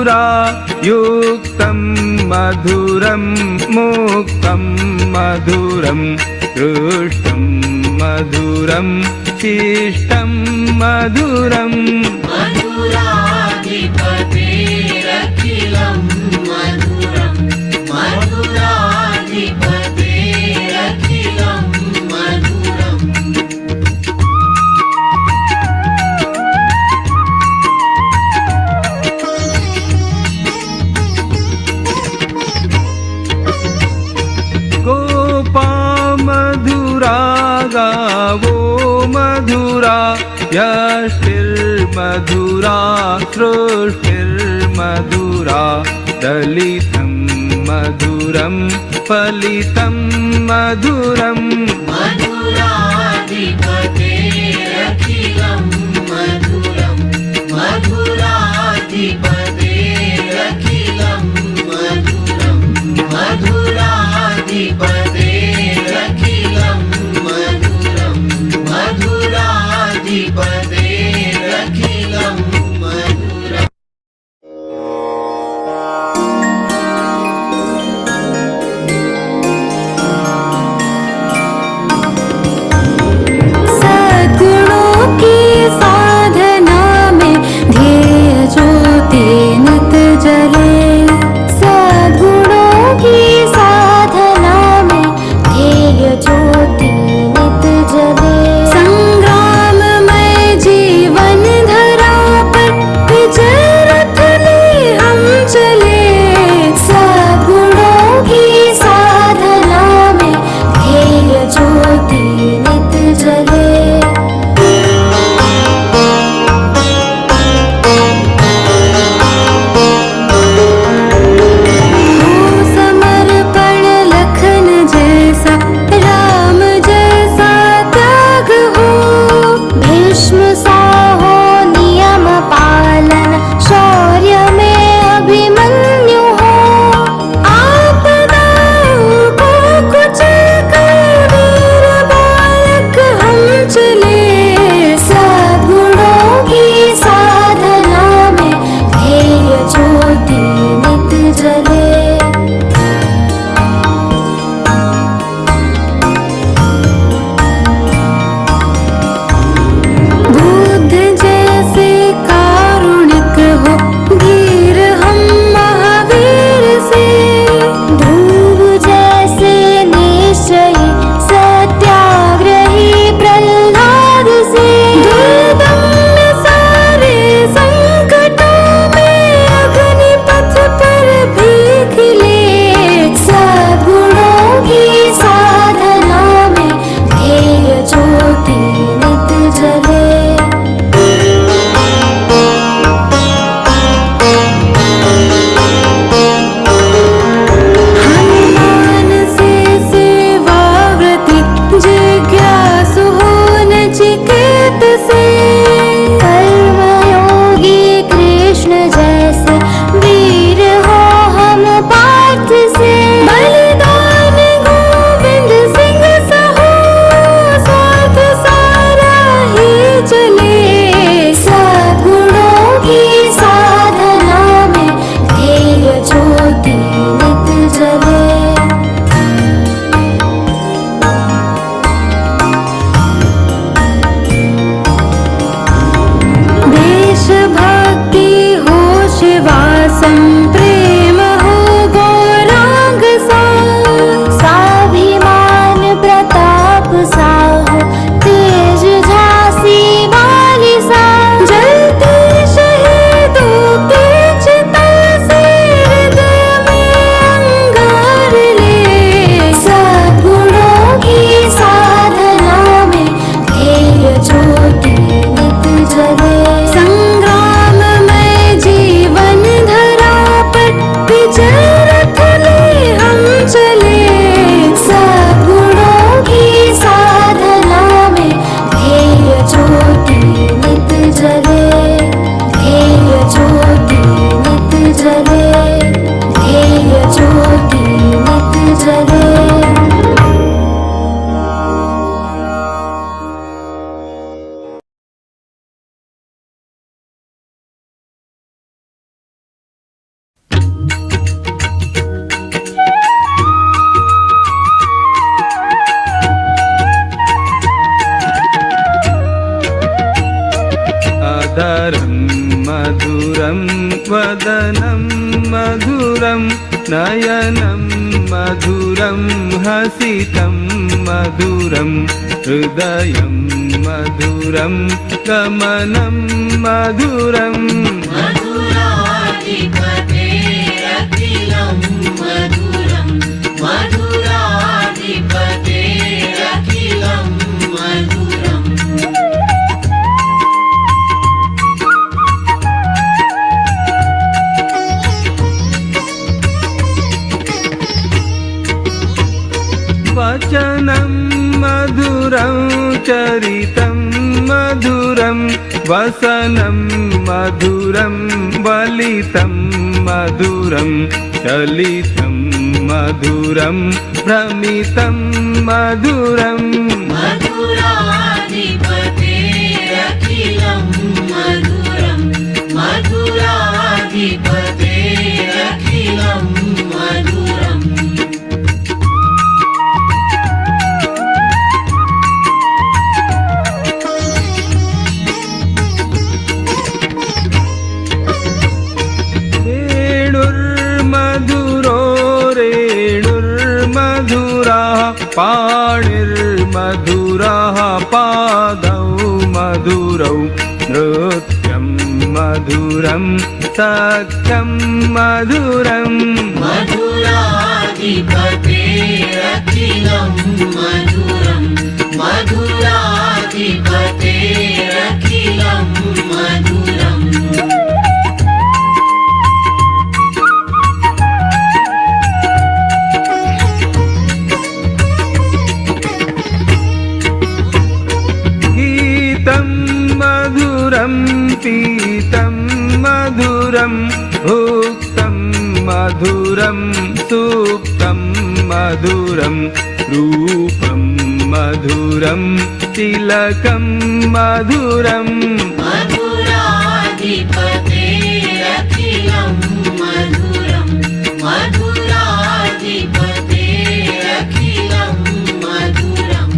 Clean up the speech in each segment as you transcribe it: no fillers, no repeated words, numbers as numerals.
युक्तं मधुरं मुक्तं मधुरं दृष्टं मधुरं शिष्टं मधुरम् मधुराधिपतेरखिलं मधुरं मधुराधिपतेरखिलं मधुरम् गोपा मधुरा गावो मधुरा यष्टिर्मधुरा सृष्टिर्मधुरा दलितं मधुरं फलितं मधुरम् मधुराधिपतेरखिलं मधुरं मधुराधिपतेरखिलं मधुरं मधुराधिपतेरखिलं मधुरं मधुराधिपतेरखिलं मधुरम् सा मधुरं वदनं मधुरं नयनं मधुरं हसितं मधुरं हृदयं मधुरं गमनं मधुरम् मधुराधिपतेरखिलं मधुरं मधुराधिपतेरखिलं मधुरम् वचनं मधुरं चरितं मधुरं वसनं मधुरं वलितं मधुरं चलितं मधुरं भ्रमितं मधुरम् मधुराधिपतेरखिलं मधुरं मधुराधिपतेरखिलं मधुरम् पाणिर्मधुरः पादौ मधुरौ नृत्यं मधुरं सख्यं मधुरम् मधुराधिपतेरखिलं मधुरं मधुराधिपतेरखिलं मधुरम् मधुरं पीतं मधुरं भुक्तं मधुरं सुप्तं मधुरं रूपं मधुरं तिलकं मधुरम् मधुराधिपतेरखिलं मधुरं मधुराधिपतेरखिलं मधुरम्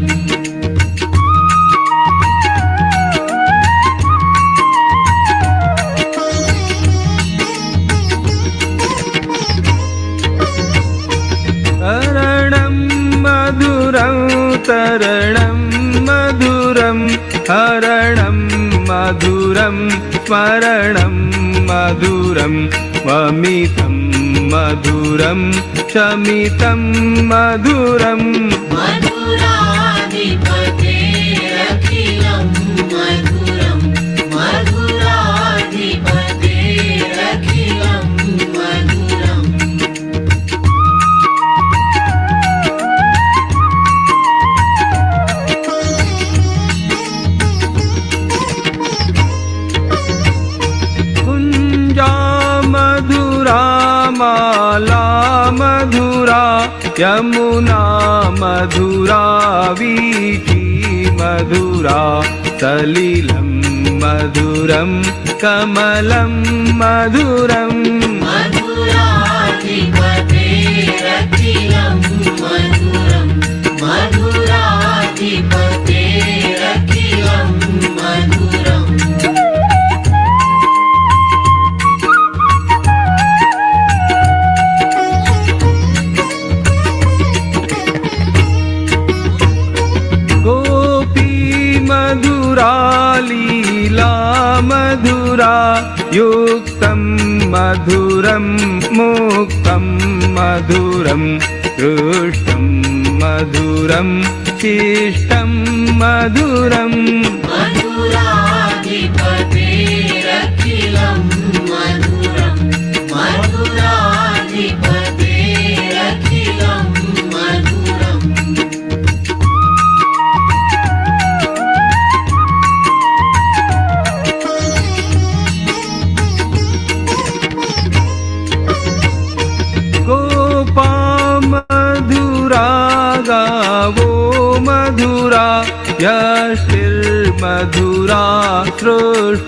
तरणं मधुरं हरणं मधुरं स्मरणं मधुरं वमितं मधुरं शमितं मधुरम् मधुराधिपतेरखिलं मधुरं मधुराधिपतेरखिलं मधुरम् माला मधुरा यमुना मधुरा वीथी मधुरा सलिलं मधुरं कमलं मधुरम् मधुराधिपतेरखिलं मधुरं मधुराधिपतेरखिलं मधुरम् लीला मधुरा युक्तं मधुरं मुक्तं मधुरं दृष्टं मधुरं शिष्टं मधुरम् मधुराधिपतेरखिलं मधुरं मधुराधिपतेरखिलं मधुरम् गावो मधुरा यष्टिर्मधुरा सृष्टिर्मधुरा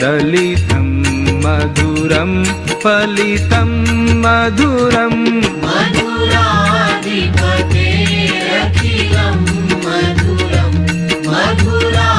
दलितं मधुरं फलितं मधुरम् मधुराधिपतेरखिलं मधुरं मधुराधिपतेरखिलं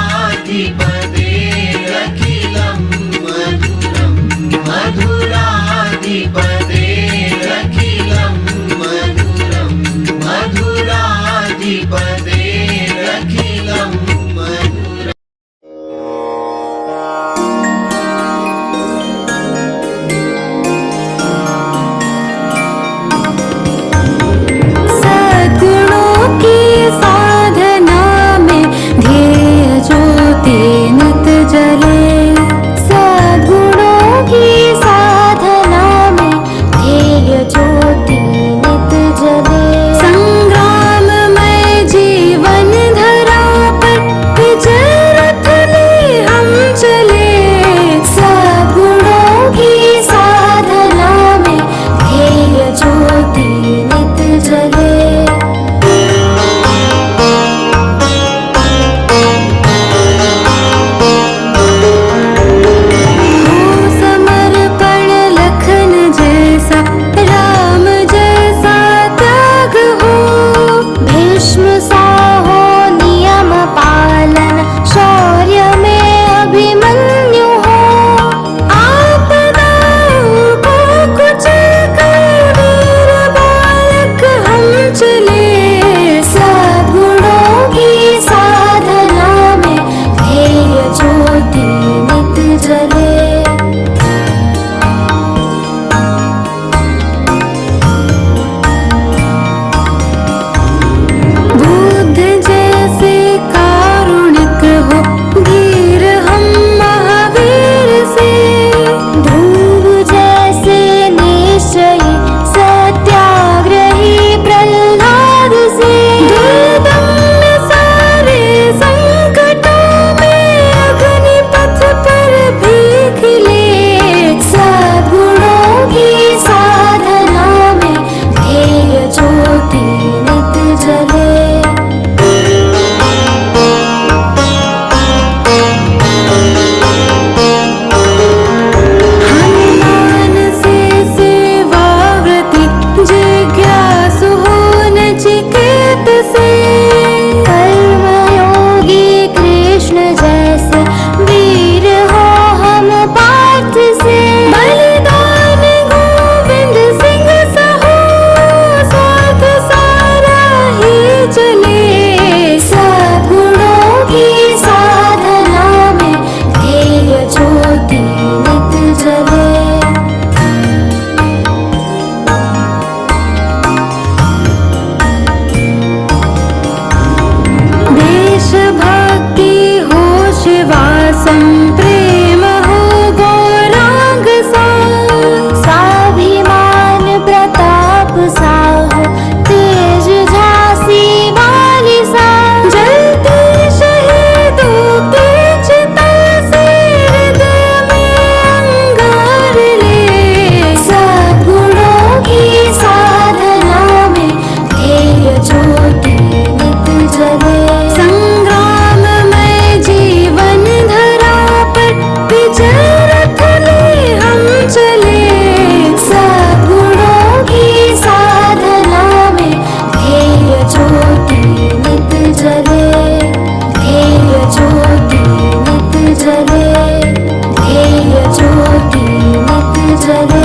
चले।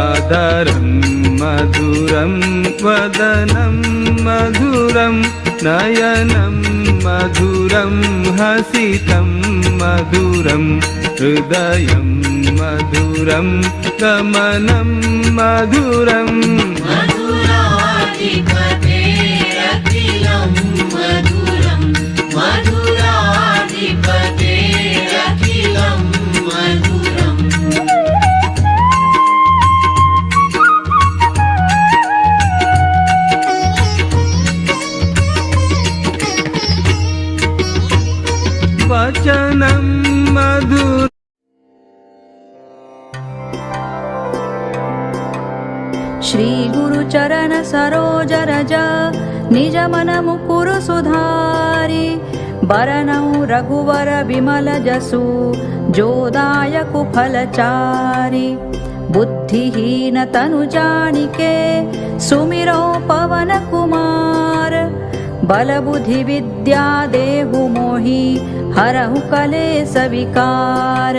अधरं मधुरं वदनं मधुरं नयनं मधुरं हसितं मधुरं हृदयं मधुरं गमनं मधुरं मधुराधिपतेरखिलं मधुरं मधुराधिपतेरखिलं मधुरम् वचनं मधुरं श्री गुरु चरण सरोज रज निज मन मुकुर सुधारी बरनऊ रघुवर विमल जसु जोदायक फलचारी बुद्धिहीन तनु जानिके सुमिरो पवन कुमार बल बुद्धि विद्या देहु मोहि हरहु कलेस विकार।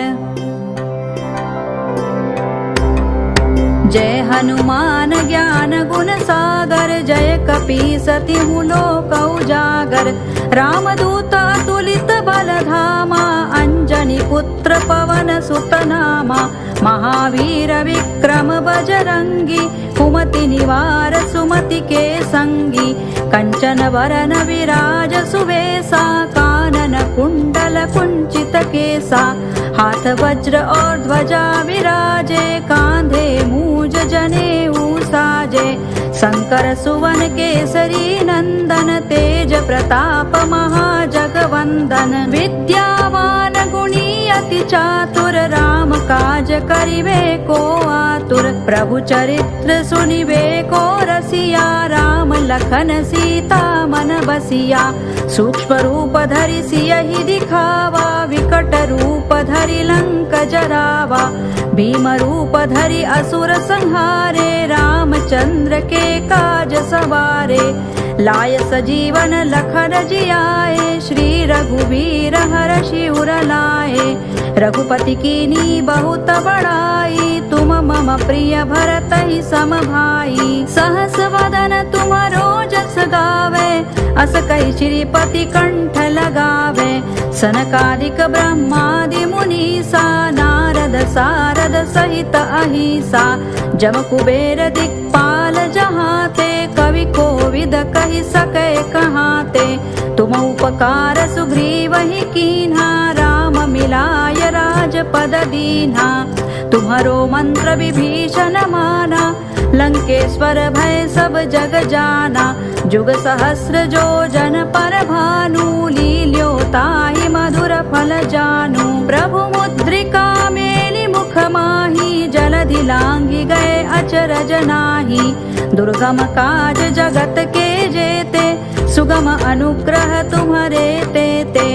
जय हनुमान ज्ञान गुण सागर जय कपीसतिहु लोक उजागर रामदूत अतुलित बल धामा अंजनी पुत्र पवन सुत नामा महावीर विक्रम बजरंगी कुमति निवार सुमति के संगी कंचन वरन विराज सुवेसा कानन कुंडल कुंचित केसा हाथ वज्र और ध्वजा विराजे कांधे मूज जनेऊ साजे शंकर सुवन केसरी नंदन तेज प्रताप महाजगवंदन विद्यावान गुणी अति चातुर राम काज करिवे को आतुर प्रभु चरित्र सुनिवे को रसिया राम लखन सीता मन बसिया सूक्ष्म रूप धरि सियहि दिखावा विकट रूप धरि लंक जरावा भीम रूप धरि असुर संहारे रामचंद्र के काज सवारे लाय सजीवन लखन जियाए श्री रघुवीर हरषि उर लाए रघुपति कीनी बहुत बड़ाई तुम मम प्रिय भरत ही सम भाई सहस वदन तुम्हारो जस गावे अस कहि श्रीपति कंठ लगावे सनकादिक ब्रह्मादि मुनीसा नारद सारद सहित अहिसा जम कुबेर दिक्पाल जहाते कवि कोविद कहि सकै कहाते तुम उपकार सुग्रीवहि कीन्हा राम मिलाय राजपद दीन्हा तुम्हारो मंत्र विभीषण माना लंकेश्वर भय सब जग जाना जुग सहस्र जो जन पर भानु लील्योताहि मधुर फल जानू प्रभु मुद्रिका मेलि मुख माही जलधि लांघि गए अचरज नाही दुर्गम काज जगत के जेते सुगम अनुग्रह तुम्हारे तेते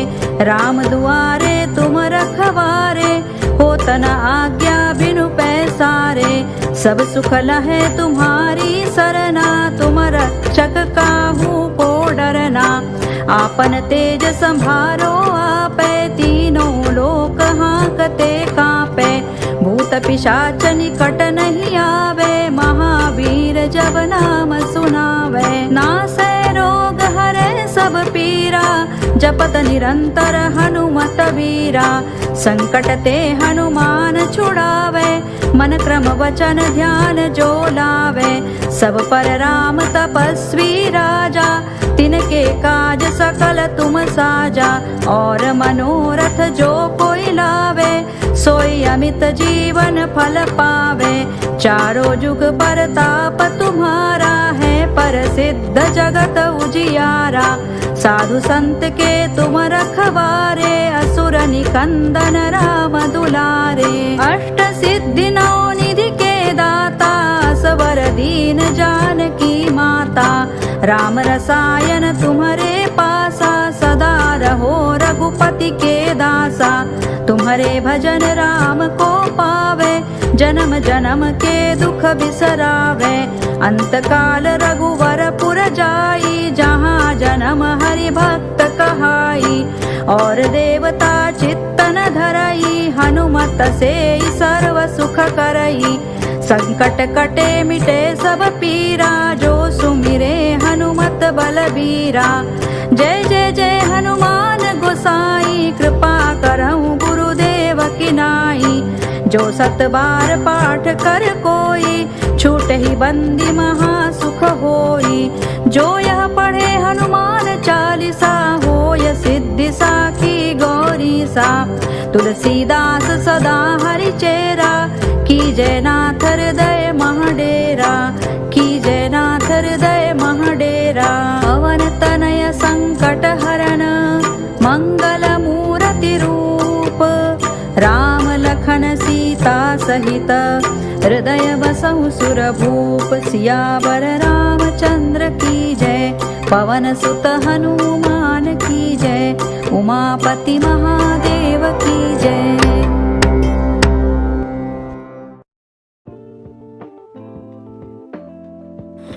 राम दुआरे तुम रखवारे होत न आज्ञा बिनु पैसारे सब सुख लहे तुम्हारी सरना तुम रक्षक काहू को डरना आपन तेज संभारो आपे तीनों लोक हांकते कांपे भूत पिशाच निकट नहीं आवे महावीर जब नाम सुनावे नासै रोग हरे सब पीरा जपत निरंतर हनुमत वीरा संकट ते हनुमान छुड़ावे मन क्रम वचन ध्यान जो लावे सब पर राम तपस्वी राजा तिनके काज सकल तुम साजा और मनोरथ जो कोई लावे सोई अमित जीवन फल पावे चारों जुग परताप तुम्हारा है प्रसिद्ध जगत उजियारा साधु संत के तुम रखवारे असुर निकंदन राम दुलारे अष्ट सिद्धि नौ निधि के दाता सवर दीन जानकी माता राम रसायन तुम्हारे पा रघुपति के दासा। तुम्हारे भजन राम को पावे, जन्म जन्म के दुख बिसरावे। अंत काल रघुवर पुर जाई, जहाँ जन्म हरि भक्त कहाई। और देवता चित्तन धरई, हनुमत से सर्व सुख करई। संकट कटे मिटे सब पीरा, जो सुमिरे हनुमत बलबीरा। जय जय जय हनुमान गोसाई, कृपा करहु गुरुदेव की नाई। जो सत बार पाठ कर कोई, छूट ही बंदी महा सुख होई। जो यह पढ़े हनुमान चालीसा, होय सिद्धि साखी गौरी सा। तुलसीदास सदा हरि चेरा, कीजय नाथ हृदय महडेरा। कीजय नाथ हृदय महडेरा। पवन तनय संकट हरन, मंगल मूर्ति रूप। राम लखन सीता सहित, हृदय बसहु सुरभूप। सियावर रामचंद्र की जय, पवन सुत हनुमान की जय। उमापति महादेव की जय।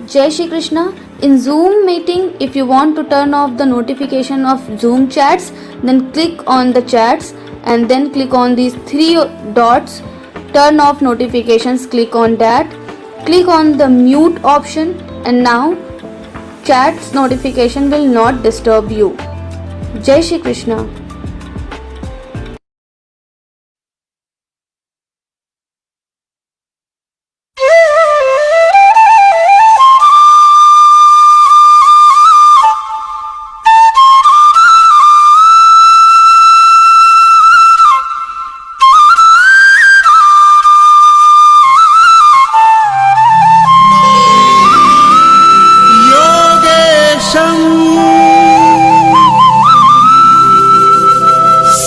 Jai Shri Krishna. In Zoom meeting, if you want to turn off the notification of Zoom chats, then click on the chats and then click on these three dots. Turn off notifications, click on that. Click on the mute option, and now chats notification will not disturb you. Jai Shri Krishna.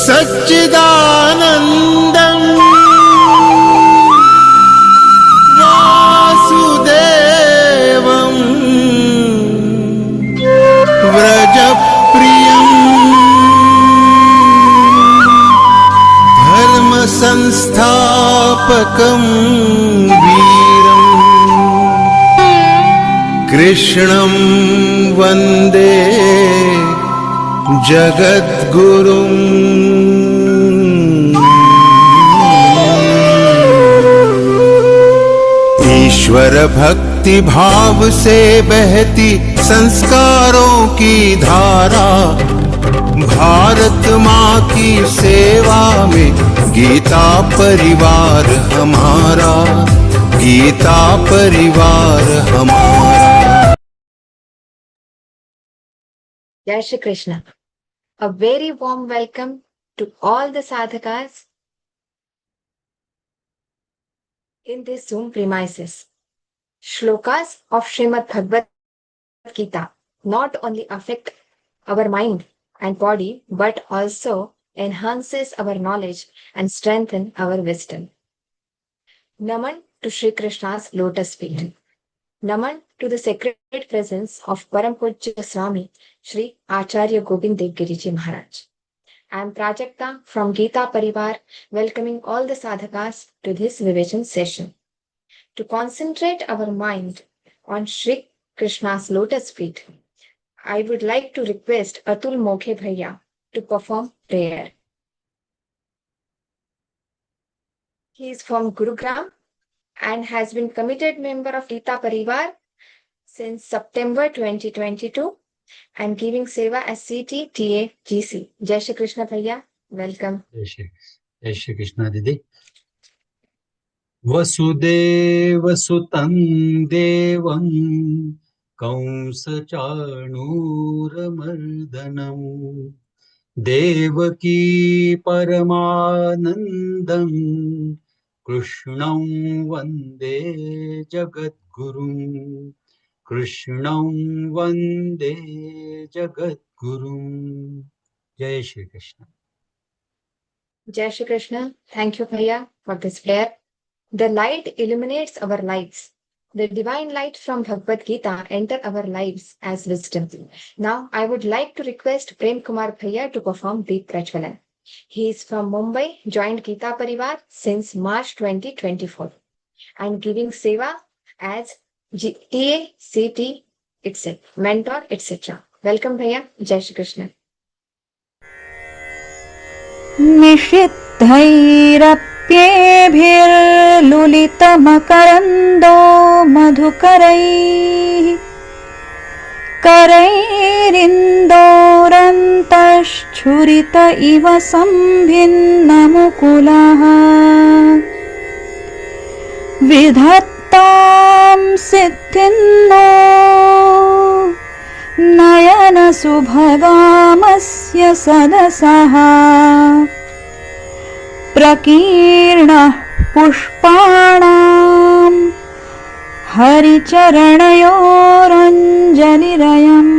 सच्चिदानन्दं वासुदेवं व्रजप्रियं धर्मसंस्थापकं वीरं कृष्णं वन्दे जगद्गुरुं। ईश्वर भक्ति भाव से बहती संस्कारों की धारा, भारत माँ की सेवा में गीता परिवार हमारा, गीता परिवार हमारा। Jai Shri Krishna. A very warm welcome to all the sadhakas in this Zoom premises. Shlokas of Śrīmad-Bhagavadgītā not only affect our mind and body, but also enhances our knowledge and strengthen our wisdom. Naman to Shri Krishna's lotus feet. Naman to the sacred presence of Param Pujya Swami Shri Acharya Gobind Dev Giriji Maharaj. I am Prajakta from Geeta Pariwar, welcoming all the sadhakas to this Vivachan session. To concentrate our mind on Shri Krishna's lotus feet, I would like to request Atul Mokhe Bhaiya to perform prayer. He is from Gurugram and has been committed member of Geeta Pariwar since September 2022 and giving seva as CTTA GC. Jai Shri Krishna Bhaiya, welcome. Jai Shri Krishna Didi. Vasudev सुतं देवं कंसचाणूरमर्दनं देवकी परमानन्दं कृष्णं वन्दे जगद्गुरुं कृष्णं वन्दे जगद्गुरुं। जय Shri Krishna. Jai Shri Krishna. Thank you Bhaiya for this prayer. The light illuminates our lives the divine light from Bhagavad Gita enter our lives as wisdom. Now, I would like to request Prem Kumar Bhaiya to perform Deep Prajwalan. He is from Mumbai, joined Geeta Pariwar since March 2024 and giving seva as TA, CT itself, mentor, etc. Welcome, Bhaiya. Jai Shri Krishna. निषिद्धैरप्येभिर्लुलितमकरन्दो मधुकरैः करैरिन्दोरन्तश्छुरित इव सम्भिन्नमुकुलः विधत्तां सिद्धिन्नो नयनसुभगामस्य सदसः प्रकीर्णः पुष्पाणां हरिचरणयोरञ्जलिरयम्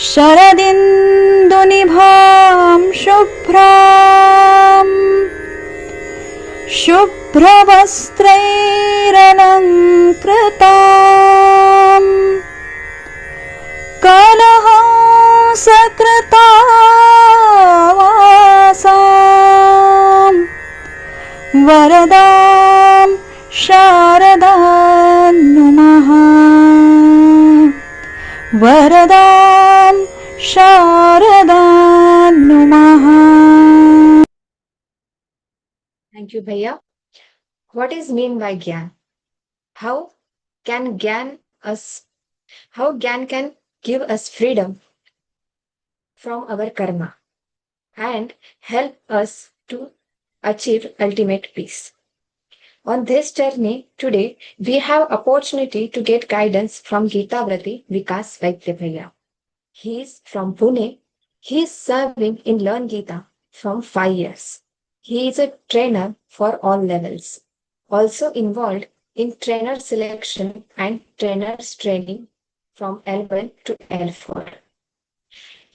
शरदिन्दुनिभां शुभ्रां शुभ्रवस्त्रैरलङ्कृतां कलहंसकृतावासां वरदां शारदां नुमः वरदां शारदां नुमः. Thank you, Bhaiya. What is mean by Gyan? How can Gyan can give us freedom from our karma and help us to achieve ultimate peace? On this journey today, we have opportunity to get guidance from Geeta Vrati Vikas Vaidya Bhaiya. He is from Pune. He is serving in Learngeeta from 5 years. He is a trainer for all levels, also involved in trainer selection and trainers training from L1 to L4.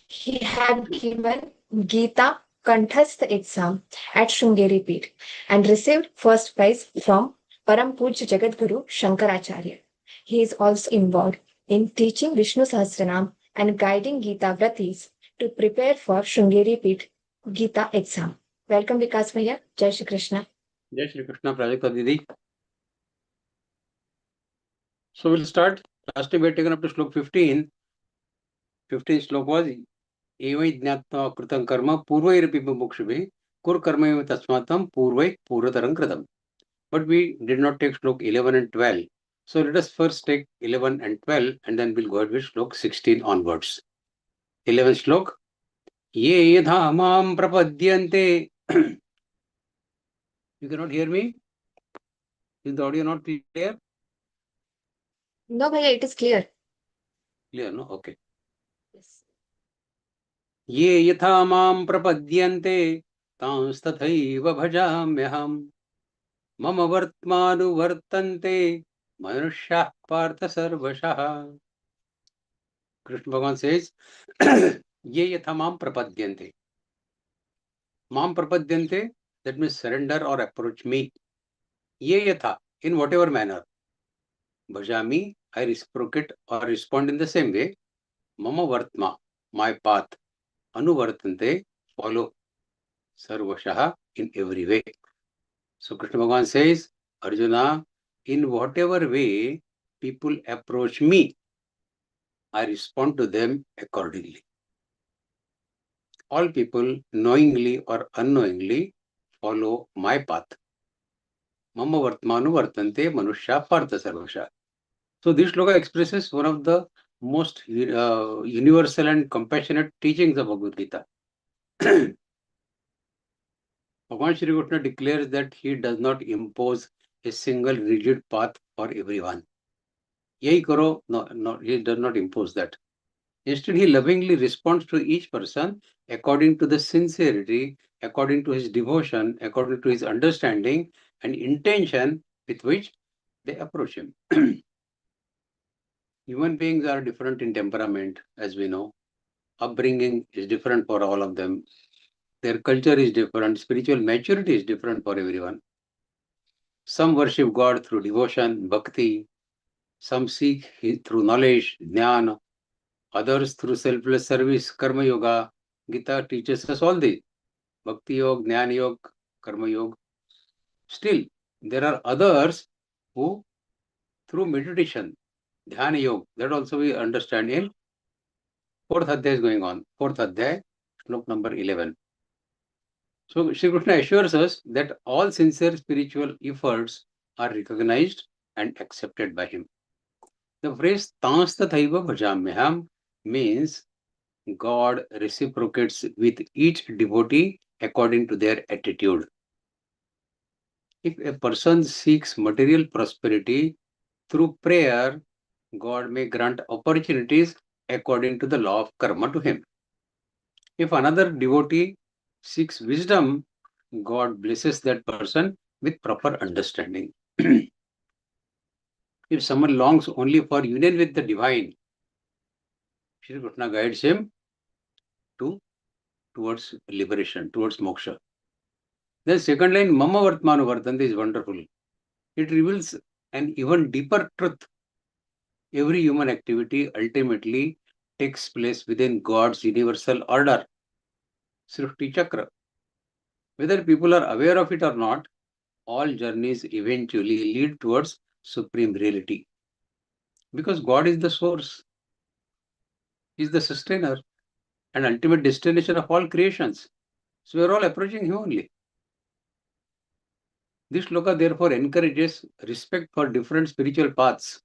He had given Geeta Kanthasth exam at Shrungeri Peeth and received first prize from Param Pujya Jagadguru Shankaracharya. He is also involved in teaching Vishnu Sahasranam and guiding Geeta Vratis to prepare for Shrungeri Peeth Geeta exam. Welcome, Vikas Bhaiya. Jai Shri Krishna. Jai Shri Krishna, Prajakta Didi. So we'll start. Last time we had taken up to Shlok 15. 15th Shlok was Evai Jnatva Kritam Karma Purvairapi Mukshubhi Kur Karma Eva Tasmatam Purvai Purvataram Kritam. But we did not take Shlok 11 and 12. So let us first take 11 and 12 and then we'll go ahead with Shlok 16 onwards. 11th Shlok Ye Yadha Mam Prapadyante. You cannot hear me? Is the audio not clear? No, Bhaiya, it is clear. Clear, no? Okay. Yes. ये यथा मां प्रपद्यन्ते तांस्तथैव भजाम्यहम् मम वर्त्मानुवर्तन्ते मनुष्याः पार्थ सर्वशः. Krishna Bhagavan says, ये यथा मां प्रपद्यन्ते. Mam prapadyante, that means surrender or approach me. Ye yatha, in whatever manner. Bhajami, I reciprocate or respond in the same way. Mama vartma, my path. Anuvartante, follow. Sarvashaha, in every way. So Krishna Bhagavan says, Arjuna, in whatever way people approach me, I respond to them accordingly. All people, knowingly or unknowingly, follow my path. Mama vartmanu vartante manushya partha sarvasha. So this shloka expresses one of the most universal and compassionate teachings of Bhagavad Gita. Bhagavan Shri Krishna declares that he does not impose a single rigid path for everyone. Yahi karo, no, he does not impose that. Instead, he lovingly responds to each person according to the sincerity, according to his devotion, according to his understanding and intention with which they approach him. Human beings are different in temperament, as we know. Upbringing is different for all of them. Their culture is different. Spiritual maturity is different for everyone. Some worship God through devotion, bhakti. Some seek through knowledge, jnana. Others through selfless service, karma yoga. Gita teaches us all these. Bhakti yoga, jnana yoga, karma yoga. Still, there are others who through meditation, dhyana yoga, that also we understand in fourth adhyaya is going on. Fourth adhyaya, slok number 11. So Shri Krishna assures us that all sincere spiritual efforts are recognized and accepted by him. The phrase tans tathaiva bhajamyaham means God reciprocates with each devotee according to their attitude. If a person seeks material prosperity through prayer, God may grant opportunities according to the law of karma to him. If another devotee seeks wisdom, God blesses that person with proper understanding. If someone longs only for union with the divine, Shri Krishna guides him towards liberation, towards moksha. The second line, Mama Vartmanu Vartante, is wonderful. It reveals an even deeper truth. Every human activity ultimately takes place within God's universal order, Srishti Chakra. Whether people are aware of it or not, all journeys eventually lead towards supreme reality. Because God is the source, He is the sustainer and ultimate destination of all creations. So we are all approaching Him only. This shloka therefore encourages respect for different spiritual paths,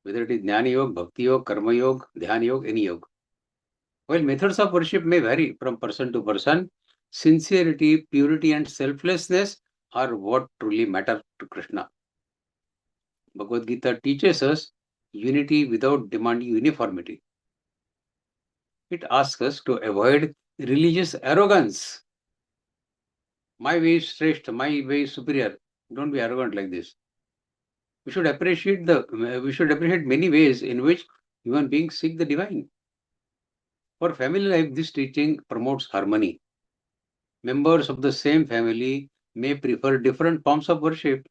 whether it is Jnana Yoga, Bhakti Yoga, Karma Yoga, Dhyana Yoga, any yoga. While methods of worship may vary from person to person, sincerity, purity, and selflessness are what truly matter to Krishna. Bhagavad Gita teaches us unity without demanding uniformity. It asks us to avoid religious arrogance. My way is shrestha, my way is superior. Don't be arrogant like this. We should appreciate many ways in which human beings seek the divine. For family life, this teaching promotes harmony. Members of the same family may prefer different forms of worship.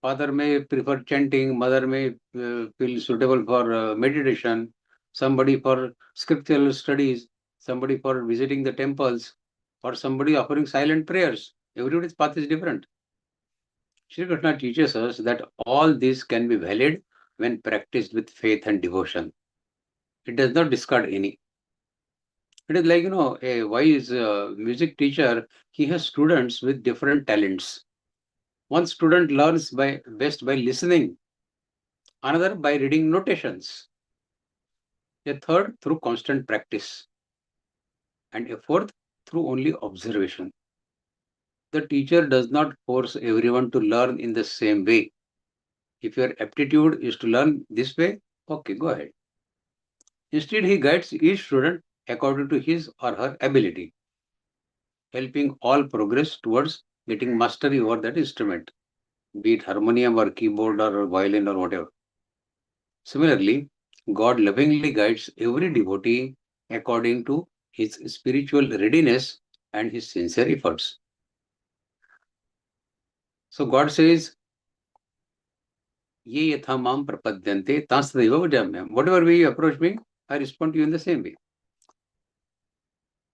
Father may prefer chanting, mother may feel suitable for meditation, somebody for scriptural studies, somebody for visiting the temples, or somebody offering silent prayers. Everybody's path is different. Shri Krishna teaches us that all this can be valid when practiced with faith and devotion. It does not discard any. It is like, a wise music teacher, he has students with different talents. One student learns best by listening, another by reading notations, a third through constant practice, and a fourth through only observation. The teacher does not force everyone to learn in the same way. If your aptitude is to learn this way, okay, go ahead. Instead, he guides each student according to his or her ability, helping all progress towards getting mastery over that instrument, be it harmonium or keyboard or violin or whatever. Similarly, God lovingly guides every devotee according to his spiritual readiness and his sincere efforts. So God says, Ye yatha mam prapadyante tansataiva vajamyam. Whatever way you approach me, I respond to you in the same way.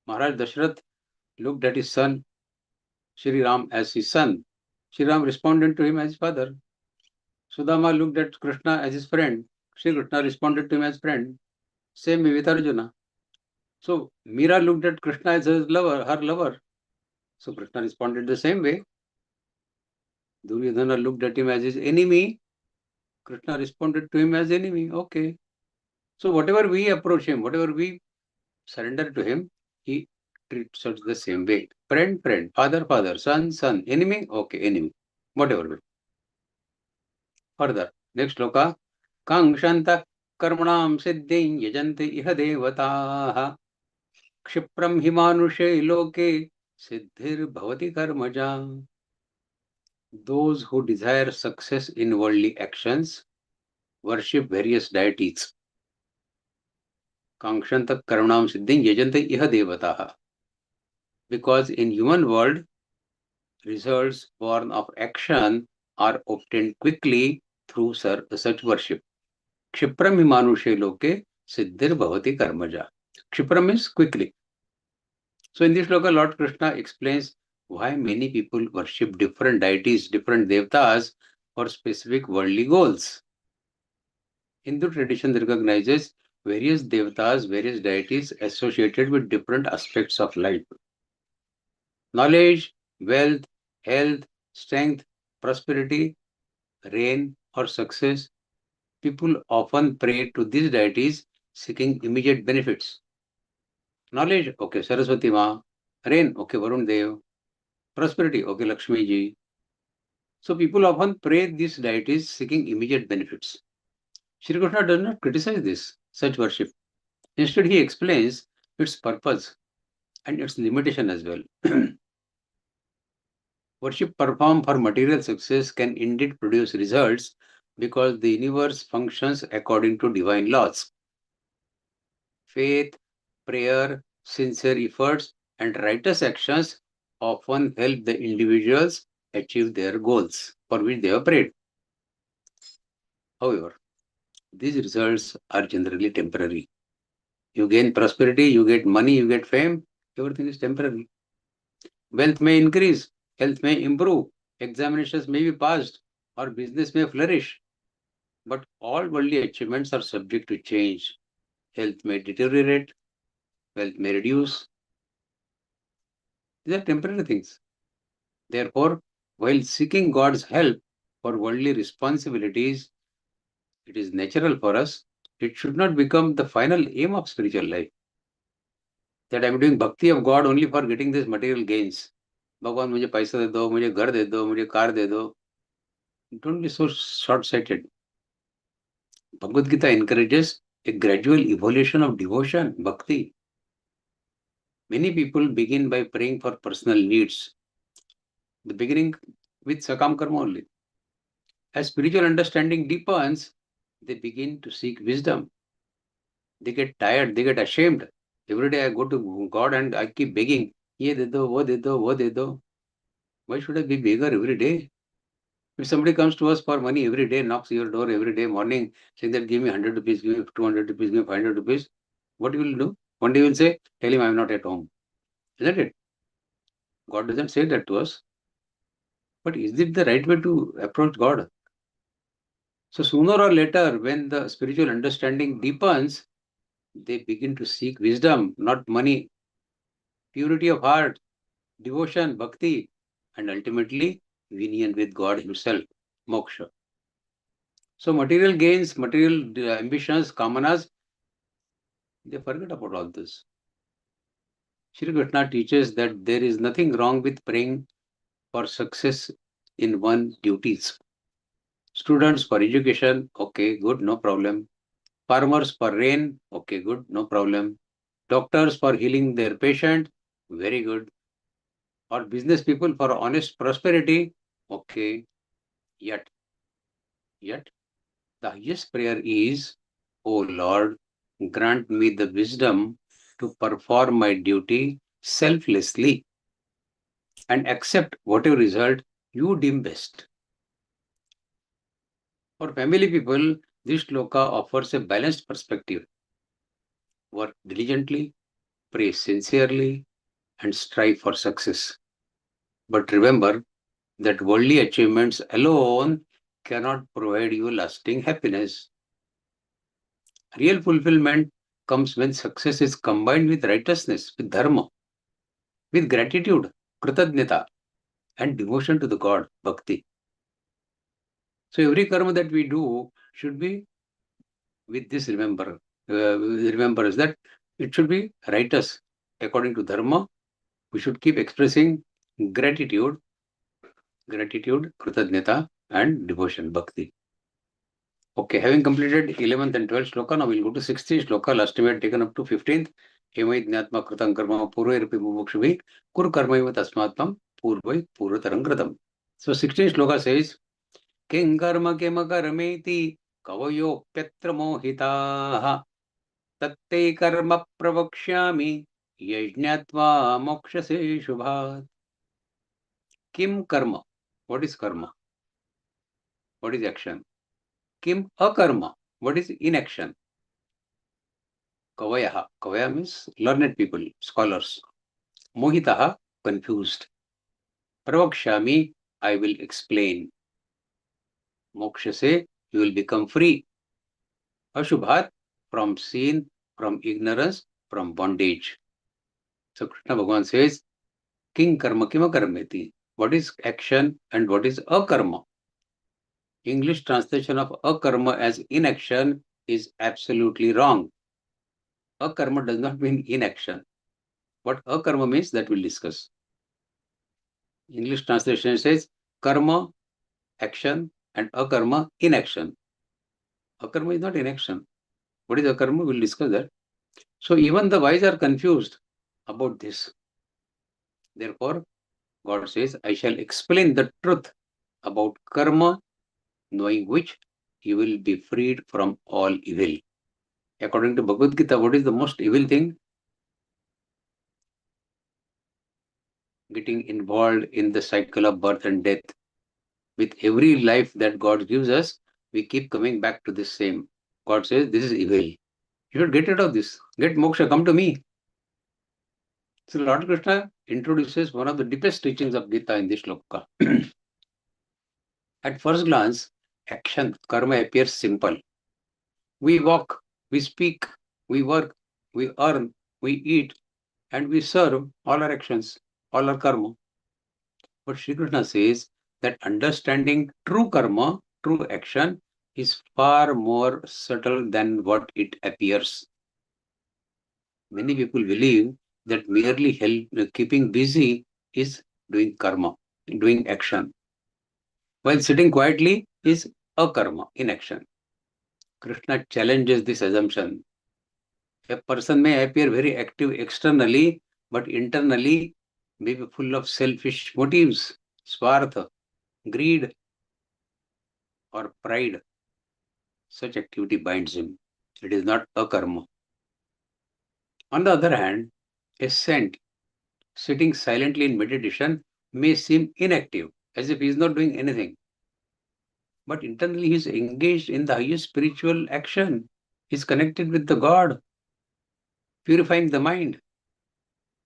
Maharaj Dashrath looked at his son, Shri Ram, as his son. Shri Ram responded to him as his father. Sudama looked at Krishna as his friend. Shri Krishna responded to him as friend. Same way with Arjuna. So Meera looked at Krishna as her lover. So Krishna responded the same way. Duryodhana looked at him as his enemy. Krishna responded to him as enemy. Okay. So whatever we approach him, whatever we surrender to him, he treats us the same way. Friend, father, son, enemy, okay, enemy. Whatever way. Further, next shloka. Kangshanta karmanam siddhim yajante iha devataha kshipram himanushe loke siddhir bhavati karmaja. Those who desire success in worldly actions worship various deities. Kangshanta karmanam siddhim yajante iha devataha. Because in human world, results born of action are obtained quickly through such worship. Kshipram himanushe loke siddhir bhavati karmaja. Kshipram means quickly. So in this sloka, Lord Krishna explains why many people worship different deities, different devatas for specific worldly goals. Hindu tradition recognizes various devatas, various deities associated with different aspects of life. Knowledge, wealth, health, strength, prosperity, rain, or success. People often pray to these deities seeking immediate benefits. Knowledge, okay, Saraswati Ma. Rain, okay, Varun Dev. Prosperity, okay, Lakshmi Ji. So people often pray these deities seeking immediate benefits. Shri Krishna does not criticize such worship. Instead, he explains its purpose and its limitation as well. Worship performed for material success can indeed produce results because the universe functions according to divine laws. Faith, prayer, sincere efforts, and righteous actions often help the individuals achieve their goals for which they have prayed. However, these results are generally temporary. You gain prosperity, you get money, you get fame, everything is temporary. Wealth may increase, health may improve, examinations may be passed, or business may flourish. But all worldly achievements are subject to change. Health may deteriorate, wealth may reduce. These are temporary things. Therefore, while seeking God's help for worldly responsibilities, it is natural for us. It should not become the final aim of spiritual life. That I am doing bhakti of God only for getting these material gains. भगवान मुझे पैसा दे दो, मुझे घर दे दो, मुझे car दे दो. Don't be so short-sighted. Bhagavad Gita encourages a gradual evolution of devotion, bhakti. Many people begin by praying for personal needs. The beginning with sakam karma only. As spiritual understanding deepens, they begin to seek wisdom. They get tired, they get ashamed. Every day I go to God and I keep begging, ye de do, wo de do, wo de do. Why should I be beggar every day? If somebody comes to us for money every day, knocks your door every day morning, saying that give me 100 rupees, give me 200 rupees, give me 500 rupees, what you will do? One day you will say, tell him I am not at home. Isn't it? God doesn't say that to us. But is it the right way to approach God? So sooner or later, when the spiritual understanding deepens, they begin to seek wisdom, not money, purity of heart, devotion, bhakti, and ultimately union with God Himself, moksha. So material gains, material ambitions, kamanas, they forget about all this. Shri Krishna teaches that there is nothing wrong with praying for success in one's duties. Students for education, okay, good, no problem. Farmers for rain, okay, good, no problem. Doctors for healing their patient, very good. Or business people for honest prosperity, okay. Yet, the highest prayer is, O Lord, grant me the wisdom to perform my duty selflessly and accept whatever result you deem best. For family people, this shloka offers a balanced perspective. Work diligently, pray sincerely, and strive for success. But remember that worldly achievements alone cannot provide you lasting happiness. Real fulfillment comes when success is combined with righteousness, with dharma, with gratitude, kritadnyata, and devotion to the God, bhakti. So every karma that we do should be with this remembrance that it should be righteous according to dharma. We should keep expressing gratitude, kritadnyata, and devotion, bhakti. Okay, having completed 11th and 12th shloka, now we'll go to 16th shloka. Last time we had taken up to 15th. Hemai jnatma kritam karma purvai rupi mumukshvi kur karmaiva tasmatvam purvai purvataram kritam. So 16th shloka says, King karma kema karmeti kavayokyatra mohitaha tatte karma pravakshyami yajnatva mokshase shubhat. Kim karma. What is karma? What is action? Kim akarma. What is inaction? Kavayaha. Kavaya means learned people, scholars. Mohitaha, confused. Pravakshami, I will explain. Moksha se, you will become free. Ashubhat, from sin, from ignorance, from bondage. So Krishna Bhagavan says, King karma kima karmeti. What is action and what is akarma? English translation of akarma as inaction is absolutely wrong. Akarma does not mean inaction. What akarma means, that we'll discuss. English translation says karma, action, and akarma, inaction. Akarma is not inaction. What is akarma? We'll discuss that. So even the wise are confused about this. Therefore, God says, I shall explain the truth about karma, knowing which you will be freed from all evil. According to Bhagavad Gita, what is the most evil thing? Getting involved in the cycle of birth and death. With every life that God gives us, we keep coming back to this same. God says, this is evil. You should get rid of this. Get moksha, come to me. So Lord Krishna introduces one of the deepest teachings of Gita in this shloka. At first glance, action, karma appears simple. We walk, we speak, we work, we earn, we eat, and we serve. All our actions, all our karma. But Shri Krishna says that understanding true karma, true action, is far more subtle than what it appears. Many people believe that merely keeping busy is doing karma, doing action, while sitting quietly is akarma, inaction. Krishna challenges this assumption. A person may appear very active externally, but internally may be full of selfish motives, swartha, greed, or pride. Such activity binds him. It is not akarma. On the other hand, a saint sitting silently in meditation may seem inactive, as if he is not doing anything. But internally he is engaged in the highest spiritual action. He is connected with the God, purifying the mind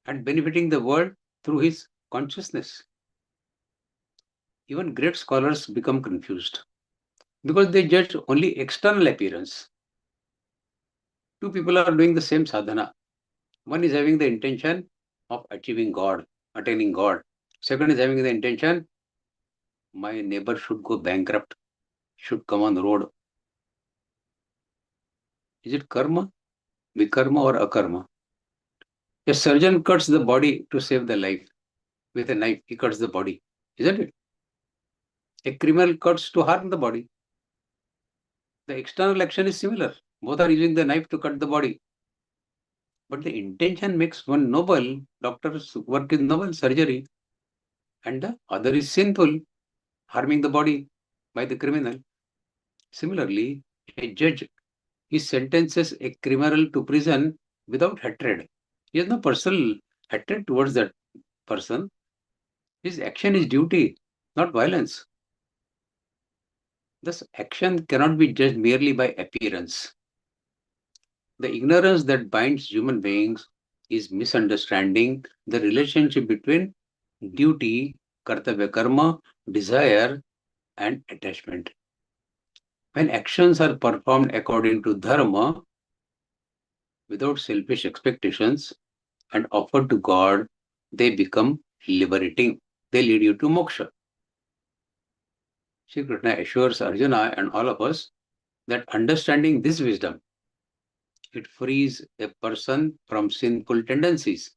and benefiting the world through his consciousness. Even great scholars become confused because they judge only external appearance. Two people are doing the same sadhana. One is having the intention of achieving God, attaining God. Second is having the intention, my neighbor should go bankrupt, should come on the road. Is it karma, vikarma, or akarma? A surgeon cuts the body to save the life. With a knife, he cuts the body, isn't it? A criminal cuts to harm the body. The external action is similar. Both are using the knife to cut the body. But the intention makes one noble. Doctor's work is noble, surgery. And the other is sinful, harming the body by the criminal. Similarly, a judge, he sentences a criminal to prison without hatred. He has no personal hatred towards that person. His action is duty, not violence. Thus, action cannot be judged merely by appearance. The ignorance that binds human beings is misunderstanding the relationship between duty, kartavya karma, desire, and attachment. When actions are performed according to dharma, without selfish expectations, and offered to God, they become liberating. They lead you to moksha. Shri Krishna assures Arjuna and all of us that understanding this wisdom, it frees a person from sinful tendencies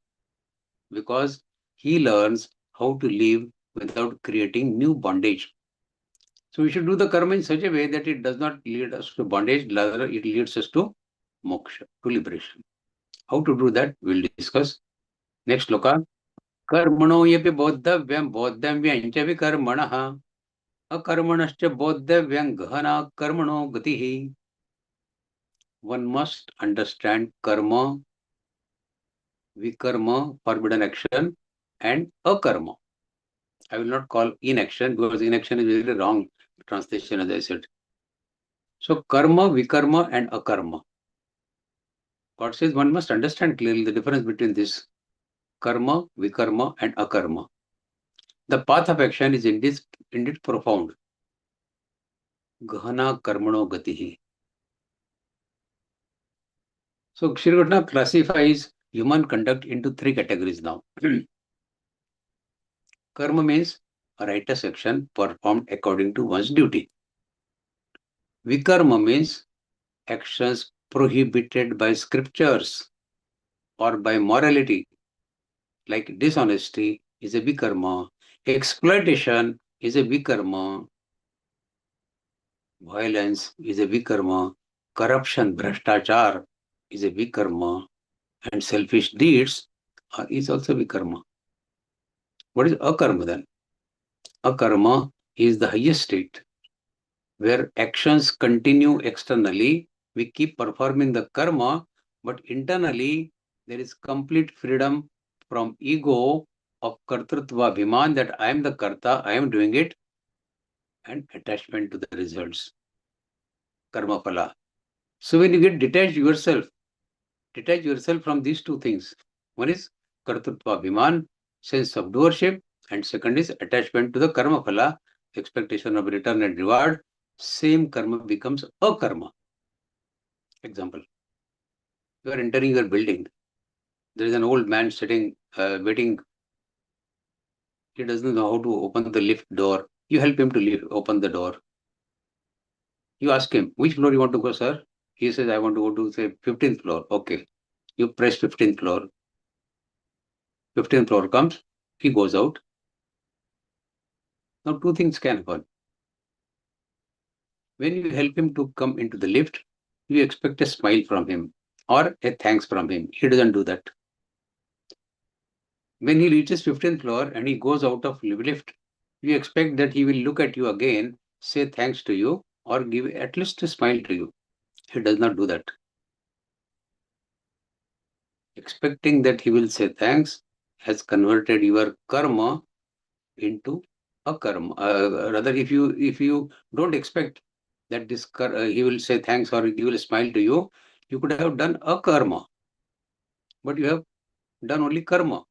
because he learns how to live without creating new bondage. So we should do the karma in such a way that it does not lead us to bondage, rather it leads us to moksha, to liberation. How to do that, we'll discuss. Next sloka. Karmano yapi bodhavyam bodhavyam cha vikarmanah akarmanascha bodhavyam ghana karmano gatihi. One must understand karma, vikarma, forbidden action, and akarma. I will not call inaction, because inaction is very wrong translation, as I said. So karma, vikarma and akarma. God says one must understand clearly the difference between this karma, vikarma and akarma. The path of action is indeed profound. Gahana karmano gatihi. So Shri Krishna classifies human conduct into three categories now. Karma means a righteous action performed according to one's duty. Vikarma means actions prohibited by scriptures or by morality, like dishonesty is a vikarma, exploitation is a vikarma, violence is a vikarma, corruption, bhraštacār is a vikarma, and selfish deeds is also vikarma. What is akarma then? Akarma is the highest state, where actions continue externally. We keep performing the karma, but internally there is complete freedom from ego of kartrutva bhiman, that I am the karta, I am doing it, and attachment to the results. Karma phala. So when you get detach yourself from these two things. One is kartrutva bhiman, sense of doership, and second is attachment to the karma phala, expectation of return and reward. Same karma becomes akarma. Example: you are entering your building. There is an old man sitting, waiting. He doesn't know how to open the lift door. You help him to open the door. You ask him, which floor you want to go, sir? He says, I want to go to, say, 15th floor. Okay. You press 15th floor. 15th floor comes. He goes out. Now, two things can happen. When you help him to come into the lift, you expect a smile from him or a thanks from him. He doesn't do that. When he reaches 15th floor and he goes out of lift, you expect that he will look at you again, say thanks to you, or give at least a smile to you. He does not do that. Expecting that he will say thanks has converted your karma into a karma. Rather, if you don't expect that this he will say thanks or he will smile to you, you could have done a karma, but you have done only karma.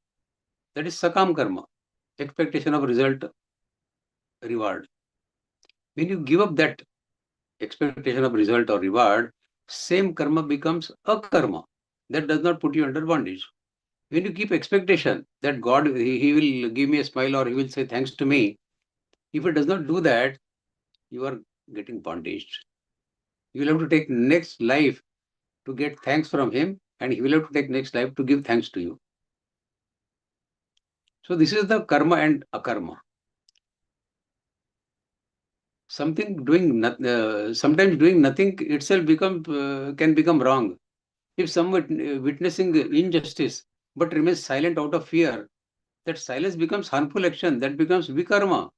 That is sakam karma, expectation of result, reward. When you give up that expectation of result or reward, same karma becomes a karma. That does not put you under bondage. When you keep expectation that God, he will give me a smile or he will say thanks to me, if it does not do that, you are getting bondaged. You will have to take next life to get thanks from him, and he will have to take next life to give thanks to you. So this is the karma and akarma. Sometimes doing nothing itself can become wrong. If someone witnessing injustice but remains silent out of fear, that silence becomes harmful action. That becomes vikarma.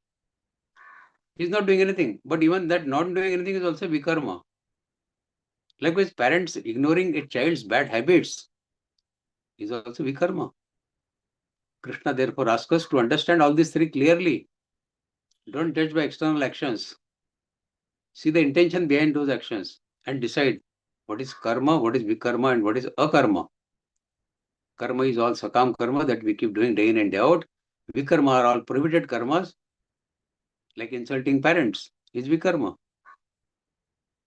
He is not doing anything, but even that not doing anything is also vikarma. Likewise, parents ignoring a child's bad habits is also vikarma. Krishna therefore asks us to understand all these three clearly. Don't judge by external actions. See the intention behind those actions and decide what is karma, what is vikarma, and what is akarma. Karma is all sakam karma that we keep doing day in and day out. Vikarma are all prohibited karmas, like insulting parents is vikarma.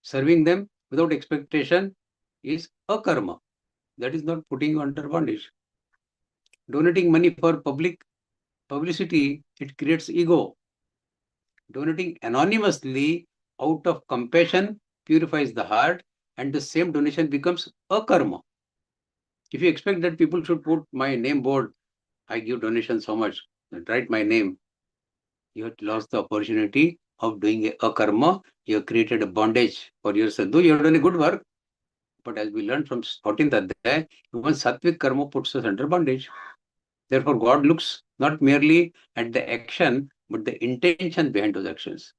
Serving them without expectation is akarma. That is not putting you under bondage. Donating money for publicity, it creates ego. Donating anonymously out of compassion purifies the heart, and the same donation becomes a karma. If you expect that people should put my name board, I give donation so much, write my name, you have lost the opportunity of doing a karma. You have created a bondage for yourself. Though you have done a good work, but as we learned from 14th Adhyaya, even sattvic karma puts us under bondage. Therefore, God looks not merely at the action, but the intention behind those actions.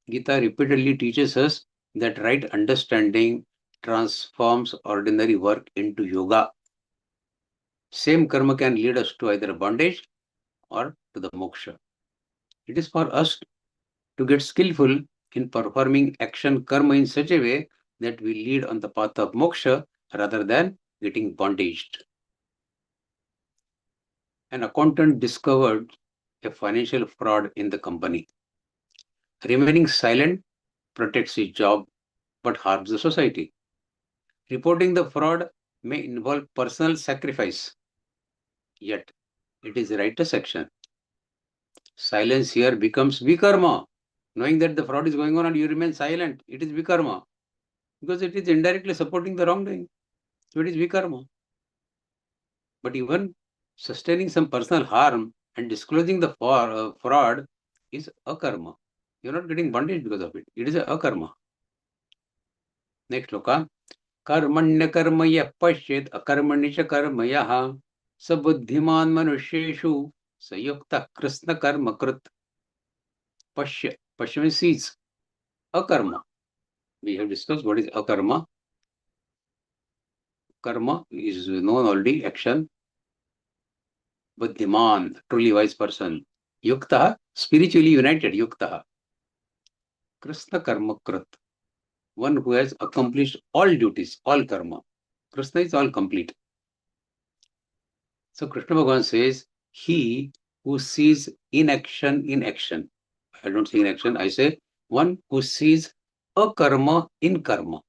Gita repeatedly teaches us that right understanding transforms ordinary work into yoga. Same karma can lead us to either bondage or to the moksha. It is for us to get skillful in performing action karma in such a way that we lead on the path of moksha rather than getting bondaged. An accountant discovered a financial fraud in the company. Remaining silent protects his job but harms the society. Reporting the fraud may involve personal sacrifice, yet it is righteous action. Silence here becomes vikarma. Knowing that the fraud is going on and you remain silent, it is vikarma. Because it is indirectly supporting the wrongdoing. So it is vikarma. But even sustaining some personal harm and disclosing the fraud is akarma. You are not getting bondage because of it. It is a akarma. Next loka. कर्मण्य कर्म यः पश्येत् अकर्मणि च कर्म यः स बुद्धिमान् मनुष्येषु स युक्तः कृष्ण कर्म कृत्. Pashya means sees. Akarma. We have discussed what is akarma. Karma is known already, action. Buddhiman, truly wise person. Yukta, spiritually united, yukta. Krishna karma krit. One who has accomplished all duties, all karma. Krishna is all complete. So Krishna Bhagavan says, he who sees inaction in action. I don't say inaction, I say one who sees a karma in karma.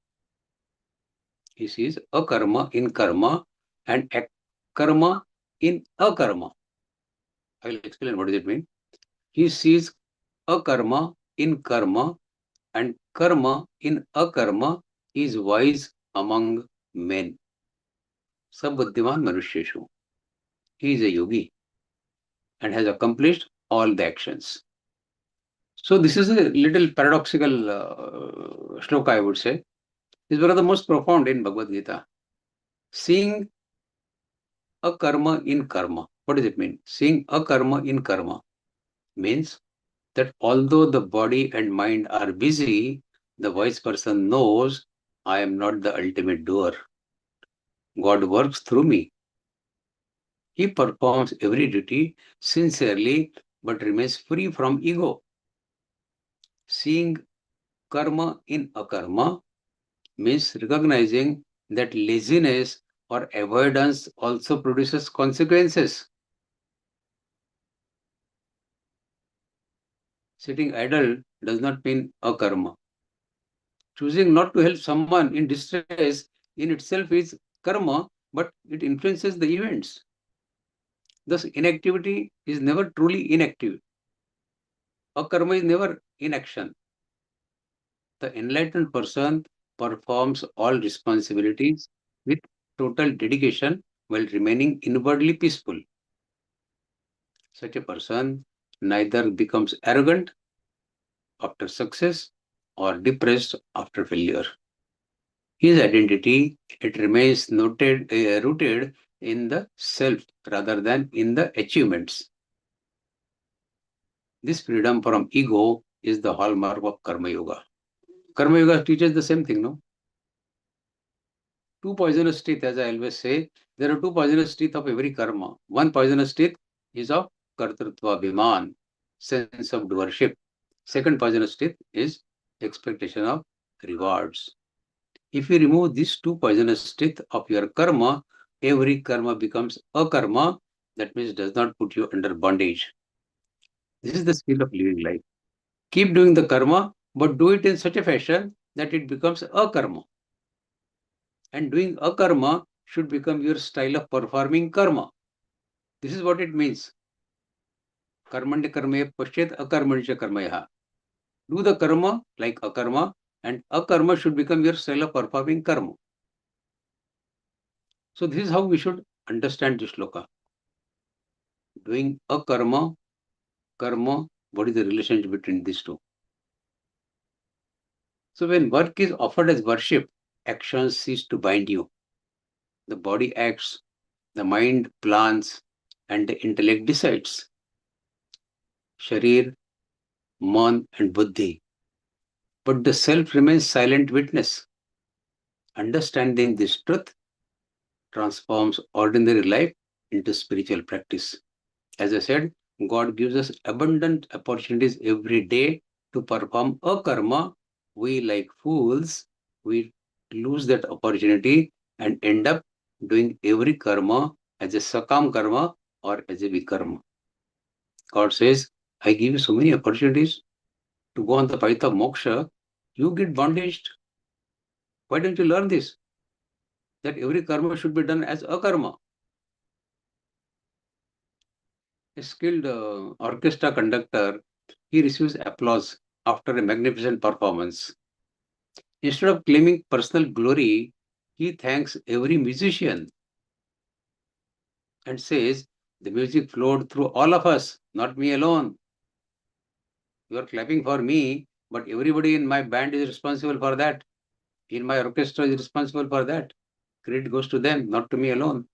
He sees a karma in karma and a karma in akarma. I will explain what does it mean. He sees a karma in karma and karma in akarma is wise among men. Sabuddhiman Manusheshu. He is a yogi and has accomplished all the actions. So this is a little paradoxical shloka, I would say. It's one of the most profound in Bhagavad Gita. Seeing a karma in karma. What does it mean? Seeing a karma in karma means that although the body and mind are busy, the wise person knows I am not the ultimate doer. God works through me. He performs every duty sincerely but remains free from ego. Seeing karma in akarma means recognizing that laziness or avoidance also produces consequences. Sitting idle does not mean akarma. Choosing not to help someone in distress in itself is karma, but it influences the events. Thus, inactivity is never truly inactive. Akarma is never inaction. The enlightened person performs all responsibilities with total dedication while remaining inwardly peaceful. Such a person neither becomes arrogant after success or depressed after failure. His identity, it remains rooted in the self rather than in the achievements. This freedom from ego is the hallmark of Karma Yoga. Karma Yoga teaches the same thing, no? Two poisonous teeth, as I always say, there are two poisonous teeth of every karma. One poisonous teeth is of kartrutva bhiman, sense of doership. Second poisonous teeth is expectation of rewards. If you remove these two poisonous teeth of your karma, every karma becomes a karma. That means does not put you under bondage. This is the skill of living life. Keep doing the karma, but do it in such a fashion that it becomes a karma. And doing a karma should become your style of performing karma. This is what it means. Karmanya karmaya pashyat akarmanya karmaya. Do the karma like a karma, and a karma should become your style of performing karma. So this is how we should understand this shloka. Doing a karma, what is the relationship between these two? So when work is offered as worship, actions cease to bind you. The body acts, the mind plans, and the intellect decides. Sharir, man, and buddhi. But the self remains silent witness. Understanding this truth transforms ordinary life into spiritual practice. As I said, God gives us abundant opportunities every day to perform a karma. We, like fools, we lose that opportunity and end up doing every karma as a sakam karma or as a vikarma. God says, I give you so many opportunities to go on the path of moksha. You get bondaged. Why don't you learn this? That every karma should be done as a karma. A skilled orchestra conductor, he receives applause after a magnificent performance. Instead of claiming personal glory, he thanks every musician and says, the music flowed through all of us, not me alone. You are clapping for me, but everybody in my band is responsible for that. In my orchestra is responsible for that. Credit goes to them, not to me alone.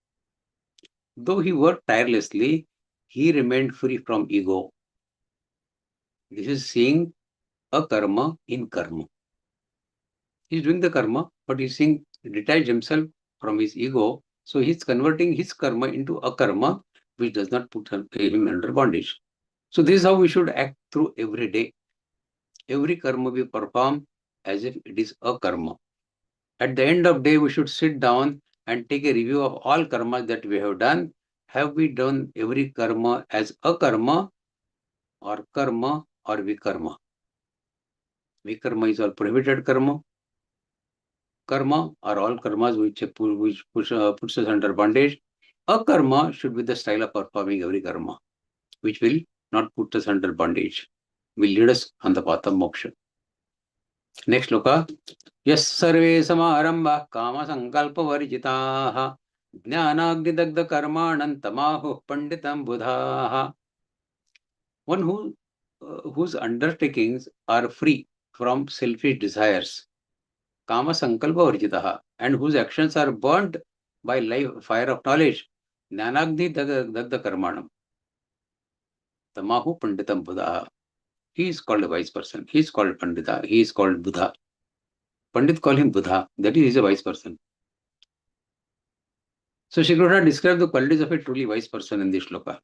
Though he worked tirelessly, he remained free from ego. This is seeing a karma in karma. He's doing the karma, but he's seeing detach himself from his ego. So he's converting his karma into a karma which does not put him under bondage. So this is how we should act through every day. Every karma we perform as if it is a karma. At the end of day, we should sit down and take a review of all karmas that we have done. Have we done every karma as a karma or vikarma? Vikarma is all prohibited karma. Karma are all karmas which puts us under bondage. A karma should be the style of performing every karma, which will not put us under bondage, will lead us on the path of moksha. Next loka. Yes sarve samarambha kama sankalpa varjitaha jnanagnidagdha karmanam tamahu panditam buddhaha. One whose undertakings are free from selfish desires, kama sankalpa varjitaha, and whose actions are burnt by fire of knowledge, jnanagnidagdha karmanam tamahu panditam buddhaha. He is called a wise person. He is called Pandita. He is called Buddha. Pandit call him Buddha. That is, he is a wise person. So Shri Krishna describes the qualities of a truly wise person in this shloka.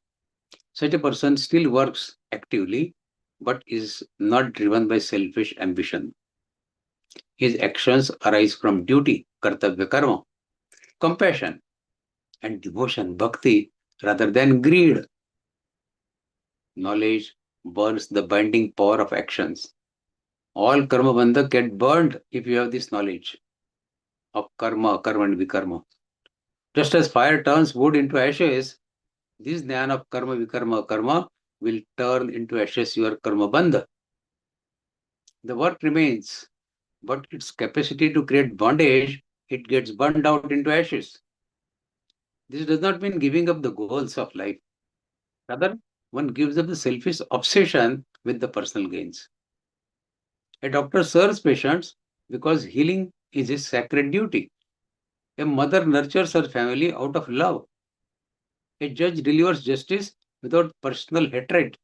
Such a person still works actively, but is not driven by selfish ambition. His actions arise from duty, kartavya karma, compassion, and devotion, bhakti, rather than greed. Knowledge burns the binding power of actions. All karma bandhak get burned if you have this knowledge of karma and vikarma. Just as fire turns wood into ashes, this jnana of karma will turn into ashes your karma bandha. The work remains, but its capacity to create bondage, it gets burned out into ashes. This does not mean giving up the goals of life. Rather, one gives up the selfish obsession with the personal gains. A doctor serves patients because healing is his sacred duty. A mother nurtures her family out of love. A judge delivers justice without personal hatred.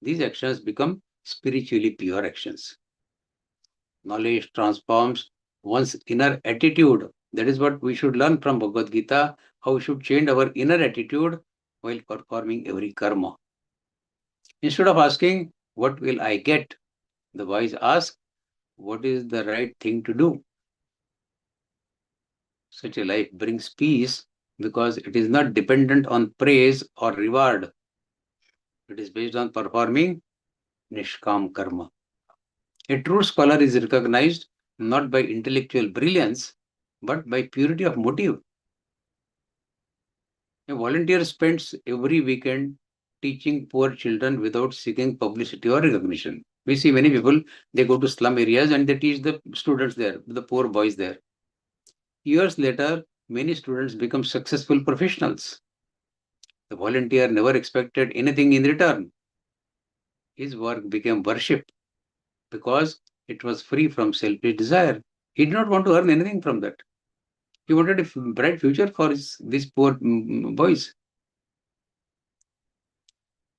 These actions become spiritually pure actions. Knowledge transforms one's inner attitude. That is what we should learn from Bhagavad Gita, how we should change our inner attitude while performing every karma. Instead of asking, what will I get? The wise ask, what is the right thing to do? Such a life brings peace because it is not dependent on praise or reward. It is based on performing nishkam karma. A true scholar is recognized not by intellectual brilliance, but by purity of motive. A volunteer spends every weekend teaching poor children without seeking publicity or recognition. We see many people, they go to slum areas and they teach the students there, the poor boys there. Years later, many students become successful professionals. The volunteer never expected anything in return. His work became worship because it was free from selfish desire. He did not want to earn anything from that. He wanted a bright future for these poor boys.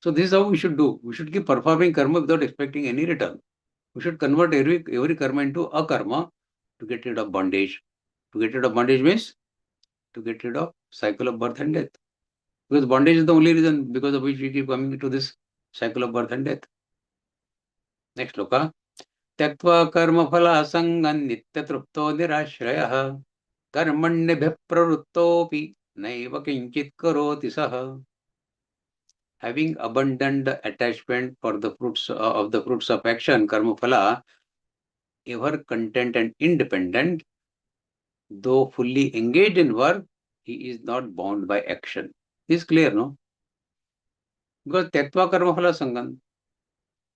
So this is how we should do. We should keep performing karma without expecting any return. We should convert every karma into a karma to get rid of bondage. To get rid of bondage means to get rid of cycle of birth and death. Because bondage is the only reason because of which we keep coming into this cycle of birth and death. Next shloka. Tyaktva karma phala sangan nitya trupto nirashrayah karmanyabhya pravrittopi naiva kinchit karoti saha. Having abundant attachment for the fruits of action, karma phala, ever content and independent, though fully engaged in work, he is not bound by action. This is clear, no? Because tyaktva karma phala sangan.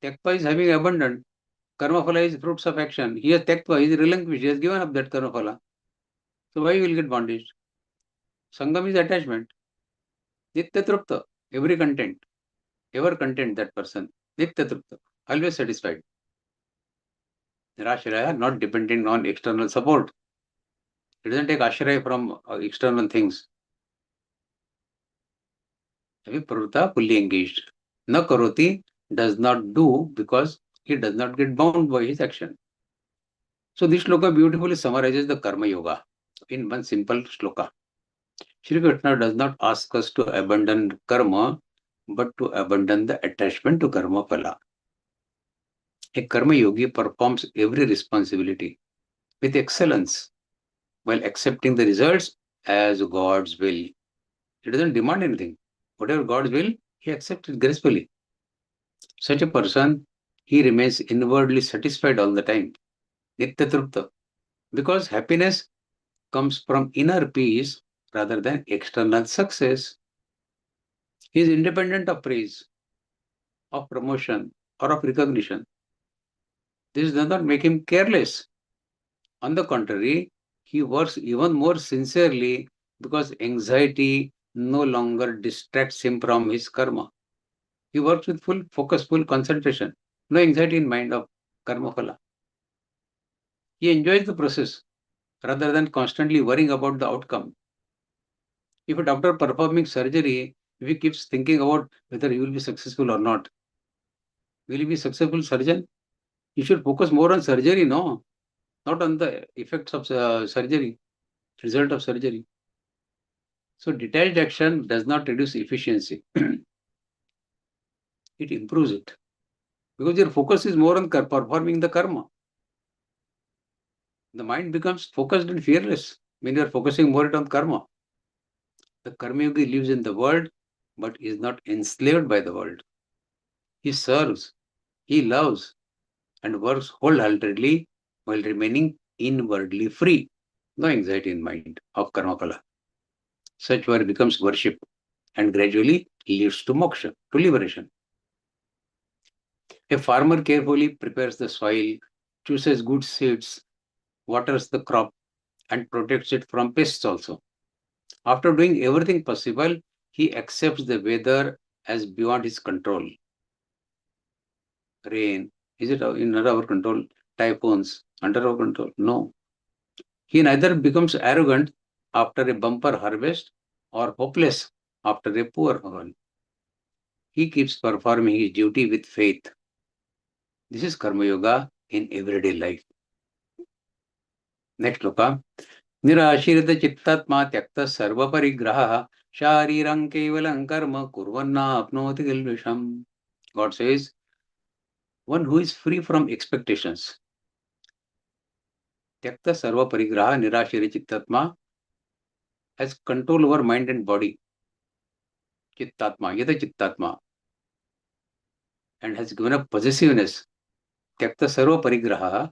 Tyaktva is having abundant. Karma phala is fruits of action. He has tyaktva, he is relinquished, he has given up that karma phala. So why he will get bondage? Sangam is attachment. Nitya trupta, every content. Ever content, that person. Nitya trupta, always satisfied. Nirashraya, not dependent on external support. It doesn't take ashraya from external things. Pravruta, fully engaged. Na karoti, does not do because he does not get bound by his action. So this shloka beautifully summarizes the karma yoga in one simple shloka. Shri Krishna does not ask us to abandon karma, but to abandon the attachment to karma phala. A karma yogi performs every responsibility with excellence while accepting the results as God's will. He doesn't demand anything. Whatever God's will, he accepts it gracefully. Such a person, he remains inwardly satisfied all the time. Nitya trupta. Because happiness comes from inner peace rather than external success. He is independent of praise, of promotion, or of recognition. This does not make him careless. On the contrary, he works even more sincerely because anxiety no longer distracts him from his karma. He works with full focus, full concentration, no anxiety in mind of karma phala. He enjoys the process rather than constantly worrying about the outcome. If a doctor performing surgery, if he keeps thinking about whether he will be successful or not, will he be successful surgeon? He should focus more on surgery, no? Not on the effects of surgery, result of surgery. So detached action does not reduce efficiency. It improves it. Because your focus is more on performing the karma. The mind becomes focused and fearless when you are focusing more on karma. The karma yogi lives in the world but is not enslaved by the world. He serves, he loves, and works wholeheartedly while remaining inwardly free. No anxiety in mind of karma phala. Such work becomes worship and gradually leads to moksha, to liberation. A farmer carefully prepares the soil, chooses good seeds, waters the crop, and protects it from pests also. After doing everything possible, he accepts the weather as beyond his control. Rain, is it under our control? Typhoons, under our control? No. He neither becomes arrogant after a bumper harvest or hopeless after a poor one. He keeps performing his duty with faith. This is Karma Yoga in everyday life. Next shloka. Nirashirita chittatma tyakta sarva parigraha sharirang kevalam karma kurvanna apnoti kilvisham. God says, one who is free from expectations. Tyakta sarva parigraha nirashirita chittatma has control over mind and body. Chittatma, yada chittatma. And has given up possessiveness. Tyakta sarva parigraha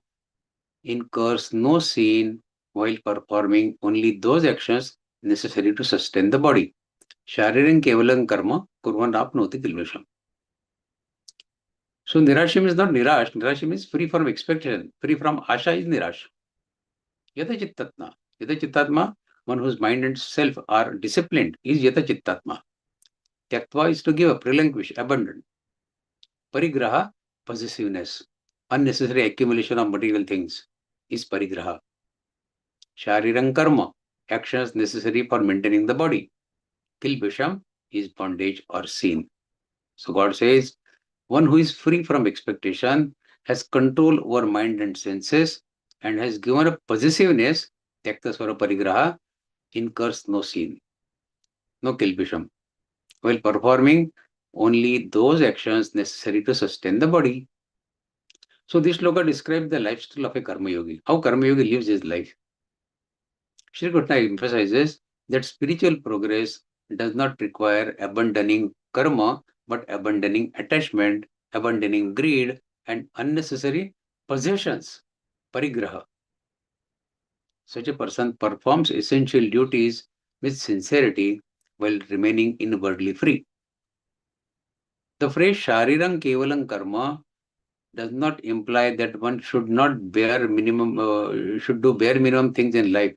incurs no sin while performing only those actions necessary to sustain the body. Shariram kevalam karma kurvan apnoti kilvisham. So nirashim is not nirash. Nirashim is free from expectation. Free from asha is nirash. Yata chittatma. Yata chittatma, one whose mind and self are disciplined, is yata chittatma. Tyaktva is to give up, relinquish, abandon. Parigraha, possessiveness. Unnecessary accumulation of material things is parigraha. Sharirang karma, actions necessary for maintaining the body. Kilbisham is bondage or sin. So God says, one who is free from expectation, has control over mind and senses, and has given up possessiveness, tyakta swara parigraha, incurs no sin, no kilbisham. while performing only those actions necessary to sustain the body. So this shloka describes the lifestyle of a karma yogi, how karma yogi lives his life. Shri Krishna emphasizes that spiritual progress does not require abandoning karma, but abandoning attachment, abandoning greed, and unnecessary possessions, parigraha. Such a person performs essential duties with sincerity while remaining inwardly free. The phrase Sharirang Kevalang Karma does not imply that one should not should do bare minimum things in life.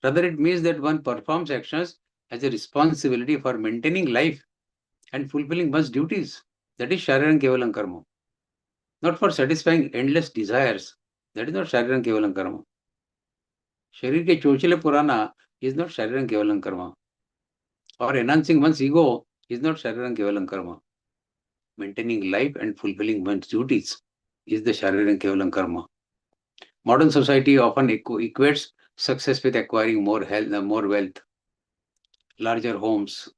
Rather, it means that one performs actions as a responsibility for maintaining life and fulfilling one's duties. That is Sharirang Kevalang Karma. Not for satisfying endless desires. That is not Sharirang Kevalang Karma. Sharir ke chochile purana is not Sharirang Kevalang Karma. Or enhancing one's ego is not Sharirang Kevalang Karma. Maintaining life and fulfilling one's duties is the Sharirang Kevalang Karma. Modern society often equates success with acquiring more health, more wealth, larger homes,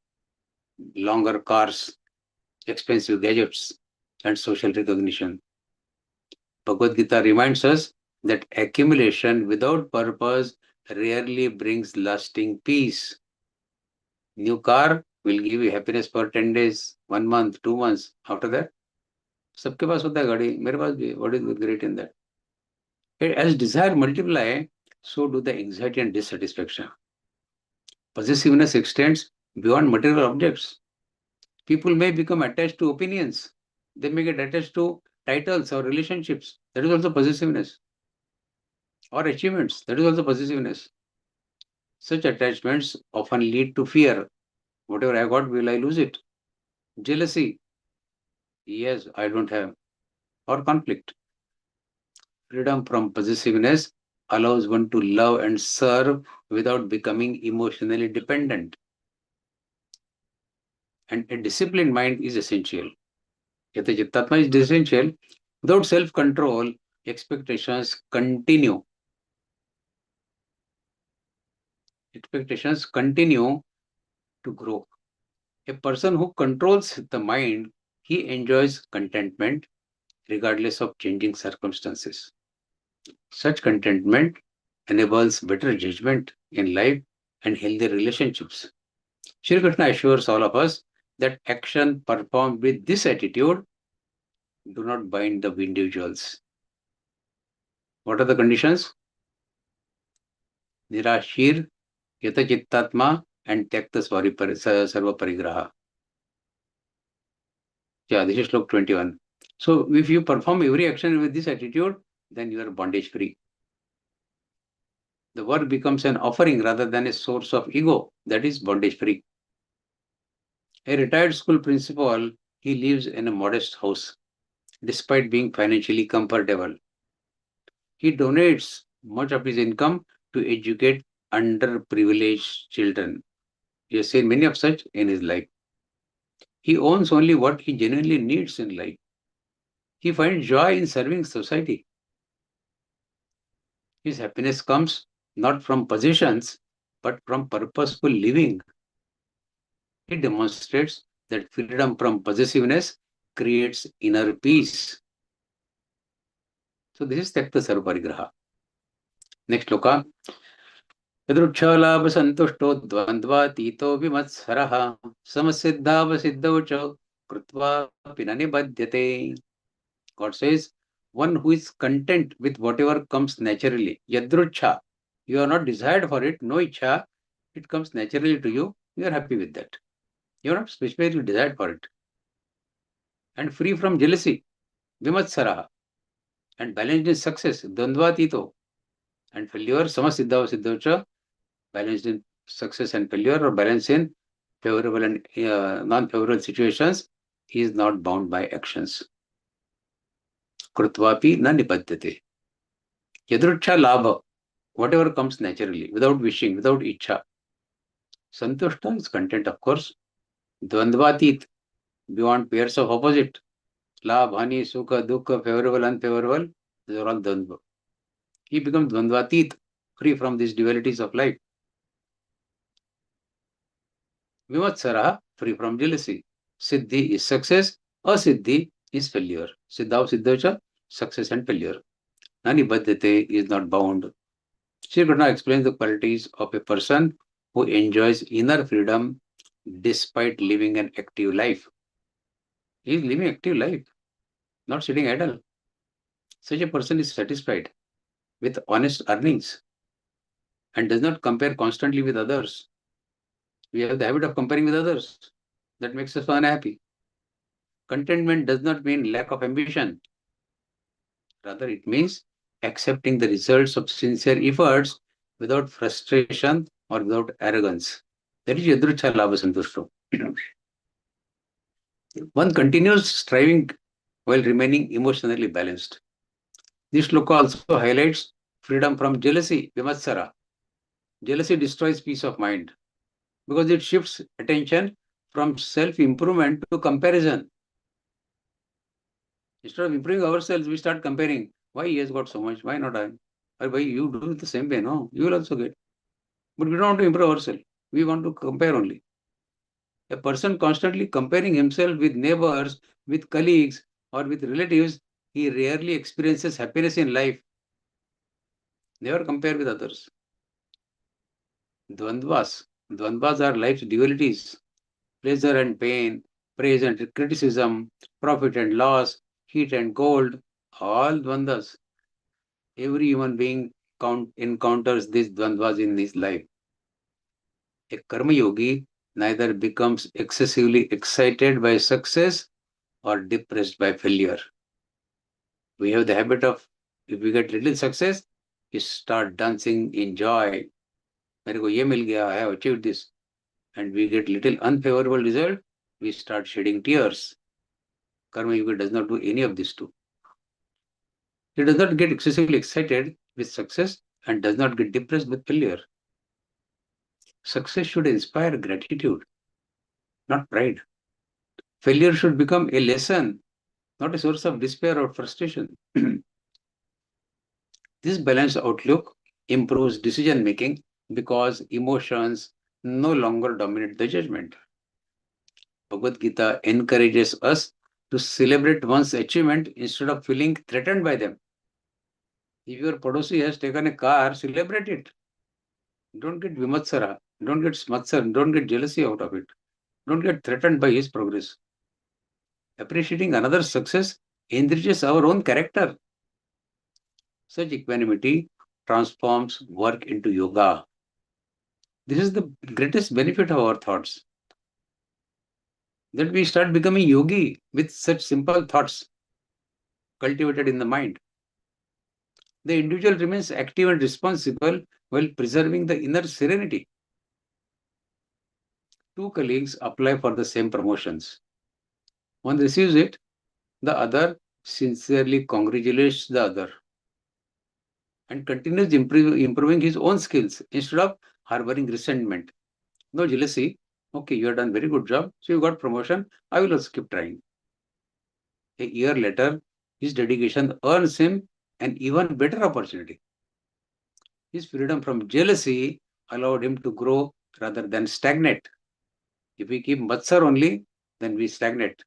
longer cars, expensive gadgets, and social recognition. Bhagavad Gita reminds us that accumulation without purpose rarely brings lasting peace. New car will give you happiness for 10 days, 1 month, 2 months. After that, सबके पास होता है गाड़ी, मेरे पास भी. What is great in that? As desire multiply, so do the anxiety and dissatisfaction. Possessiveness extends beyond material objects. People may become attached to opinions. They may get attached to titles or relationships. That is also possessiveness. Or achievements. That is also possessiveness. Such attachments often lead to fear. Whatever I got, will I lose it? Jealousy. Yes, I don't have. Or conflict. Freedom from possessiveness allows one to love and serve without becoming emotionally dependent. And a disciplined mind is essential. Yata Jittatma is essential. Without self-control, expectations continue. Expectations continue to grow. A person who controls the mind, he enjoys contentment regardless of changing circumstances. Such contentment enables better judgment in life and healthy relationships. Shri Krishna assures all of us that action performed with this attitude do not bind the individuals. What are the conditions? Nirashir, Yata Chittatma, and Tyakta Sarva Parigraha. Yeah, this is Slok 21. So if you perform every action with this attitude, then you are bondage free. The work becomes an offering rather than a source of ego. That is bondage free. A retired school principal, he lives in a modest house despite being financially comfortable. He donates much of his income to educate underprivileged children. He has seen many of such in his life. He owns only what he genuinely needs in life. He finds joy in serving society. His happiness comes not from possessions, but from purposeful living. He demonstrates that freedom from possessiveness creates inner peace. So this is Tyakta Sarva Parigraha. Next shloka. Yadruksha santushto dvandvatito vimatsaraha samasiddhava ch krutva pinani badyate. God says, one who is content with whatever comes naturally. Yadruksha. You are not desired for it, no ichha. It comes naturally to you. You are happy with that. You are not specifically desired for it. And free from jealousy. Vimatsaraha. And balanced in success. Dvandvatito. And failure. Samasiddhava siddhavacha. Balanced in success and failure, or balance in favorable and non-favorable situations. He is not bound by actions. Krutvapi na nipadyate. Yadruksha labha. Whatever comes naturally, without wishing, without ichha. Santushta is content, of course. Dvandvatit, beyond pairs of opposite. Labh, hani, sukha, dukkha, favorable, unfavorable. These are all dvandva. He becomes dvandvatit, free from these dualities of life. Vimatsara, free from jealousy. Siddhi is success, asiddhi is failure. Siddha siddhacha, success and failure. Nani baddhate is not bound. Shri Krishna explains the qualities of a person who enjoys inner freedom despite living an active life. He is living active life, not sitting idle. Such a person is satisfied with honest earnings and does not compare constantly with others. We have the habit of comparing with others. That makes us unhappy. Contentment does not mean lack of ambition. Rather, it means accepting the results of sincere efforts without frustration or without arrogance. That is yadrucha labha santushto. One continues striving while remaining emotionally balanced. This shloka also highlights freedom from jealousy, vimatsara. Jealousy destroys peace of mind because it shifts attention from self-improvement to comparison. Instead of improving ourselves, we start comparing. Why he has got so much? Why not I? Or why you do it the same way? No, you will also get. But we don't want to improve ourselves. We want to compare only. A person constantly comparing himself with neighbors, with colleagues, or with relatives, he rarely experiences happiness in life. Never compare with others. Dvandvas. Dvandvas are life's dualities. Pleasure and pain, praise and criticism, profit and loss, heat and cold, all dvandvas. Every human being encounters these dvandvas in his life. A karma yogi neither becomes excessively excited by success or depressed by failure. We have the habit of, if we get little success, we start dancing in joy. मेरे को ये मिल गया, I have achieved this. And we get little unfavorable result, we start shedding tears. Karma yogi does not do any of these two. He does not get excessively excited with success and does not get depressed with failure. Success should inspire gratitude, not pride. Failure should become a lesson, not a source of despair or frustration. This balanced outlook improves decision making because emotions no longer dominate the judgment. Bhagavad Gita encourages us to celebrate one's achievement instead of feeling threatened by them. If your Padosi has taken a car, celebrate it. Don't get vimatsara, don't get smatsar, don't get jealousy out of it. Don't get threatened by his progress. Appreciating another's success enriches our own character. Such equanimity transforms work into yoga. This is the greatest benefit of our thoughts. That we start becoming yogi with such simple thoughts cultivated in the mind. The individual remains active and responsible while preserving the inner serenity. Two colleagues apply for the same promotions. One receives it, the other sincerely congratulates the other and continues improving his own skills instead of harboring resentment. No jealousy. Okay, you have done very good job, so you got promotion. I will also keep trying. A year later, his dedication earns him an even better opportunity. His freedom from jealousy allowed him to grow rather than stagnate. If we keep matsar only, then we stagnate.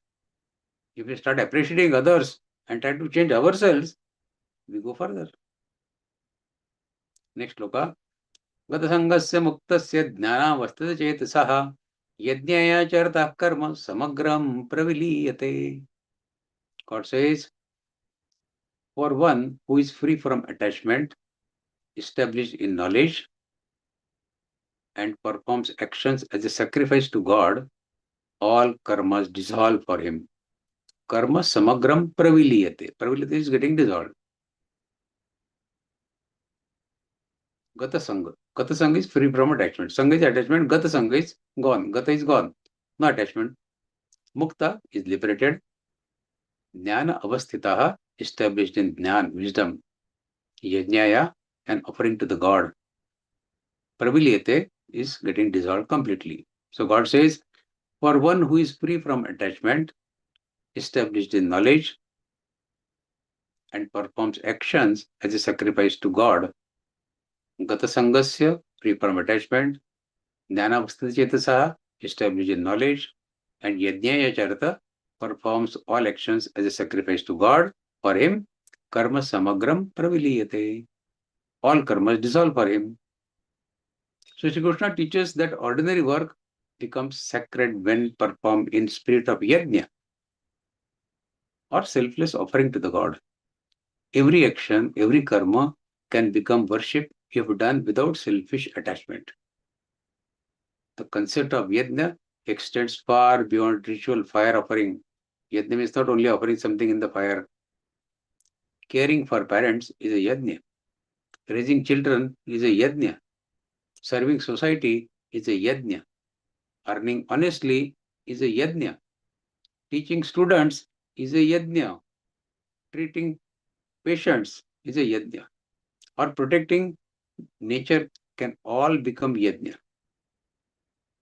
If we start appreciating others and try to change ourselves, we go further. Next shloka. Gatasangasya muktasya jnanavasthata chetasaha yajnaya chartah karma samagram praviliyate. God says, for one who is free from attachment, established in knowledge, and performs actions as a sacrifice to God, all karmas dissolve for him. Karma samagram praviliyate. Praviliyate is getting dissolved. Gata Sangha. Gata Sangha is free from attachment. Sangha is attachment. Gata Sangha is gone. Gata is gone. No attachment. Mukta is liberated. Jnana avasthitaha, established in Jnana, wisdom. Yajnaya, an offering to the God. Praviliyate is getting dissolved completely. So God says, for one who is free from attachment, established in knowledge, and performs actions as a sacrifice to God, Gata Sangasya, free from attachment, Jnana Avasthita Chetasaha, established in knowledge, And Yajnaya Charita performs all actions as a sacrifice to God. For him, karma samagram praviliyate. All karmas dissolve for him. So Shri Krishna teaches that ordinary work becomes sacred when performed in spirit of yajna or selfless offering to the God. Every action, every karma can become worship if done without selfish attachment. The concept of yajna extends far beyond ritual fire offering. Yajna means not only offering something in the fire. Caring for parents is a yajna. Raising children is a yajna. Serving society is a yajna. Earning honestly is a yajna. Teaching students is a yajna. Treating patients is a yajna. Or protecting nature can all become yajna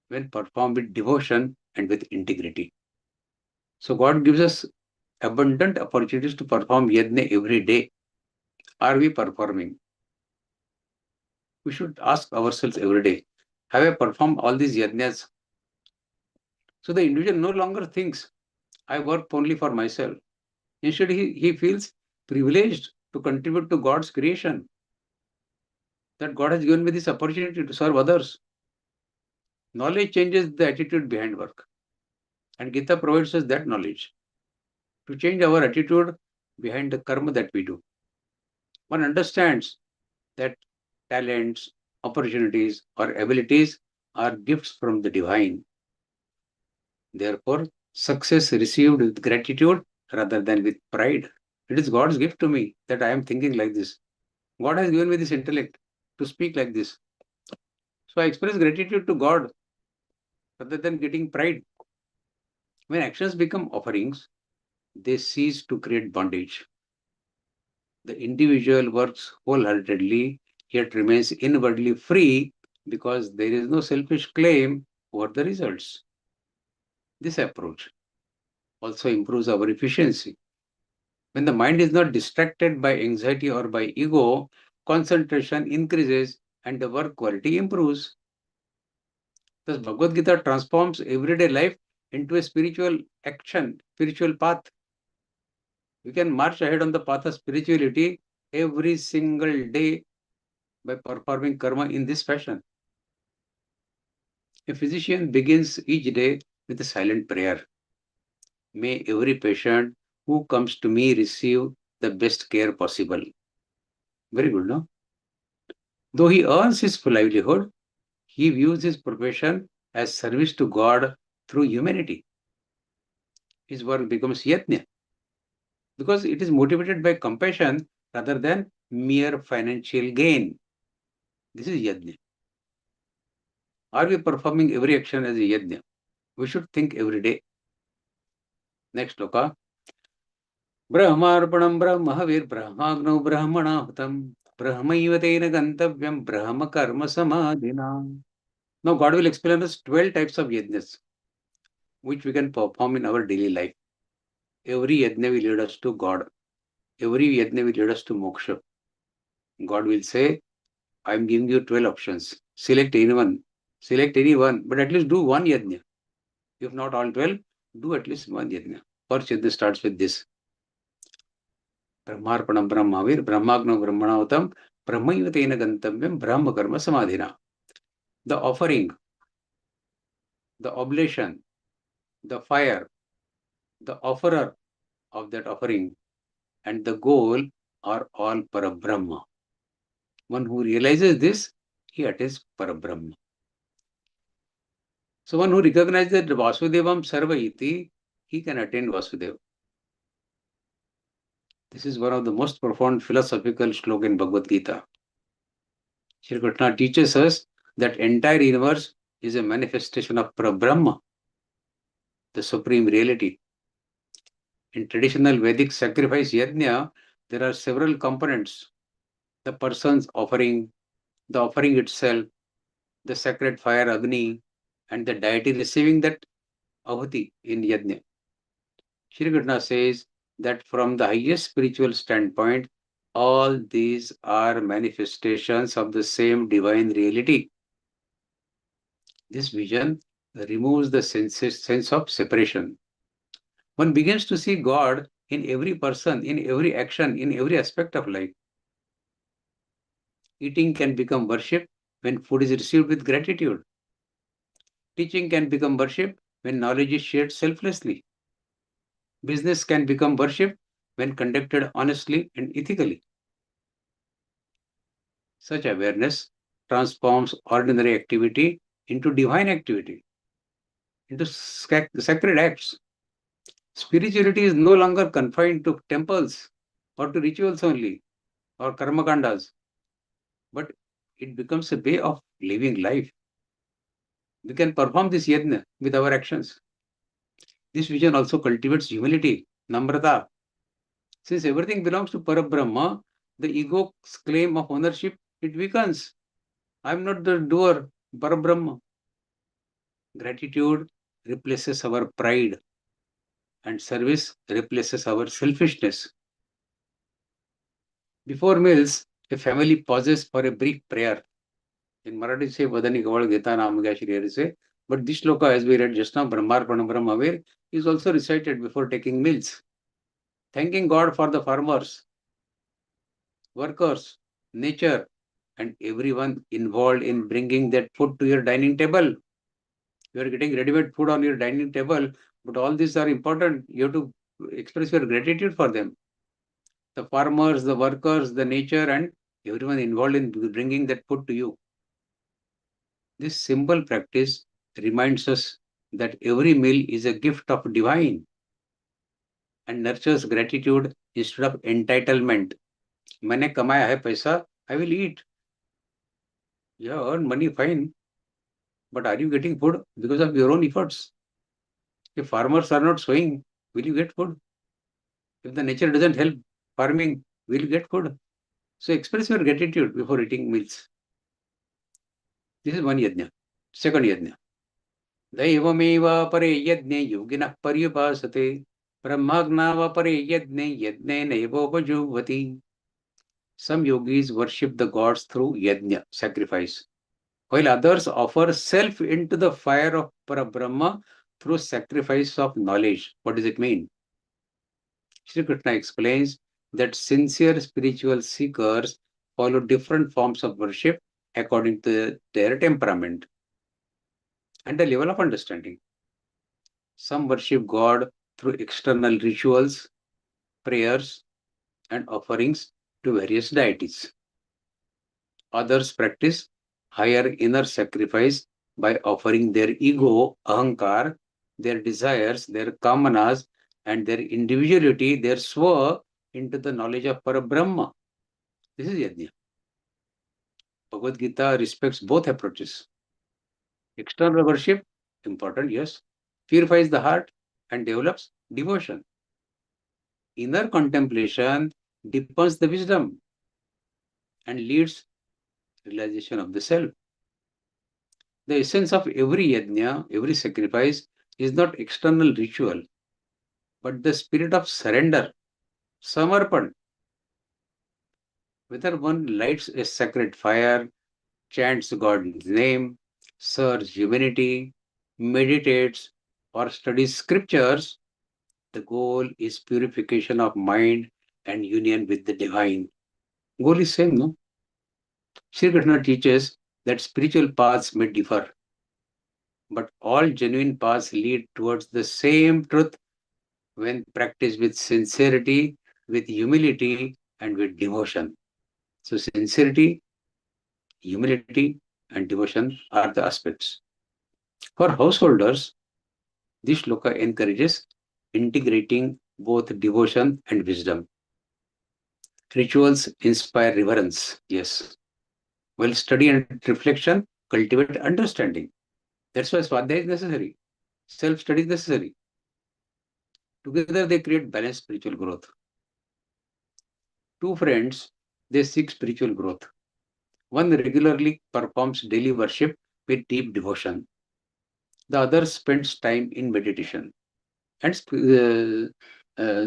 when performed with devotion and with integrity. So God gives us abundant opportunities to perform yajna every day. Are we performing? We should ask ourselves every day, have I performed all these yajnas? So the individual no longer thinks, I work only for myself. Instead, he feels privileged to contribute to God's creation, that God has given me this opportunity to serve others. Knowledge changes the attitude behind work. And Gita provides us that knowledge to change our attitude behind the karma that we do. One understands that talents, opportunities, or abilities are gifts from the divine. Therefore, success received with gratitude rather than with pride. It is God's gift to me that I am thinking like this. God has given me this intellect to speak like this. So I express gratitude to God rather than getting pride. When actions become offerings, they cease to create bondage. The individual works wholeheartedly, yet remains inwardly free because there is no selfish claim over the results. This approach also improves our efficiency. When the mind is not distracted by anxiety or by ego, concentration increases and the work quality improves. Thus, Bhagavad Gita transforms everyday life into a spiritual action, spiritual path. We can march ahead on the path of spirituality every single day by performing karma in this fashion. A physician begins each day with a silent prayer. May every patient who comes to me receive the best care possible. Very good, no? Though he earns his livelihood, he views his profession as service to God through humanity. His work becomes yatna because it is motivated by compassion rather than mere financial gain. This is yajna. Are we performing every action as a yajna? We should think every day. Next sloka. Brahmarpanam brahmahavir brahmagno brahmanahutam brahmaiva tena gantavyam brahma karma samadhina. Now God will explain us 12 types of yajnas which we can perform in our daily life. Every yajna will lead us to God. Every yajna will lead us to moksha. God will say, I am giving you 12 options. Select anyone. Select any one, but at least do one yajna. If not all 12, do at least one yajna. First yajna starts with this. Brahmarpanam brahmavir brahmagno brahmanautam brahmaiva tena gantavyam brahma karma samadhina. The offering, the oblation, the fire, the offerer of that offering, and the goal are all Parabrahma. One who realizes this, he attains Parabrahma. So one who recognizes that Vasudevam Sarva iti, he can attain Vasudeva. This is one of the most profound philosophical shloka in Bhagavad Gita. Shri Krishna teaches us that entire universe is a manifestation of Parabrahma, the supreme reality. In traditional Vedic sacrifice yajna, there are several components. The person's offering, the offering itself, the sacred fire Agni, and the deity receiving that ahuti in yajna. Shri Krishna says that from the highest spiritual standpoint, all these are manifestations of the same divine reality. This vision removes the sense of separation. One begins to see God in every person, in every action, in every aspect of life. Eating can become worship when food is received with gratitude. Teaching can become worship when knowledge is shared selflessly. Business can become worship when conducted honestly and ethically. Such awareness transforms ordinary activity into divine activity, into sacred acts. Spirituality is no longer confined to temples or to rituals only or karmakandas, but it becomes a way of living life. We can perform this yajna with our actions. This vision also cultivates humility, namrata. Since everything belongs to Parabrahma, the ego's claim of ownership, it weakens. I am not the doer, Parabrahma. Gratitude replaces our pride and service replaces our selfishness. Before meals, a family pauses for a brief prayer. In Marathi say Vadani Gaval Gita Namagya Shri say, but this shloka as we read just now, Brahmarpana Brahmavir, is also recited before taking meals. Thanking God for the farmers, workers, nature, and everyone involved in bringing that food to your dining table. You are getting ready-made food on your dining table, but all these are important. You have to express your gratitude for them. The farmers, the workers, the nature, and everyone involved in bringing that food to you. This simple practice reminds us that every meal is a gift of divine and nurtures gratitude instead of entitlement. मैंने कमाया है पैसा, I will eat. You have earned money, fine. But are you getting food because of your own efforts? If farmers are not sowing, will you get food? If the nature doesn't help farming, will you get food? So express your gratitude before eating meals. This is one yajna. Second yajna. Daivameva pare yajne yoginah paryupasate brahmagnava pare yajne yajne naivopajuvati. Some yogis worship the gods through yajna, sacrifice, while others offer self into the fire of Parabrahma through sacrifice of knowledge. What does it mean? Shri Krishna explains that sincere spiritual seekers follow different forms of worship according to their temperament and the level of understanding. Some worship God through external rituals, prayers, and offerings to various deities. Others practice higher inner sacrifice by offering their ego, ahankar, their desires, their kamanas, and their individuality, their swa, into the knowledge of Parabrahma. This is yajna. Bhagavad Gita respects both approaches. External worship, important, yes, purifies the heart and develops devotion. Inner contemplation deepens the wisdom and leads realization of the self. The essence of every yajna, every sacrifice, is not external ritual, but the spirit of surrender, samarpan. Whether one lights a sacred fire, chants God's name, serves humanity, meditates, or studies scriptures, the goal is purification of mind and union with the divine. Goal is same, no? Shri Krishna teaches that spiritual paths may differ, but all genuine paths lead towards the same truth when practiced with sincerity, with humility, and with devotion. So sincerity, humility, and devotion are the aspects. For householders, this shloka encourages integrating both devotion and wisdom. Rituals inspire reverence, yes, while study and reflection cultivate understanding. That's why Swadhyaya is necessary. Self-study is necessary. Together they create balanced spiritual growth. Two friends, they seek spiritual growth. One regularly performs daily worship with deep devotion. The other spends time in meditation and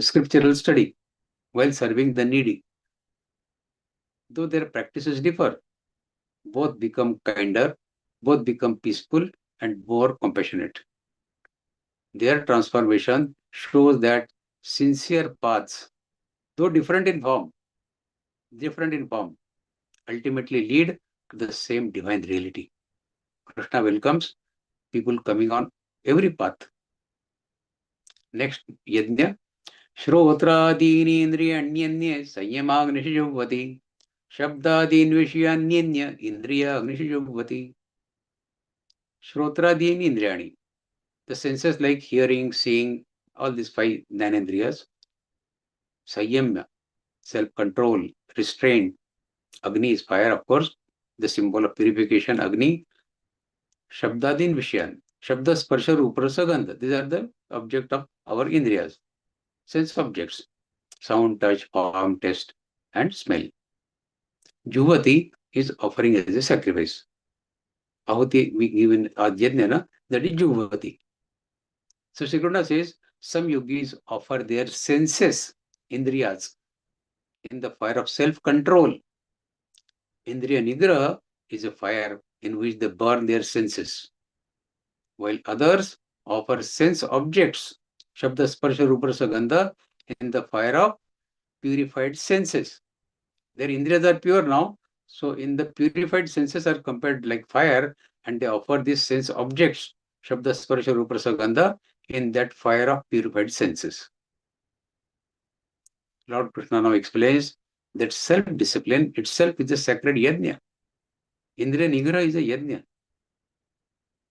scriptural study while serving the needy. Though their practices differ, both become kinder, both become peaceful, and more compassionate. Their transformation shows that sincere paths, though different in form, ultimately lead to the same divine reality. Krishna welcomes people coming on every path. Next, yajna. श्रोत्रादीनि इन्द्रियाण्यन्ये संयमाग्निषुजुह्वति शब्दादीन् विषयान्यन्य इन्द्रियाग्निषुजुह्वति. Shrotraadini indriyani, the senses like hearing, seeing, all these 5 jnanendriyas. Sanyamya, self-control, restraint. Agni is fire, of course, the symbol of purification, Agni. Shabdadin Vishyan, Shabda, Sparsha, Rupa, Gandha. These are the object of our indriyas, sense objects, sound, touch, form, taste, and smell. Juvati is offering as a sacrifice. Ahuti we give in Ajyajna, that is Juvati. So Shri Krishna says, some yogis offer their senses, indriyas, in the fire of self-control. Indriya Nigraha is a fire in which they burn their senses, while others offer sense objects, Shabda, Sparsha, Rupa, Gandha, in the fire of purified senses. Their indriyas are pure now, so in the purified senses are compared like fire, and they offer these sense objects, Shabda, Sparsha, Rupa, Gandha, in that fire of purified senses. Lord Krishna now explains that self-discipline itself is a sacred yajna. Indriya Nigraha is a yajna.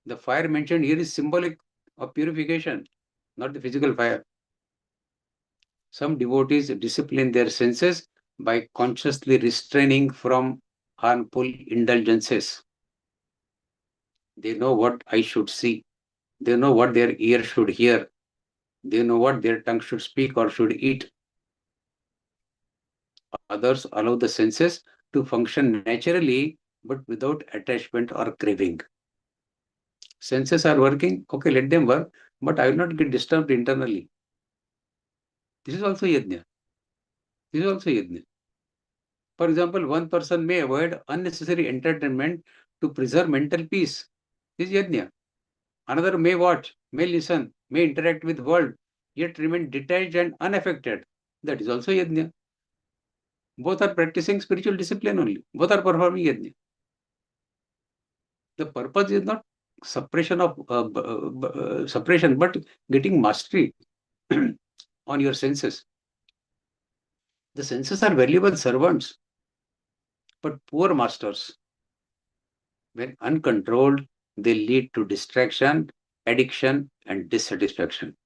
The fire mentioned here is symbolic of purification, not the physical fire. Some devotees discipline their senses by consciously restraining from harmful indulgences. They know what eye should see. They know what their ear should hear. They know what their tongue should speak or should eat. Others allow the senses to function naturally, but without attachment or craving. Senses are working, okay, let them work, but I will not get disturbed internally. This is also yajna. This is also yajna. For example, one person may avoid unnecessary entertainment to preserve mental peace. This is yajna. Another may watch, may listen, may interact with world, yet remain detached and unaffected. That is also yajna. Both are practicing spiritual discipline only. Both are performing yajna. The purpose is not suppression of suppression, but getting mastery on your senses. The senses are valuable servants, but poor masters. When uncontrolled, they lead to distraction, addiction, and dissatisfaction.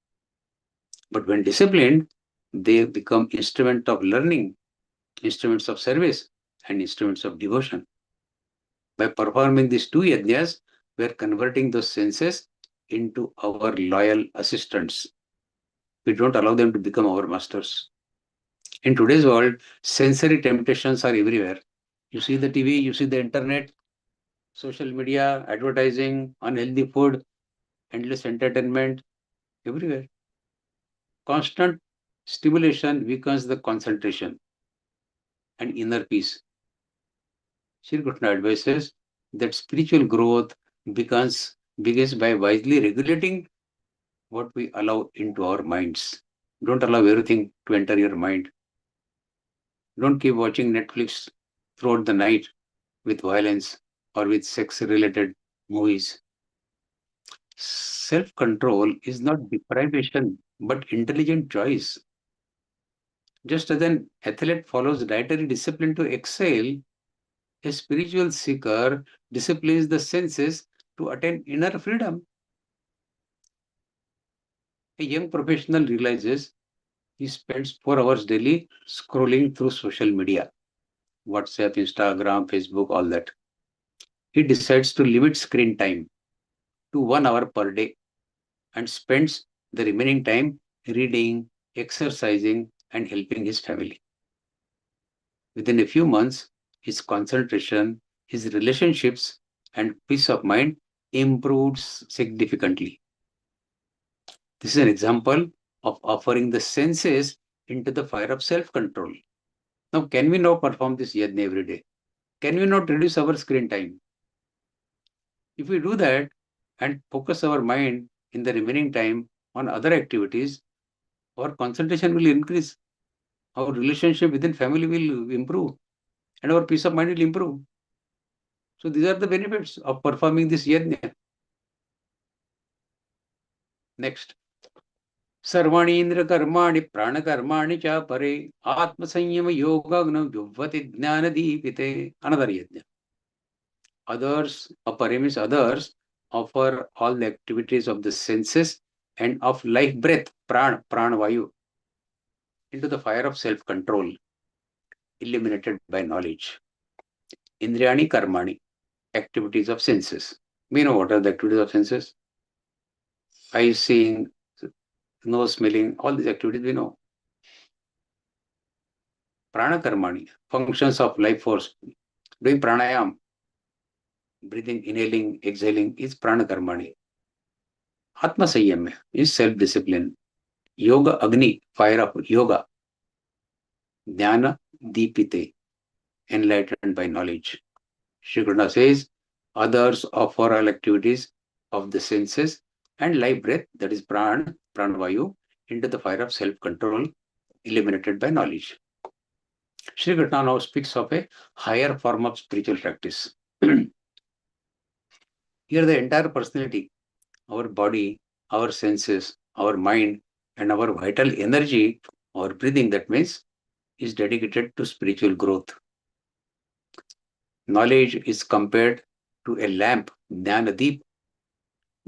But when disciplined, they become instruments of learning, instruments of service, and instruments of devotion. By performing these 2 yajnas, we are converting those senses into our loyal assistants. We don't allow them to become our masters. In today's world, sensory temptations are everywhere. You see the TV, you see the internet, social media, advertising, unhealthy food, endless entertainment, everywhere. Constant stimulation weakens the concentration and inner peace. Shri Krishna advises that spiritual growth begins by wisely regulating what we allow into our minds. Don't allow everything to enter your mind. Don't keep watching Netflix throughout the night with violence or with sex-related movies. Self-control is not deprivation, but intelligent choice. Just as an athlete follows dietary discipline to excel, a spiritual seeker disciplines the senses to attain inner freedom. A young professional realizes he spends 4 hours daily scrolling through social media, WhatsApp, Instagram, Facebook, all that. He decides to limit screen time to 1 hour per day and spends the remaining time reading, exercising, and helping his family. Within a few months, his concentration, his relationships, and peace of mind improves significantly. This is an example of offering the senses into the fire of self-control. Now, can we now perform this yajna every day? Can we not reduce our screen time? If we do that and focus our mind in the remaining time on other activities, our concentration will increase, our relationship within family will improve, and our peace of mind will improve. So these are the benefits of performing this yajna. Next. सर्वाणि इंद्र कर्माणि प्राण कर्माणि च परे आत्म संयम योगाग्न युवति ज्ञान दीपिते. Another yajna. Others, apare means others, offer all the activities of the senses and of life breath, pran vayu, into the fire of self-control, illuminated by knowledge. Indriyani karmani, activities of senses. We know what are the activities of senses. Eye seeing, nose smelling, all these activities we know. Prana karmani, functions of life force. Doing pranayam, breathing, inhaling, exhaling is prana karmani. Atma sanyam is self-discipline. Yoga agni, fire of yoga. Jnana deepite, enlightened by knowledge. Shri Krishna says, others offer all activities of the senses and life breath, that is pranavayu, into the fire of self-control, illuminated by knowledge. Shri Krishna now speaks of a higher form of spiritual practice. Here the entire personality, our body, our senses, our mind, and our vital energy, our breathing, that means, is dedicated to spiritual growth. Knowledge is compared to a lamp, Jnanadeep,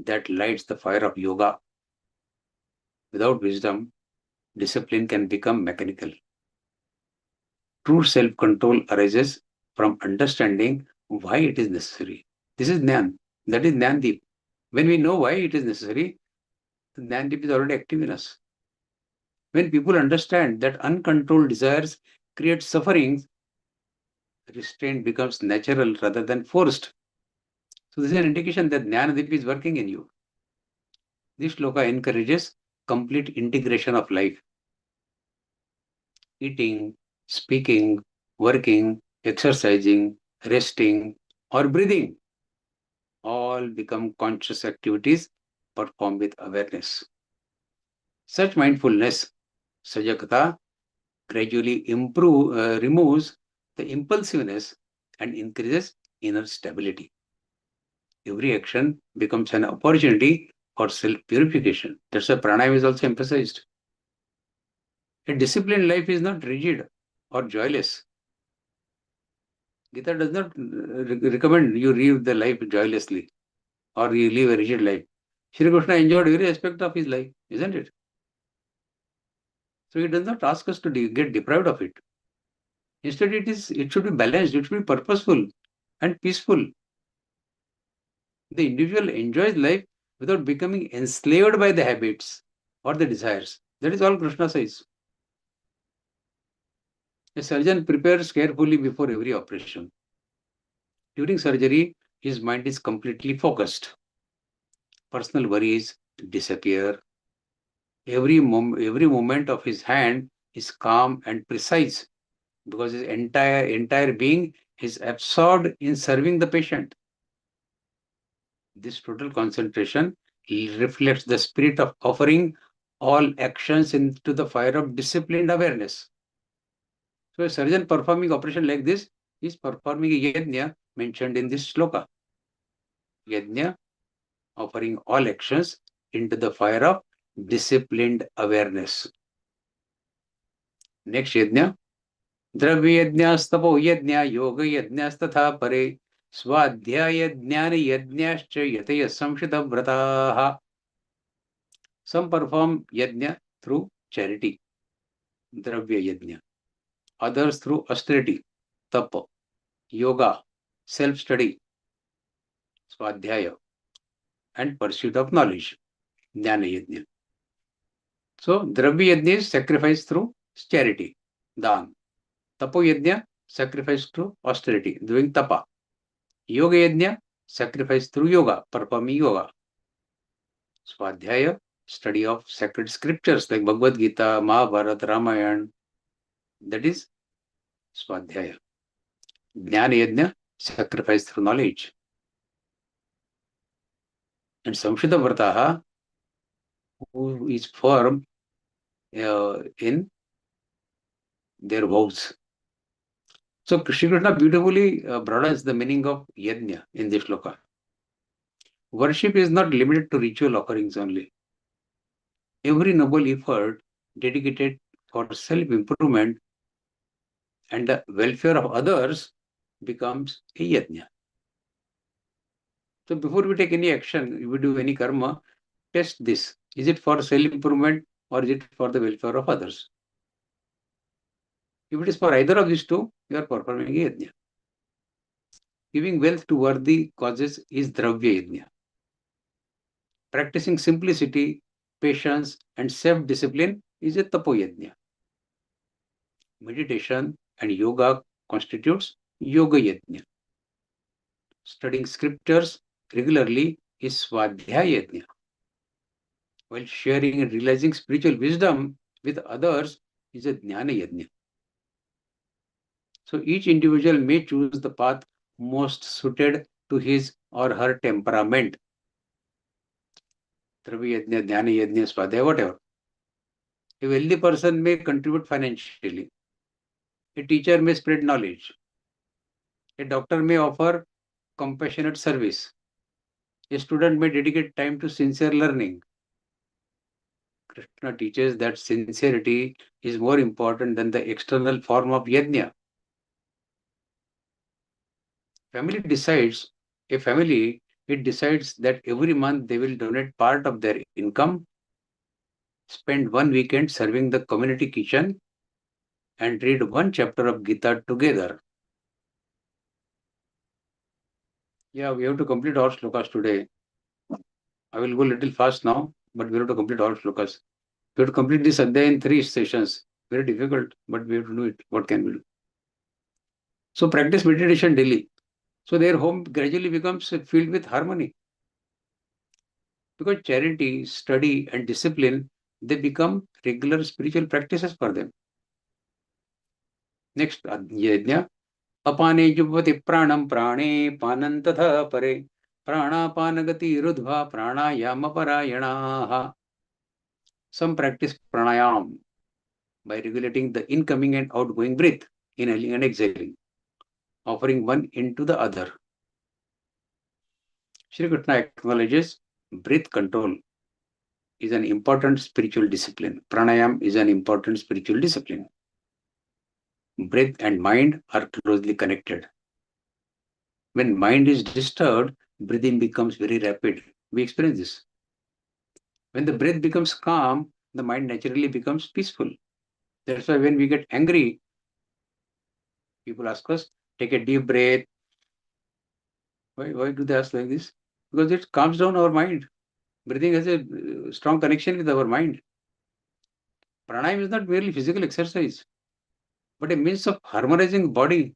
that lights the fire of yoga. Without wisdom, discipline can become mechanical. True self-control arises from understanding why it is necessary. This is Jnana. That is Jnanadeep. When we know why it is necessary, the Jnanadeep is already active in us. When people understand that uncontrolled desires create sufferings, restraint becomes natural rather than forced. So this is an indication that Jnanadeep is working in you. This shloka encourages complete integration of life. Eating, speaking, working, exercising, resting, or breathing all become conscious activities performed with awareness. Such mindfulness, sajakata, gradually removes the impulsiveness and increases inner stability. Every action becomes an opportunity for self-purification. That's why pranayama is also emphasized. A disciplined life is not rigid or joyless. Gita does not recommend you live the life joylessly or you live a rigid life. Shri Krishna enjoyed every aspect of his life, isn't it? So he does not ask us to get deprived of it. Instead, it should be balanced, it should be purposeful and peaceful. The individual enjoys life without becoming enslaved by the habits or the desires. That is all Krishna says. A surgeon prepares carefully before every operation. During surgery, his mind is completely focused. Personal worries disappear. Every moment of his hand is calm and precise because his entire being is absorbed in serving the patient. This total concentration reflects the spirit of offering all actions into the fire of disciplined awareness. So a surgeon performing operation like this is performing a yajna mentioned in this shloka. Yajna, offering all actions into the fire of disciplined awareness. Next yajna. Dravya yajnastapo yajna yoga yajnastatha pare swadhyaya jnana yajnascha yataya samshita vrataha. Some perform yajna through charity, dravya yajna. Others through austerity, tapa, yoga, self-study, swadhyaya, and pursuit of knowledge, jnana yajna. So, dravya yajna is sacrifice through charity, dan. Tapo yajna, sacrifice through austerity, doing tapa. Yoga yajna, sacrifice through yoga, performing yoga. Swadhyaya, study of sacred scriptures like Bhagavad-Gītā, Mahabharata, Ramayana. That is Swadhyaya. Jnana yajna, sacrifice through knowledge. and Samshita Vrataha, who is firm in their vows. So Shri Krishna beautifully broadens the meaning of yajna in this shloka. Worship is not limited to ritual offerings only. Every noble effort dedicated for self-improvement and the welfare of others becomes a yajna. So before we take any action, if we do any karma, test this. Is it for self-improvement or is it for the welfare of others? If it is for either of these two, you are performing a yajna. Giving wealth to worthy causes is dravya yajna. Practicing simplicity, patience, and self-discipline is a tapo yajna. Meditation and yoga constitutes yoga yajna. Studying scriptures regularly is swadhyaya yajna. While sharing and realizing spiritual wisdom with others is a jnana yajna. So each individual may choose the path most suited to his or her temperament. Dravya yajna, jnana yajna, swadhyaya, whatever. A wealthy person may contribute financially. A teacher may spread knowledge. A doctor may offer compassionate service. A student may dedicate time to sincere learning. Krishna teaches that sincerity is more important than the external form of yajna. A family decides that every month they will donate part of their income, spend one weekend serving the community kitchen, and read one chapter of Gita together. Yeah, we have to complete all shlokas today. I will go a little fast now, but we have to complete all shlokas. We have to complete this adhyaya in 3 sessions. Very difficult, but we have to do it. What can we do? So practice meditation daily. So their home gradually becomes filled with harmony. Because charity, study, and discipline, they become regular spiritual practices for them. Next, yajna. Apane jubvati pranam prane panan tatha pare pranapanagati rudhva pranayama parayanaha. Some practice pranayam by regulating the incoming and outgoing breath, inhaling and exhaling, offering one into the other. Shri Krishna acknowledges breath control is an important spiritual discipline. Pranayam is an important spiritual discipline. Breath and mind are closely connected. When mind is disturbed, breathing becomes very rapid. We experience this. When the breath becomes calm, the mind naturally becomes peaceful. That's why when we get angry, people ask us, take a deep breath. Why do they ask like this? Because it calms down our mind. Breathing has a strong connection with our mind. Pranayam is not merely physical exercise, but a means of harmonizing body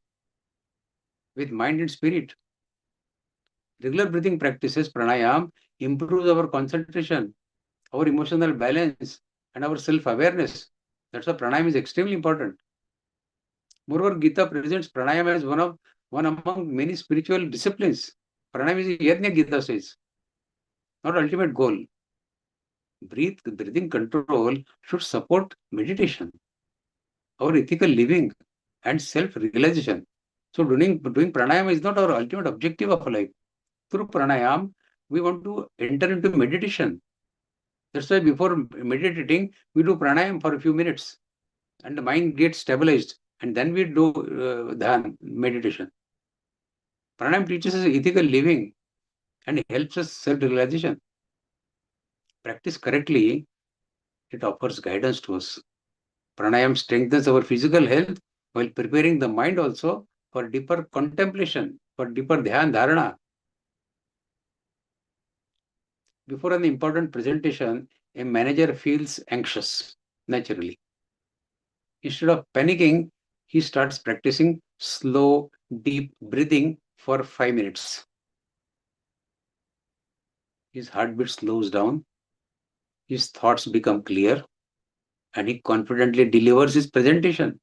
with mind and spirit. Regular breathing practices, pranayam, improves our concentration, our emotional balance, and our self-awareness. That's why pranayam is extremely important. Moreover, Gita presents pranayam as one among many spiritual disciplines. Pranayam is yajna, Gita says, not ultimate goal. Breathing control should support meditation, our ethical living, and self-realization. So doing pranayam is not our ultimate objective of life. Through pranayam, we want to enter into meditation. That's why before meditating, we do pranayam for a few minutes and the mind gets stabilized, and then we do dhyan, meditation. Pranayam teaches us ethical living and helps us self-realization. Practice correctly, it offers guidance to us. Pranayam strengthens our physical health while preparing the mind also for deeper contemplation, for deeper dhyan dharana. Before an important presentation, a manager feels anxious naturally. Instead of panicking, he starts practicing slow, deep breathing for 5 minutes. His heartbeat slows down, his thoughts become clear, and he confidently delivers his presentation.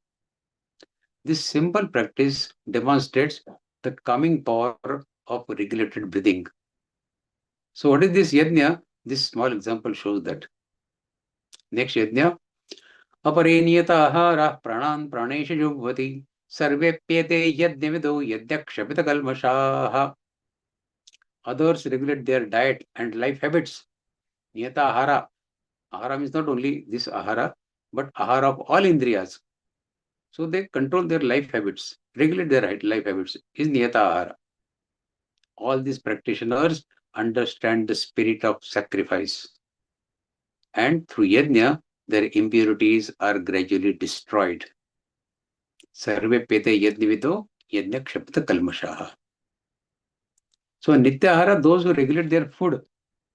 This simple practice demonstrates the calming power of regulated breathing. So what is this yajna? This small example shows that. Next yajna. अपरेनियत आहारः प्राणान् प्राणेषु जुह्वति सर्वेप्येते यज्ञविदो यज्ञक्षपितकल्मषाः. Others regulate their diet and life habits. Niyata ahara. Ahara means not only this ahara, but ahara of all indriyas. So they control their life habits, regulate their life habits, is niyata ahara. All these practitioners understand the spirit of sacrifice. And through yajna, their impurities are gradually destroyed. Sarve pete yajnavido yajna kshapta kalmashaha. So nitya ahara, those who regulate their food.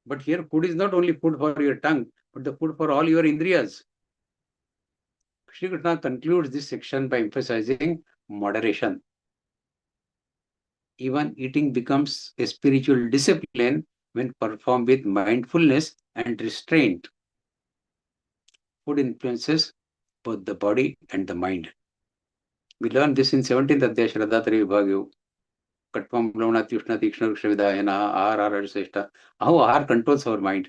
But here food is not only food for your tongue, but the food for all your indriyas. Shri Krishna concludes this section by emphasizing moderation. Even eating becomes a spiritual discipline when performed with mindfulness and restraint. Food influences both the body and the mind. We learned this in 17th Adhyaya Shraddhatari Vibhagyu. Katvam Blona Tushna Tikshna Vidayana Ahara Seshta. How ahar controls our mind.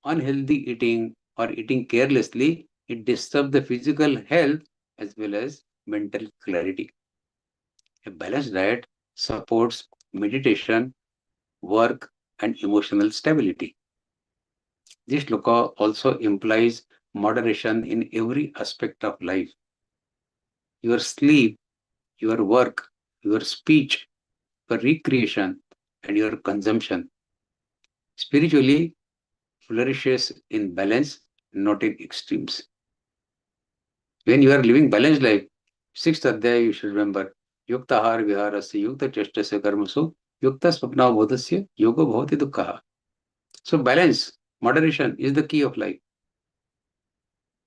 Unhealthy eating or eating carelessly, it disturbs the physical health as well as mental clarity. A balanced diet supports meditation, work, and emotional stability. This shloka also implies moderation in every aspect of life. Your sleep, your work, your speech, your recreation, and your consumption. Spiritually flourishes in balance, not in extremes. When you are living balanced life, 6th Adhyaya you should remember, Yukta Ahar Viharasya Yukta Cheshtasya Karmasu Yukta Swapna Bodhasya Yoga Bhavati Dukkha. So balance, moderation is the key of life.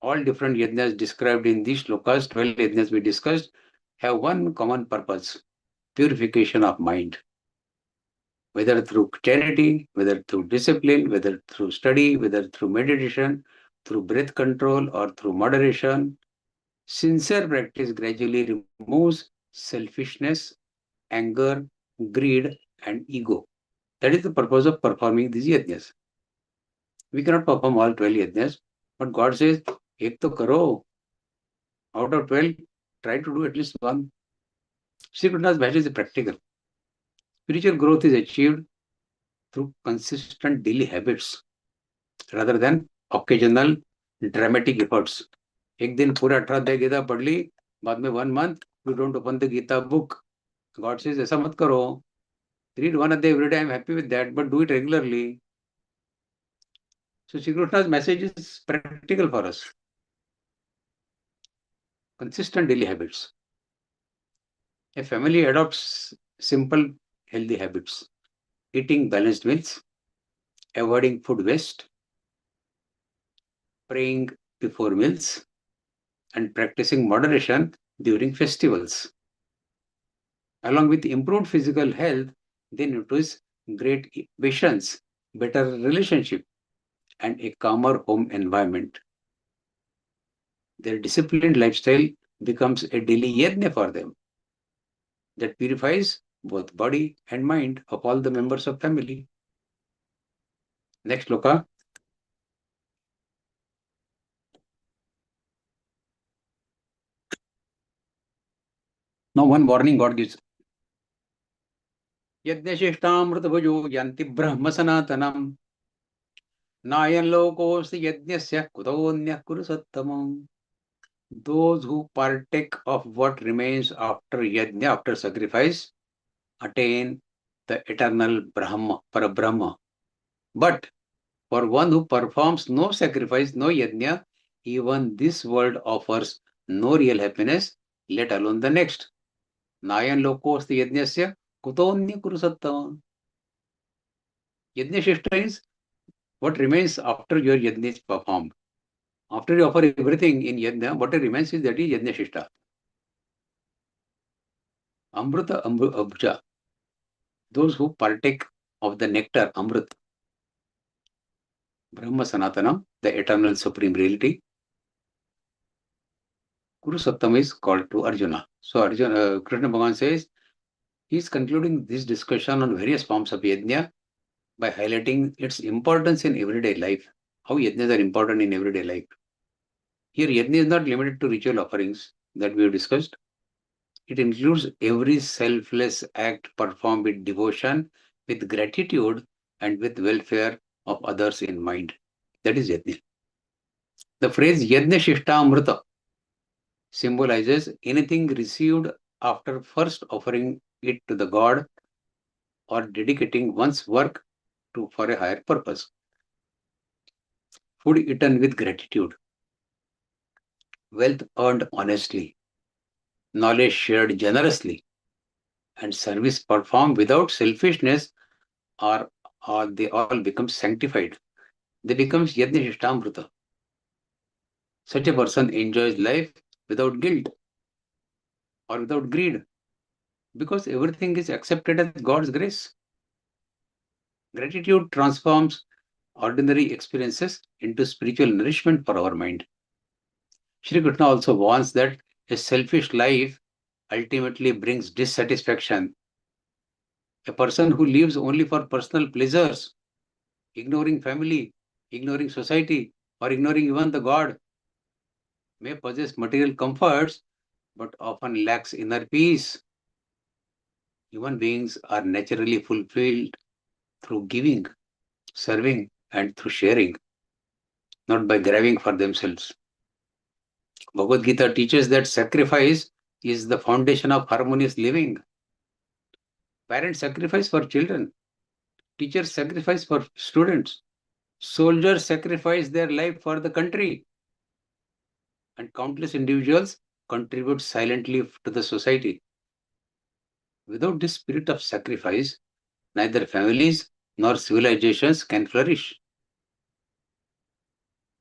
All different yajnas described in these shlokas, 12 yajnas we discussed, have one common purpose, purification of mind. Whether through charity, whether through discipline, whether through study, whether through meditation, through breath control, or through moderation, sincere practice gradually removes selfishness, anger, greed, and ego. That is the purpose of performing these yajnas. We cannot perform all 12 yajnas, but God says, ek to karo. Out of 12, try to do at least one. Shri Krishna's message is practical. Spiritual growth is achieved through consistent daily habits rather than occasional dramatic efforts. एक दिन पूरा 18 अध्याय गीता पढ़ ली, बाद में 1 month you don't open the Gita book. God says ऐसा मत करो. Read 1 अध्याय every day. I'm happy with that, but do it regularly. So Shri Krishna's message is practical for us. Consistent daily habits. A family adopts simple healthy habits. Eating balanced meals, avoiding food waste, praying before meals, and practicing moderation during festivals. Along with improved physical health, they notice great patience, better relationship, and a calmer home environment. Their disciplined lifestyle becomes a daily yajna for them that purifies both body and mind of all the members of family. Next shloka. Now one warning God gives. Yajnashishtamrtabhajo yanti brahma sanatanam nayan lokosti yajnasya kutonyah kuru sattamam. Those who partake of what remains after yajna, after sacrifice, attain the eternal Brahma, Parabrahma. But for one who performs no sacrifice, no yajna, even this world offers no real happiness, let alone the next. Nayan lokosti yajnasya kutonya kuru sattamam. Yajna shishta is what remains after your yajna is performed. After you offer everything in yajna, what remains is that is yajna shishta. Amrita abhuja. Those who partake of the nectar, Amrit, Brahma Sanatanam, the eternal supreme reality. Kuru Sattam is called to Arjuna. So Arjuna, Krishna Bhagavan says, He is concluding this discussion on various forms of yajna by highlighting its importance in everyday life, how yajnas are important in everyday life. Here, yajna is not limited to ritual offerings that we have discussed. It includes every selfless act performed with devotion, with gratitude, and with welfare of others in mind. That is yajna. The phrase yajna shishta amrita symbolizes anything received after first offering it to the god or dedicating one's work for a higher purpose. Food eaten with gratitude, wealth earned honestly, knowledge shared generously, and service performed without selfishness they all become sanctified. They become yajna shishtamrita. Such a person enjoys life without guilt or without greed because everything is accepted as God's grace. Gratitude transforms ordinary experiences into spiritual nourishment for our mind. Shri Krishna also warns that a selfish life ultimately brings dissatisfaction. A person who lives only for personal pleasures, ignoring family, ignoring society, or ignoring even the God, may possess material comforts but often lacks inner peace. Human beings are naturally fulfilled through giving, serving, and through sharing, not by grabbing for themselves. Bhagavad Gita teaches that sacrifice is the foundation of harmonious living. Parents sacrifice for children, teachers sacrifice for students, soldiers sacrifice their life for the country, and countless individuals contribute silently to the society. Without this spirit of sacrifice, neither families nor civilizations can flourish.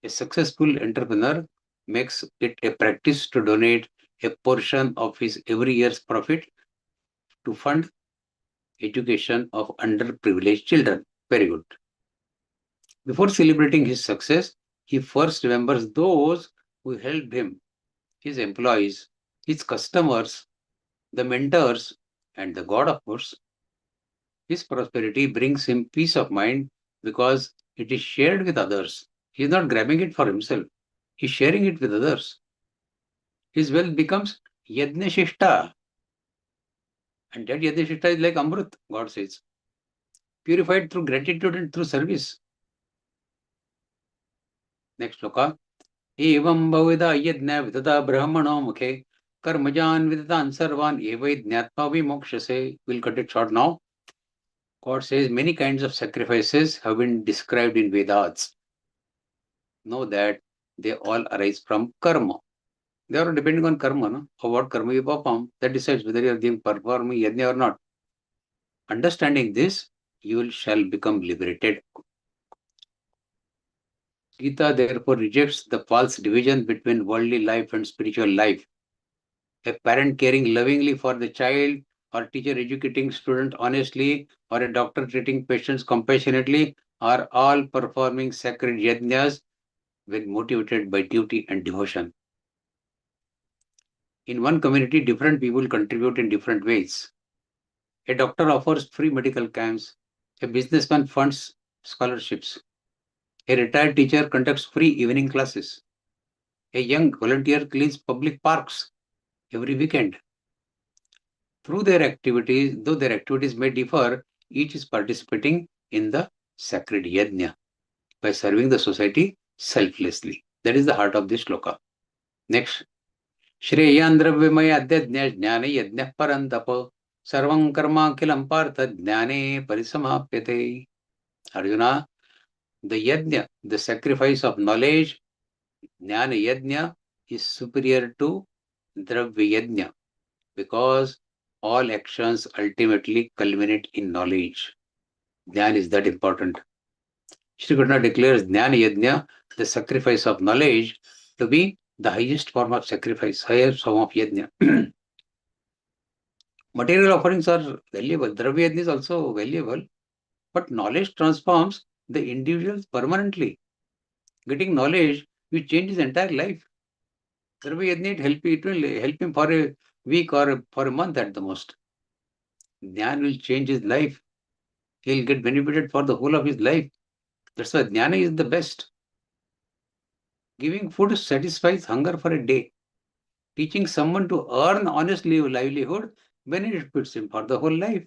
A successful entrepreneur makes it a practice to donate a portion of his every year's profit to fund education of underprivileged children. Very good. Before celebrating his success, he first remembers those who helped him, his employees, his customers, the mentors, and the God, of course. His prosperity brings him peace of mind because it is shared with others. He is not grabbing it for himself. He is sharing it with others. His wealth becomes yajna-shishta. And that yajna-shishta is like amrut, God says. Purified through gratitude and through service. Next sloka. Evam bhavida yajna vidata brahmano mukhe karmajan vidataan sarvan eva yajnatma vimokshase. We'll cut it short now. God says many kinds of sacrifices have been described in Vedas. Know that they all arise from karma. They are depending on karma, no? Or what karma you perform, that decides whether you are performing yajna or not. Understanding this, you shall become liberated. Gita therefore rejects the false division between worldly life and spiritual life. A parent caring lovingly for the child, or teacher educating student honestly, or a doctor treating patients compassionately are all performing sacred yajnas when motivated by duty and devotion. In one community, different people contribute in different ways. A doctor offers free medical camps. A businessman funds scholarships. A retired teacher conducts free evening classes. A young volunteer cleans public parks every weekend. Though their activities may differ, each is participating in the sacred yajna by serving the society selflessly. That is the heart of this shloka. Next. Shreyan dravyamaya adhyajna jnane yajna parantapa sarvam karma kilam partha jnane parisamapyate. Arjuna, the yajna, the sacrifice of knowledge, jnana yajna, is superior to dravya yajna because all actions ultimately culminate in knowledge. Jnana is that important. Shri Krishna declares Jnana Yajna, the sacrifice of knowledge, to be the highest form of sacrifice, highest form of Yajna. Material offerings are valuable. Dravya Yajna is also valuable, but knowledge transforms the individual permanently. Getting knowledge will change his entire life. Dravya Yajna it will help him for a week or for a month at the most. Jnana will change his life. He'll get benefited for the whole of his life. That's why jnana is the best. Giving food satisfies hunger for a day. Teaching someone to earn honestly livelihood benefits him for the whole life.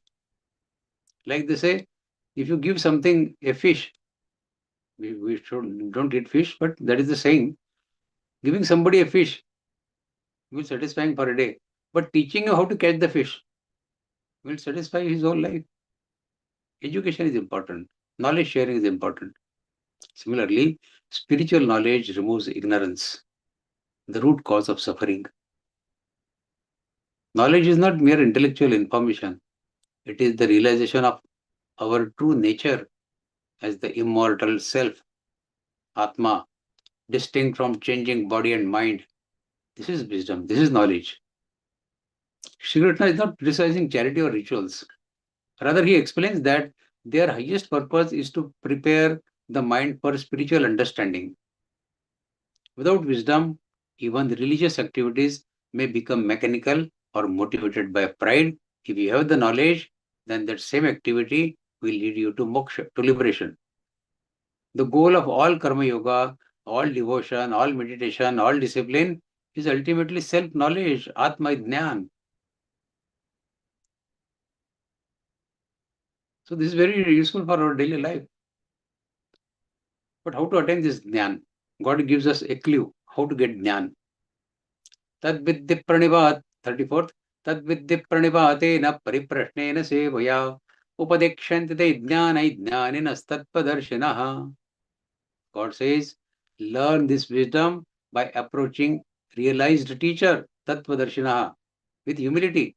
Like they say, if you give something a fish, we don't eat fish, but that is the saying. Giving somebody a fish will satisfy him for a day. But teaching him how to catch the fish will satisfy his whole life. Education is important. Knowledge sharing is important. Similarly, spiritual knowledge removes ignorance, the root cause of suffering. Knowledge is not mere intellectual information. It is the realization of our true nature as the immortal self, Atma, distinct from changing body and mind. This is wisdom. This is knowledge. Shri Krishna is not criticizing charity or rituals. Rather, he explains that their highest purpose is to prepare the mind for spiritual understanding. Without wisdom, even the religious activities may become mechanical or motivated by pride. If you have the knowledge, then that same activity will lead you to moksha, to liberation. The goal of all karma yoga, all devotion, all meditation, all discipline is ultimately self-knowledge, Atma Jnana. So this is very useful for our daily life. But how to attain this Jnana? God gives us a clue how to get Jnana. Tad vidya pranivat, 34th, tad vidya pranivatena pariprashnena sevaya upadekshanti te jnana jnanina statpadarshinaha. God says, learn this wisdom by approaching realized teacher, Tattvadarshinaha, with humility,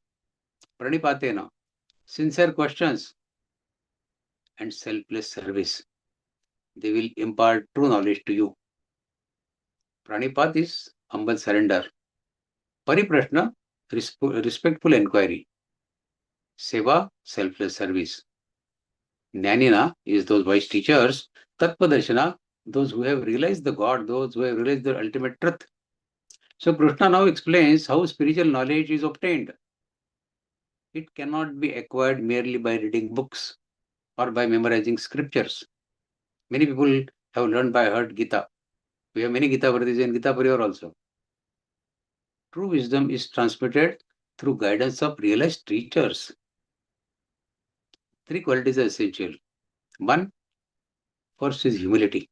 pranipatena, sincere questions, and selfless service. They will impart true knowledge to you. Pranipat is humble surrender. Pariprashna, respectful inquiry. Seva, selfless service. Jnanina is those wise teachers. Tattvadarshana, those who have realized the God, those who have realized the ultimate truth. So Krishna now explains how spiritual knowledge is obtained. It cannot be acquired merely by reading books or by memorizing scriptures. Many people have learned by heart Gita. We have many Gita Vardis and Gita Pariwar also. True wisdom is transmitted through guidance of realized teachers. Three qualities are essential. One, first is humility.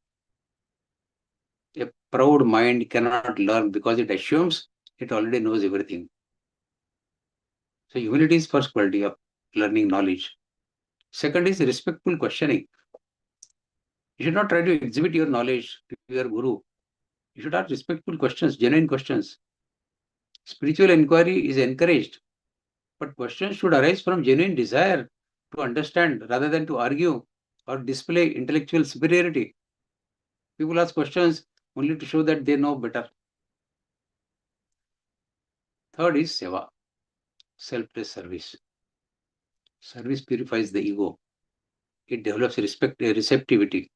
A proud mind cannot learn because it assumes it already knows everything. So humility is first quality of learning knowledge. Second is respectful questioning. You should not try to exhibit your knowledge to your guru. You should ask respectful questions, genuine questions. Spiritual inquiry is encouraged, but questions should arise from genuine desire to understand rather than to argue or display intellectual superiority. People ask questions only to show that they know better. Third is seva, selfless service. Service purifies the ego. It develops receptivity.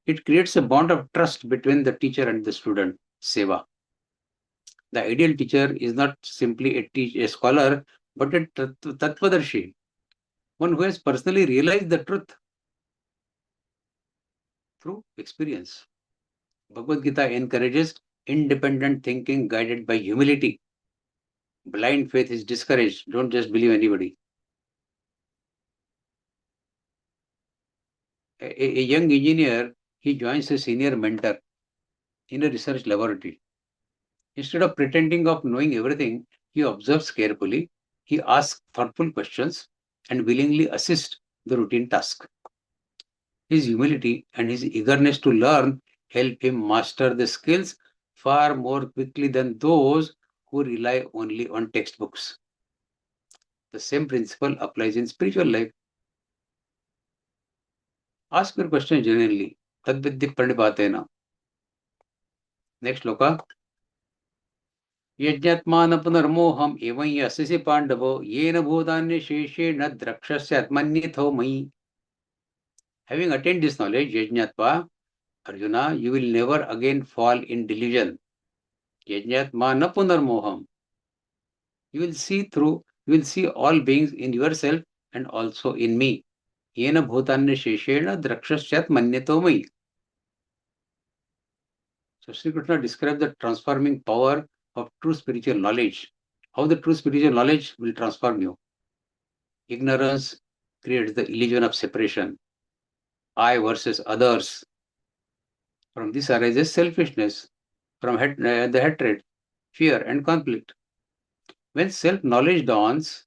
It creates a bond of trust between the teacher and the student, seva. The ideal teacher is not simply a scholar, but a tattvadarshi, one who has personally realized the truth through experience. Bhagavad Gita encourages independent thinking guided by humility. Blind faith is discouraged. Don't just believe anybody. A young engineer, he joins a senior mentor in a research laboratory. Instead of pretending of knowing everything, he observes carefully, he asks thoughtful questions, and willingly assists the routine task. His humility and his eagerness to learn help him master the skills far more quickly than those who rely only on textbooks. The same principle applies in spiritual life. Ask your question genuinely. Tadvidya pranipatena. Next loka. यज्ञात्मान पुनर्मोहम एवं यस्य पांडवो येन भूतान्य शेषेण द्रक्षस्य आत्मन्यथो मयि. Having attained this knowledge, yajñatva, Arjuna, you will never again fall in delusion. Yajñatma na punarmoham. You will see through you will see all beings in yourself and also in me. Yena bhutanya sheshena drakshashyat manyato mai. So Sri Krishna describes the transforming power of true spiritual knowledge. How the true spiritual knowledge will transform you. Ignorance creates the illusion of separation. I versus others. From this arises selfishness, from the hatred, fear, and conflict. When self-knowledge dawns,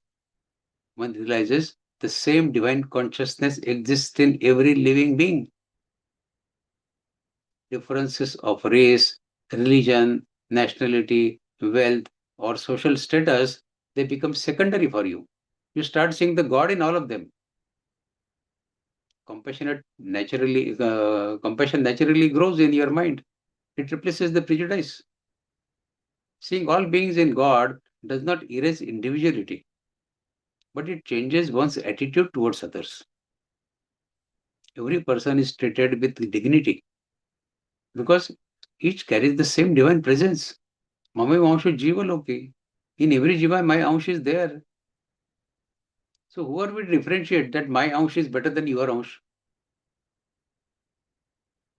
one realizes the same divine consciousness exists in every living being. Differences of race, religion, nationality, wealth, or social status, they become secondary for you. You start seeing the God in all of them. Compassion naturally grows in your mind. It replaces the prejudice. Seeing all beings in God does not erase individuality, but it changes one's attitude towards others. Every person is treated with dignity because each carries the same divine presence. Mame Vanshu Jiva Loki. In every Jiva, my Ansh is there. So who are we to differentiate that my Ansh is better than your Ansh?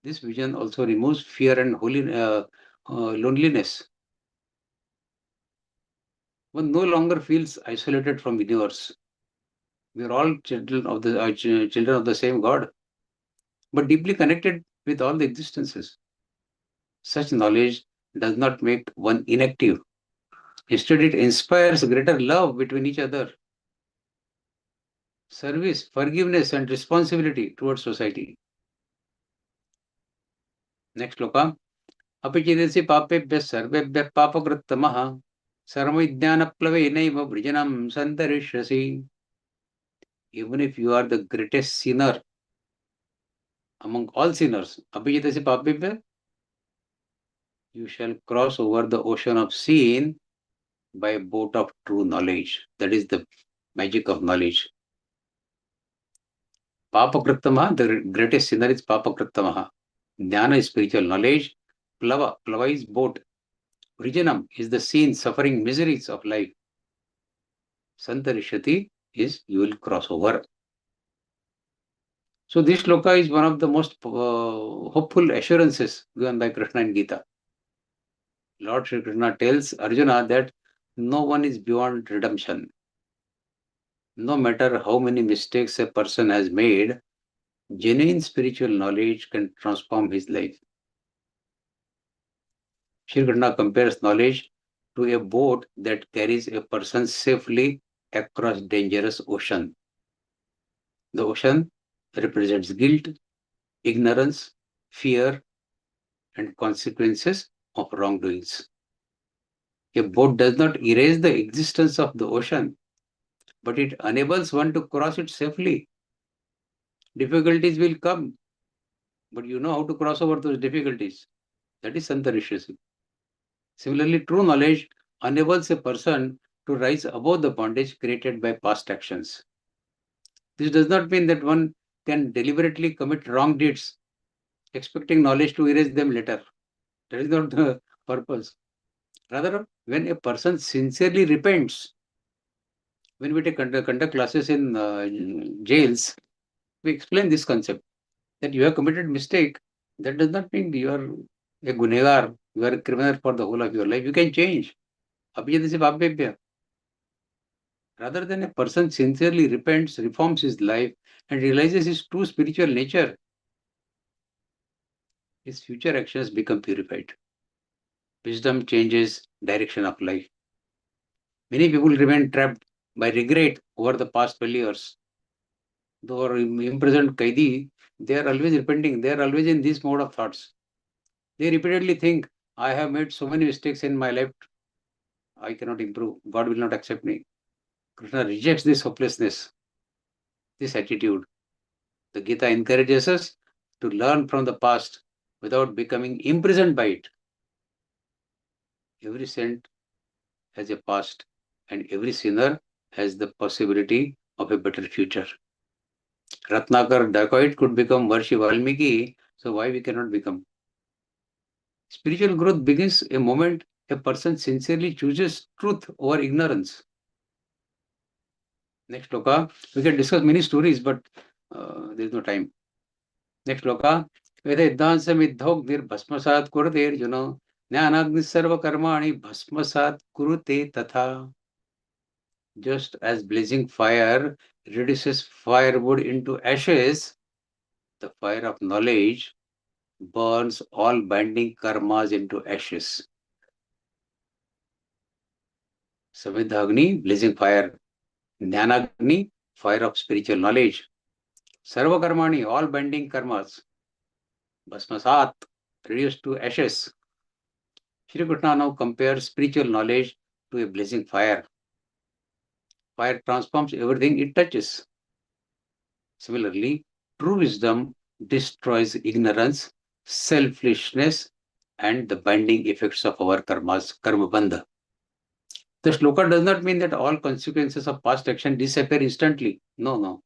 This vision also removes fear and loneliness. One no longer feels isolated from universe. We are all children of the same God, but deeply connected with all the existences. Such knowledge does not make one inactive. Instead, it inspires greater love between each other, service, forgiveness, and responsibility towards society. Next sloka. Apichidasi papebhya sarvebhya papakrittamaha sarvajnanaplavenaiva vrijanam santarishyasi. Even if you are the greatest sinner among all sinners, Abhijitasi papebhya, you shall cross over the ocean of sin by a boat of true knowledge. That is the magic of knowledge. Papakrittamaha, the greatest sinner is Papakrittamaha. Jnana is spiritual knowledge. Plava is boat. Vrijanam is the sin, suffering, miseries of life. Santarishati is you will cross over. So this shloka is one of the most hopeful assurances given by Krishna in Gita. Lord Shri Krishna tells Arjuna that no one is beyond redemption. No matter how many mistakes a person has made, genuine spiritual knowledge can transform his life. Shri Krishna compares knowledge to a boat that carries a person safely across dangerous ocean. The ocean represents guilt, ignorance, fear, and consequences of wrongdoings. A boat does not erase the existence of the ocean, but it enables one to cross it safely. Difficulties will come, but you know how to cross over those difficulties. That is Santarishasi. Similarly, true knowledge enables a person to rise above the bondage created by past actions. This does not mean that one can deliberately commit wrong deeds, expecting knowledge to erase them later. That is not the purpose. Rather, when a person sincerely repents, when we conduct classes in jails, we explain this concept that you have committed mistake. That does not mean you are a gunegar, you are a criminal for the whole of your life. You can change. Rather than a person sincerely repents, reforms his life, and realizes his true spiritual nature, his future actions become purified. Wisdom changes direction of life. Many people remain trapped by regret over the past failures. Though imprisoned Kaidi, they are always repenting. They are always in this mode of thoughts. They repeatedly think, I have made so many mistakes in my life, I cannot improve. God will not accept me. Krishna rejects this hopelessness, this attitude. The Gita encourages us to learn from the past without becoming imprisoned by it. Every saint has a past, and every sinner has the possibility of a better future. Ratnakar dacoit could become Varshi Valmiki, so why we cannot become? Spiritual growth begins a moment a person sincerely chooses truth over ignorance. Next shloka. We can discuss many stories, but there is no time. Next shloka. Vedaiddhansamidhogdir bhasmasat kurate arjuna jnanagni sarva karmani bhasmasat kurute tatha. Just as blazing fire reduces firewood into ashes, the fire of knowledge burns all binding karmas into ashes. Samidhagni, blazing fire. Jnanagni, fire of spiritual knowledge. Sarva karmani, all binding karmas. Bhasmasat, reduced to ashes. Shri Krishna now compares spiritual knowledge to a blazing fire. Fire transforms everything it touches. Similarly, true wisdom destroys ignorance, selfishness, and the binding effects of our karmas, karma bandha. The shloka does not mean that all consequences of past action disappear instantly. No.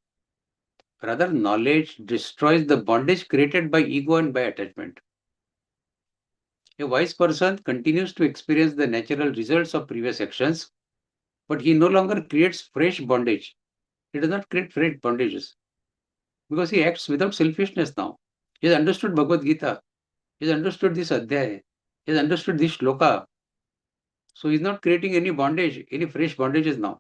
Rather, knowledge destroys the bondage created by ego and by attachment. A wise person continues to experience the natural results of previous actions, but he no longer creates fresh bondage. He does not create fresh bondages because he acts without selfishness now. He has understood Bhagavad-Gītā. He has understood this Adhyaya. He has understood this shloka. So he is not creating any bondage, any fresh bondages now.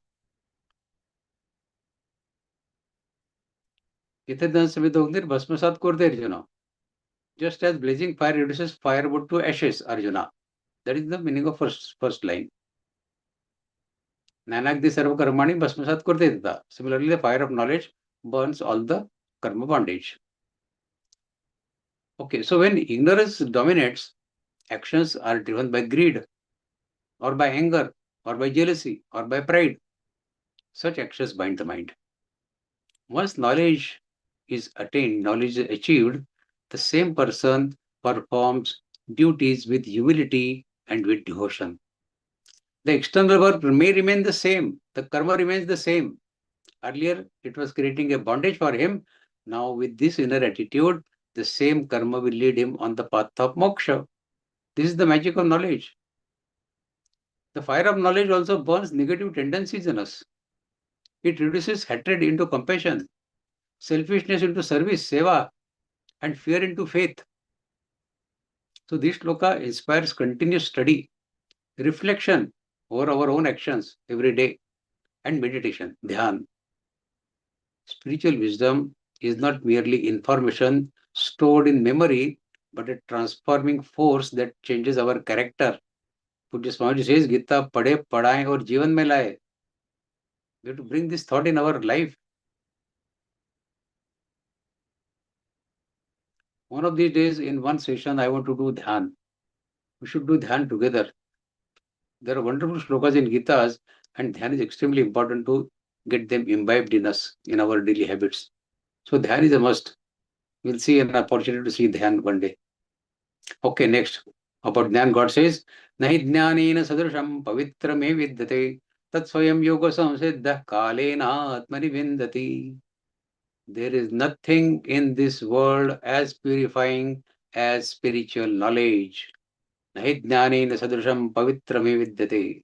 Bhasmasat kurte Arjuna. Just as blazing fire reduces firewood to ashes, Arjuna. That is the meaning of first line. Nanagdi sarva karmani bhasmasat kurte tatha. Similarly, the fire of knowledge burns all the karma bondage. Okay, so when ignorance dominates, actions are driven by greed, or by anger, or by jealousy, or by pride. Such actions bind the mind. Once knowledge is attained, knowledge is achieved, the same person performs duties with humility and with devotion. The external work may remain the same, the karma remains the same. Earlier, it was creating a bondage for him. Now, with this inner attitude, the same karma will lead him on the path of moksha. This is the magic of knowledge. The fire of knowledge also burns negative tendencies in us. It reduces hatred into compassion, selfishness into service, seva, and fear into faith. So this shloka inspires continuous study, reflection over our own actions every day, and meditation, dhyan. Spiritual wisdom is not merely information stored in memory, but a transforming force that changes our character. Pujya Swamiji says, Gita padhe, padaye aur जीवन में लाए. We have to bring this thought in our life. One of these days, in one session, I want to do dhyan. We should do dhyan together. There are wonderful shlokas in Gitas, and dhyan is extremely important to get them imbibed in us, in our daily habits. So dhyan is a must. We'll see an opportunity to see dhyan one day. Okay, next. About dhyan, God says, Nahi jnanena sadrusham pavitra me vidyate tat swayam yoga samsiddha kalena atmani vindati. There is nothing in this world as purifying as spiritual knowledge. Nahi jnanena sadrusham pavitra me vidyate.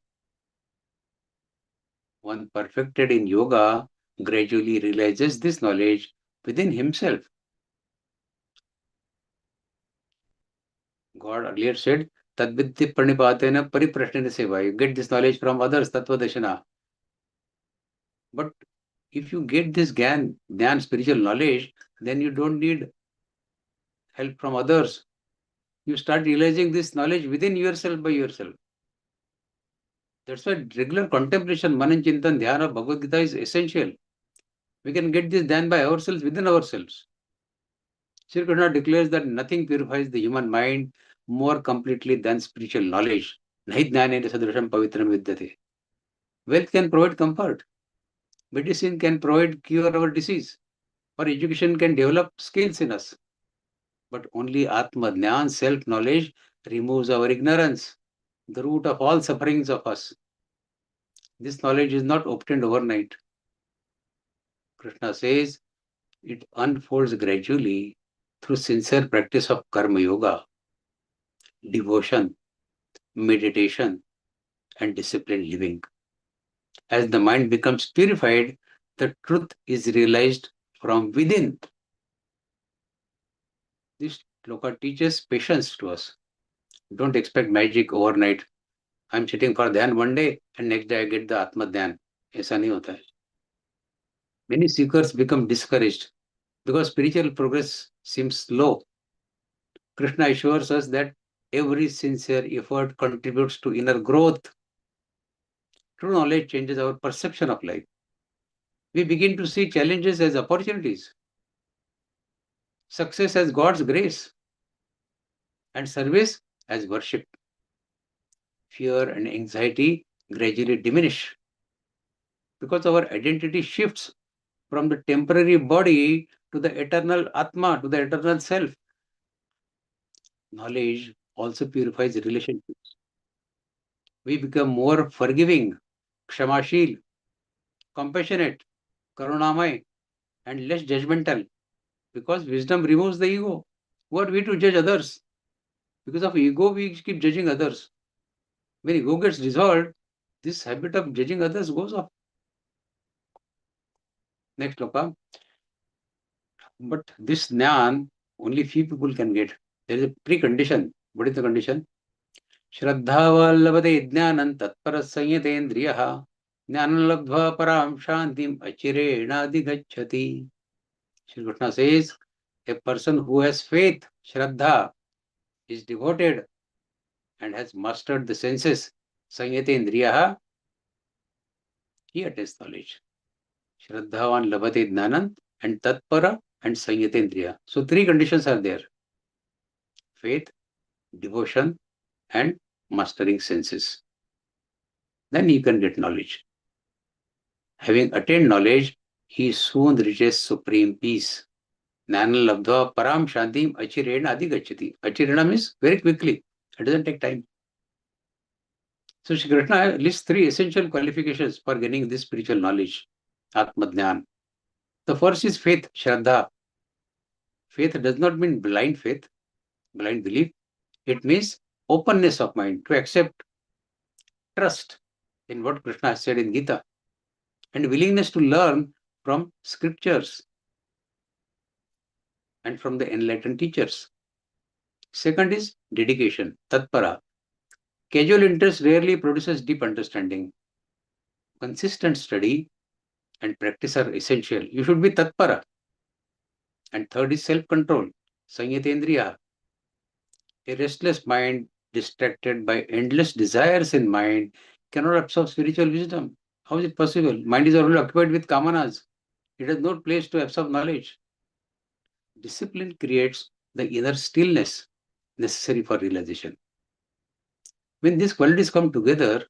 One perfected in yoga gradually realizes this knowledge within himself. God earlier said, Tadvidya pranipatena pariprashnena seva. You get this knowledge from others, tattva dashana. But if you get this gyan, spiritual knowledge, then you don't need help from others. You start realizing this knowledge within yourself by yourself. That's why regular contemplation, manan chintan, dhyana of Bhagavad Gita is essential. We can get this done by ourselves, within ourselves. Shri Krishna declares that nothing purifies the human mind more completely than spiritual knowledge. Nahi jnanena sadrusham pavitram vidyate. Wealth can provide comfort. Medicine can provide cure our disease. Or education can develop skills in us. But only Atma Jnana, self-knowledge, removes our ignorance, the root of all sufferings of us. This knowledge is not obtained overnight. Krishna says it unfolds gradually through sincere practice of karma yoga, devotion, meditation, and disciplined living. As the mind becomes purified, the truth is realized from within. This shloka teaches patience to us. Don't expect magic overnight. I'm sitting for dhyan one day and next day I get the Atma Dhyan. ऐसा नहीं होता है. Many seekers become discouraged because spiritual progress seems slow. Krishna assures us that every sincere effort contributes to inner growth. True knowledge changes our perception of life. We begin to see challenges as opportunities, success as God's grace, and service as worship. Fear and anxiety gradually diminish because our identity shifts from the temporary body to the eternal Atma, to the eternal self. Knowledge also purifies relationships. We become more forgiving, kshamashil, compassionate, karunamay, and less judgmental because wisdom removes the ego. Who are we to judge others? Because of ego, we keep judging others. When ego gets dissolved, this habit of judging others goes off. Next shloka. But this jnana, only few people can get. There is a precondition. What is the condition? Shraddhava labhate jnanam tatpara sanyatendriyaha jnanam labdhva param shantim achirena adhigacchati. Shri Krishna says, a person who has faith, Shraddha, is devoted and has mastered the senses, sanyatendriyaha, he attains knowledge. Shraddhavan labhate jnanam and tatpara and sanyatendriya. So three conditions are there. Faith, devotion, and mastering senses. Then he can get knowledge. Having attained knowledge, he soon reaches supreme peace. Jnana labdhva param shantim achirena adhigacchati. Achirena means very quickly. It doesn't take time. So Shri Krishna lists three essential qualifications for gaining this spiritual knowledge, Atma Jnana. The first is faith, Shraddha. Faith does not mean blind faith, blind belief. It means openness of mind to accept, trust in what Krishna has said in Geeta, and willingness to learn from scriptures and from the enlightened teachers. Second is dedication, tatpara. Casual interest rarely produces deep understanding. Consistent study and practice are essential. You should be tatpara. And third is self-control, sanyatendriya. A restless mind distracted by endless desires in mind cannot absorb spiritual wisdom. How is it possible? Mind is already occupied with kamanas. It has no place to absorb knowledge. Discipline creates the inner stillness necessary for realization. When these qualities come together,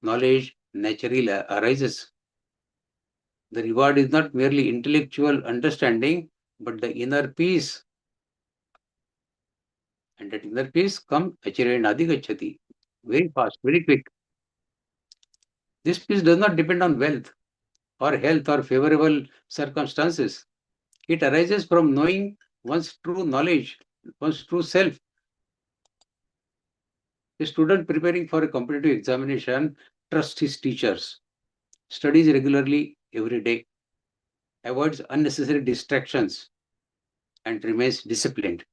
knowledge naturally arises. The reward is not merely intellectual understanding, but the inner peace. And that inner peace comes achirena adhigacchati. Very fast, very quick. This peace does not depend on wealth or health or favorable circumstances. It arises from knowing one's true knowledge, one's true self. A student preparing for a competitive examination trusts his teachers, studies regularly every day, avoids unnecessary distractions, and remains disciplined.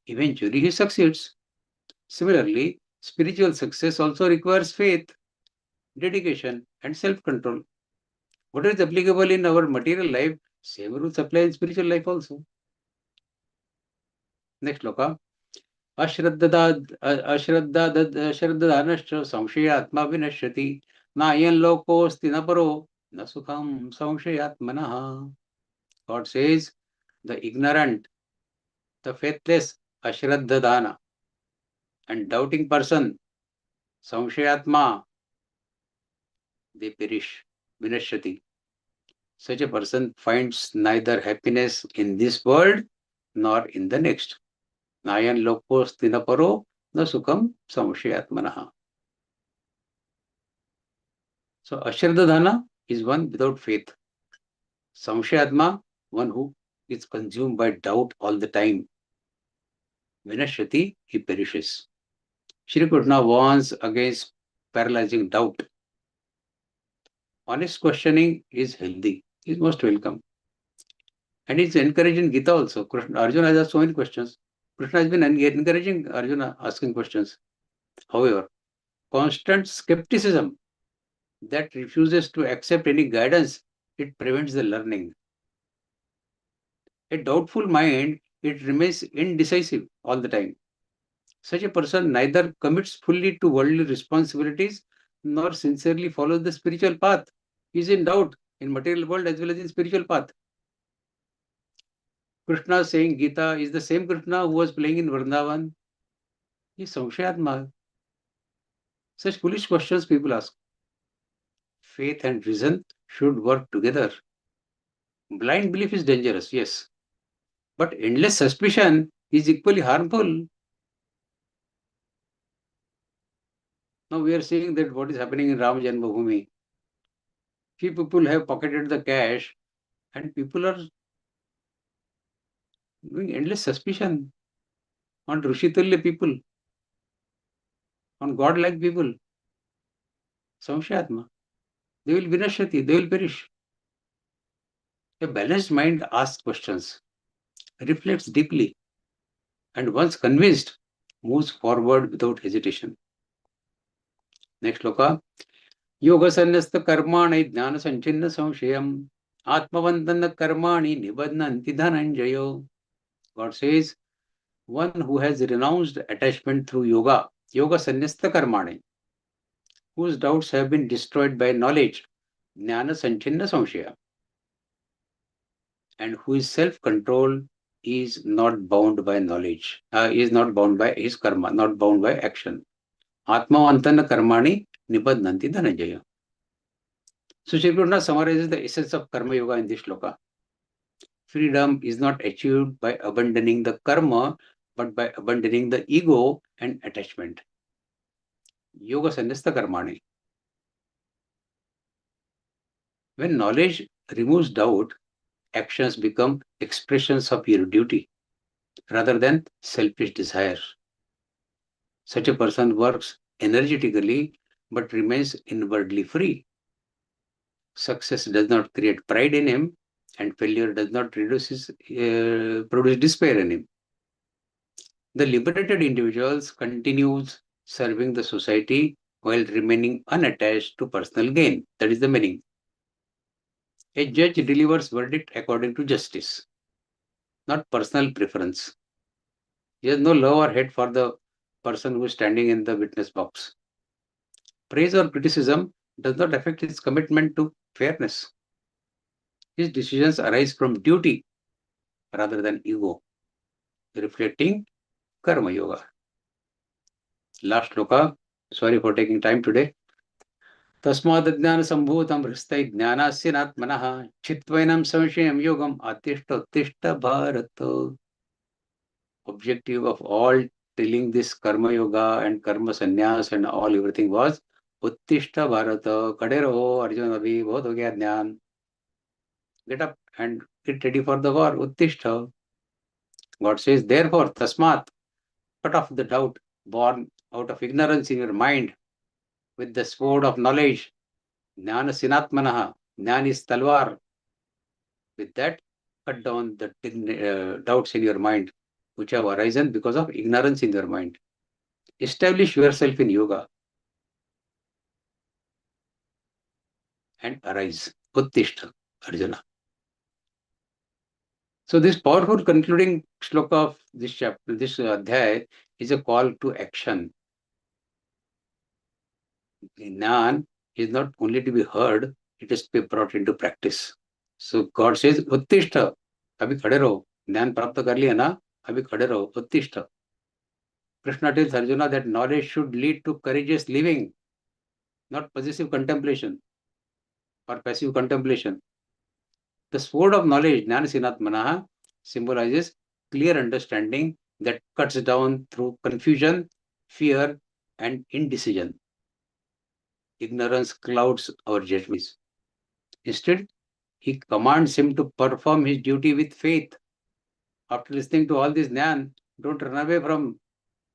Eventually, he succeeds. Similarly, spiritual success also requires faith, dedication, and self-control. What is applicable in our material life, same rules apply in spiritual life also. Next shloka. Ashraddhadanascha samshayatma vinashyati nayan lokosti na paro na sukham samshayatmanaha. God says, the ignorant, the faithless, ashraddhadana, and doubting person, samshayatma, they perish, vinashyati. Such a person finds neither happiness in this world nor in the next. Nayan lokosti na paro na sukham samshayatmanaha. So ashraddhadana is one without faith. Samshayatma, one who is consumed by doubt all the time. Vinashyati, he perishes. Shri Krishna warns against paralyzing doubt. Honest questioning is healthy, is most welcome. And it's encouraging Gita also. Arjuna has asked so many questions. Krishna has been encouraging Arjuna asking questions. However, constant skepticism that refuses to accept any guidance, it prevents the learning. A doubtful mind, it remains indecisive all the time. Such a person neither commits fully to worldly responsibilities nor sincerely follows the spiritual path. He is in doubt in material world as well as in spiritual path. Krishna saying Gita is the same Krishna who was playing in Vrindavan. He is Samshayatma. Such foolish questions people ask. Faith and reason should work together. Blind belief is dangerous, yes. But endless suspicion is equally harmful. Now we are seeing that what is happening in Ram Janmabhoomi. Few people have pocketed the cash and people are doing endless suspicion on Rishitulya people, on God-like people. Samshayatma. They will vinashyati, they will perish. A balanced mind asks questions, reflects deeply, and once convinced, moves forward without hesitation. Next shloka. Yoga sannasta karmani jnana sanchinna samshayam atmavantanna karmani nibadnanti dhananjayo. God says, one who has renounced attachment through yoga, yoga sannasta karmani, whose doubts have been destroyed by knowledge, jnana sanchinna samshaya, and who is self-controlled is not bound by knowledge, is not bound by his karma, not bound by action. Atmavantana karmani nibadnanti dhananjaya. So Shri Krishna summarizes the essence of karma yoga in this shloka. Freedom is not achieved by abandoning the karma, but by abandoning the ego and attachment. Yoga sannasta karmani. When knowledge removes doubt, actions become expressions of your duty rather than selfish desire. Such a person works energetically but remains inwardly free. Success does not create pride in him, and failure does not produce despair in him. The liberated individuals continues serving the society while remaining unattached to personal gain. That is the meaning. A judge delivers verdict according to justice, not personal preference. He has no love or hate for the person who is standing in the witness box. Praise or criticism does not affect his commitment to fairness. His decisions arise from duty rather than ego, reflecting karma yoga. Last shloka. Sorry for taking time today. तस्माद् सम्भूतं हृस्तै ज्ञानास्यनात्मनः चित्वैनं संशयं योगम् उत्तिष्ठ Bharat. Objective of all telling this karma yoga and karma sannyas and all everything was Uttishta Bharata, Kade raho Arjuna abhi bahut ho gaya dhyan. Get up and get ready for the war. Uttishta. God says, therefore, tasmat, put off the doubt born out of ignorance in your mind with the sword of knowledge. Jnana sinatmanaha. Jnana is talwar. With that, cut down the doubts in your mind which have arisen because of ignorance in your mind. Establish yourself in yoga and arise. Uttishta, Arjuna. So this powerful concluding shloka of this chapter, this adhyay, is a call to action. Jnana is not only to be heard, it is to be brought into practice. So God says, Uttishta, abhi khade raho. Jnana prapta kar liya na, abhi khade raho. Uttishta. Krishna tells Arjuna that knowledge should lead to courageous living, not possessive contemplation or passive contemplation. The sword of knowledge, Jnana Sinatmanaha, symbolizes clear understanding that cuts down through confusion, fear, and indecision. Ignorance clouds our judgments. Instead, he commands him to perform his duty with faith. After listening to all this Jnana, don't run away from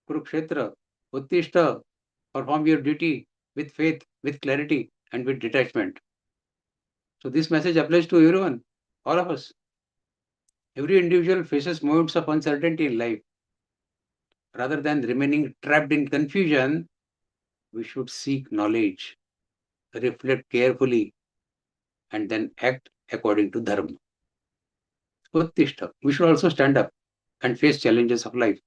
Kurukshetra. Uttishta, perform your duty with faith, with clarity, and with detachment. So this message applies to everyone, all of us. Every individual faces moments of uncertainty in life. Rather than remaining trapped in confusion, we should seek knowledge, reflect carefully, and then act according to dharma. Uttishta. We should also stand up and face challenges of life.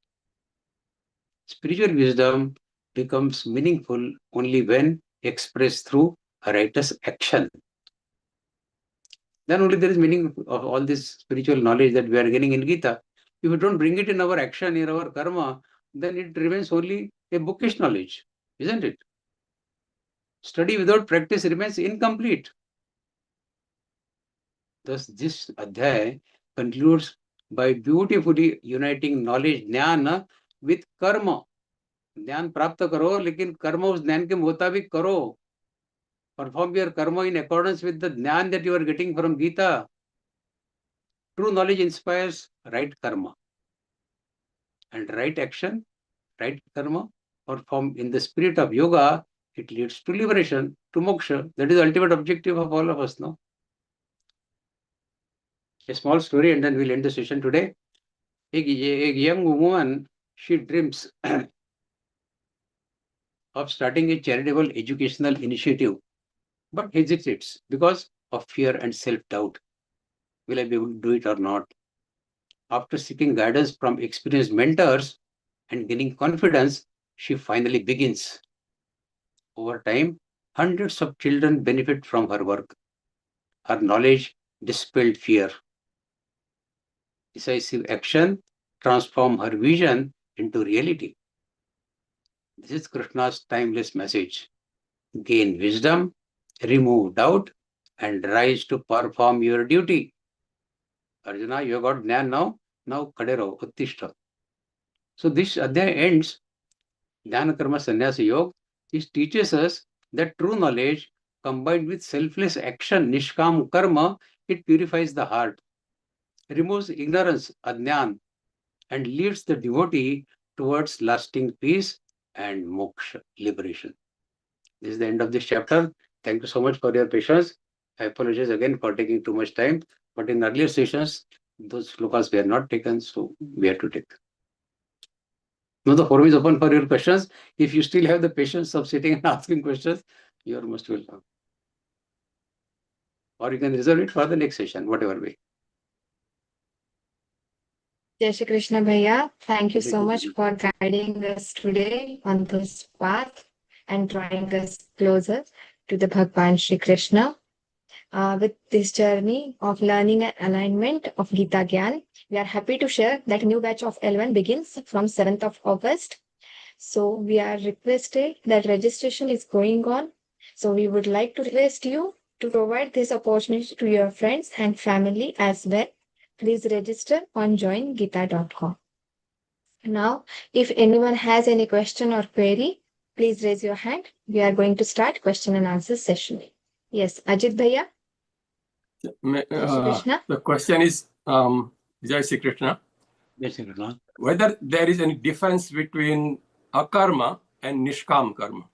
Spiritual wisdom becomes meaningful only when expressed through righteous action. Then only there is meaning of all this spiritual knowledge that we are getting in Gita. If we don't bring it in our action, in our karma, then it remains only a bookish knowledge, isn't it? Study without practice remains incomplete. Thus, this adhyay concludes by beautifully uniting knowledge, jnana, with karma. ज्ञान प्राप्त करो, लेकिन कर्म उस ज्ञान के मुताबिक करो. Perform your karma in accordance with the jnana that you are getting from Gita. True knowledge inspires right karma. And right action, right karma, performed in the spirit of yoga, it leads to liberation, to moksha. That is the ultimate objective of all of us, no? A small story and then we'll end the session today. A young woman, she dreams of starting a charitable educational initiative, but hesitates because of fear and self-doubt. Will I be able to do it or not? After seeking guidance from experienced mentors and gaining confidence, she finally begins. Over time, hundreds of children benefit from her work. Her knowledge dispelled fear. Decisive action transformed her vision into reality. This is Krishna's timeless message. Gain wisdom, remove doubt, and rise to perform your duty. Arjuna, you have got jnana now. Now, kadero, uttishta. So this adhyay ends. Jnana karma sannyasa yoga. This teaches us that true knowledge combined with selfless action, nishkam karma, it purifies the heart, removes ignorance, ajnan, and leads the devotee towards lasting peace and moksha, liberation. This is the end of this chapter. Thank you so much for your patience. I apologize again for taking too much time, but in earlier sessions, those slokas were not taken, so we had to take. Now the forum is open for your questions. If you still have the patience of sitting and asking questions, you are most welcome. Or you can reserve it for the next session, whatever way. Jai Shri Krishna Bhaiya, thank you so much for guiding us today on this path and drawing us closer to the Bhagwan Shri Krishna. With this journey of learning and alignment of Gita Gyan, we are happy to share that new batch of L1 begins from 7th of August. So we are requested that registration is going on. So we would like to request you to provide this opportunity to your friends and family as well. Please register on joingeeta.com. Now, if anyone has any question or query, please raise your hand. We are going to start question and answer session. Yes, Ajit Bhaiya. Jai Shri Krishna. The question is, Jai Shri Krishna, whether there is any difference between akarma and nishkam karma.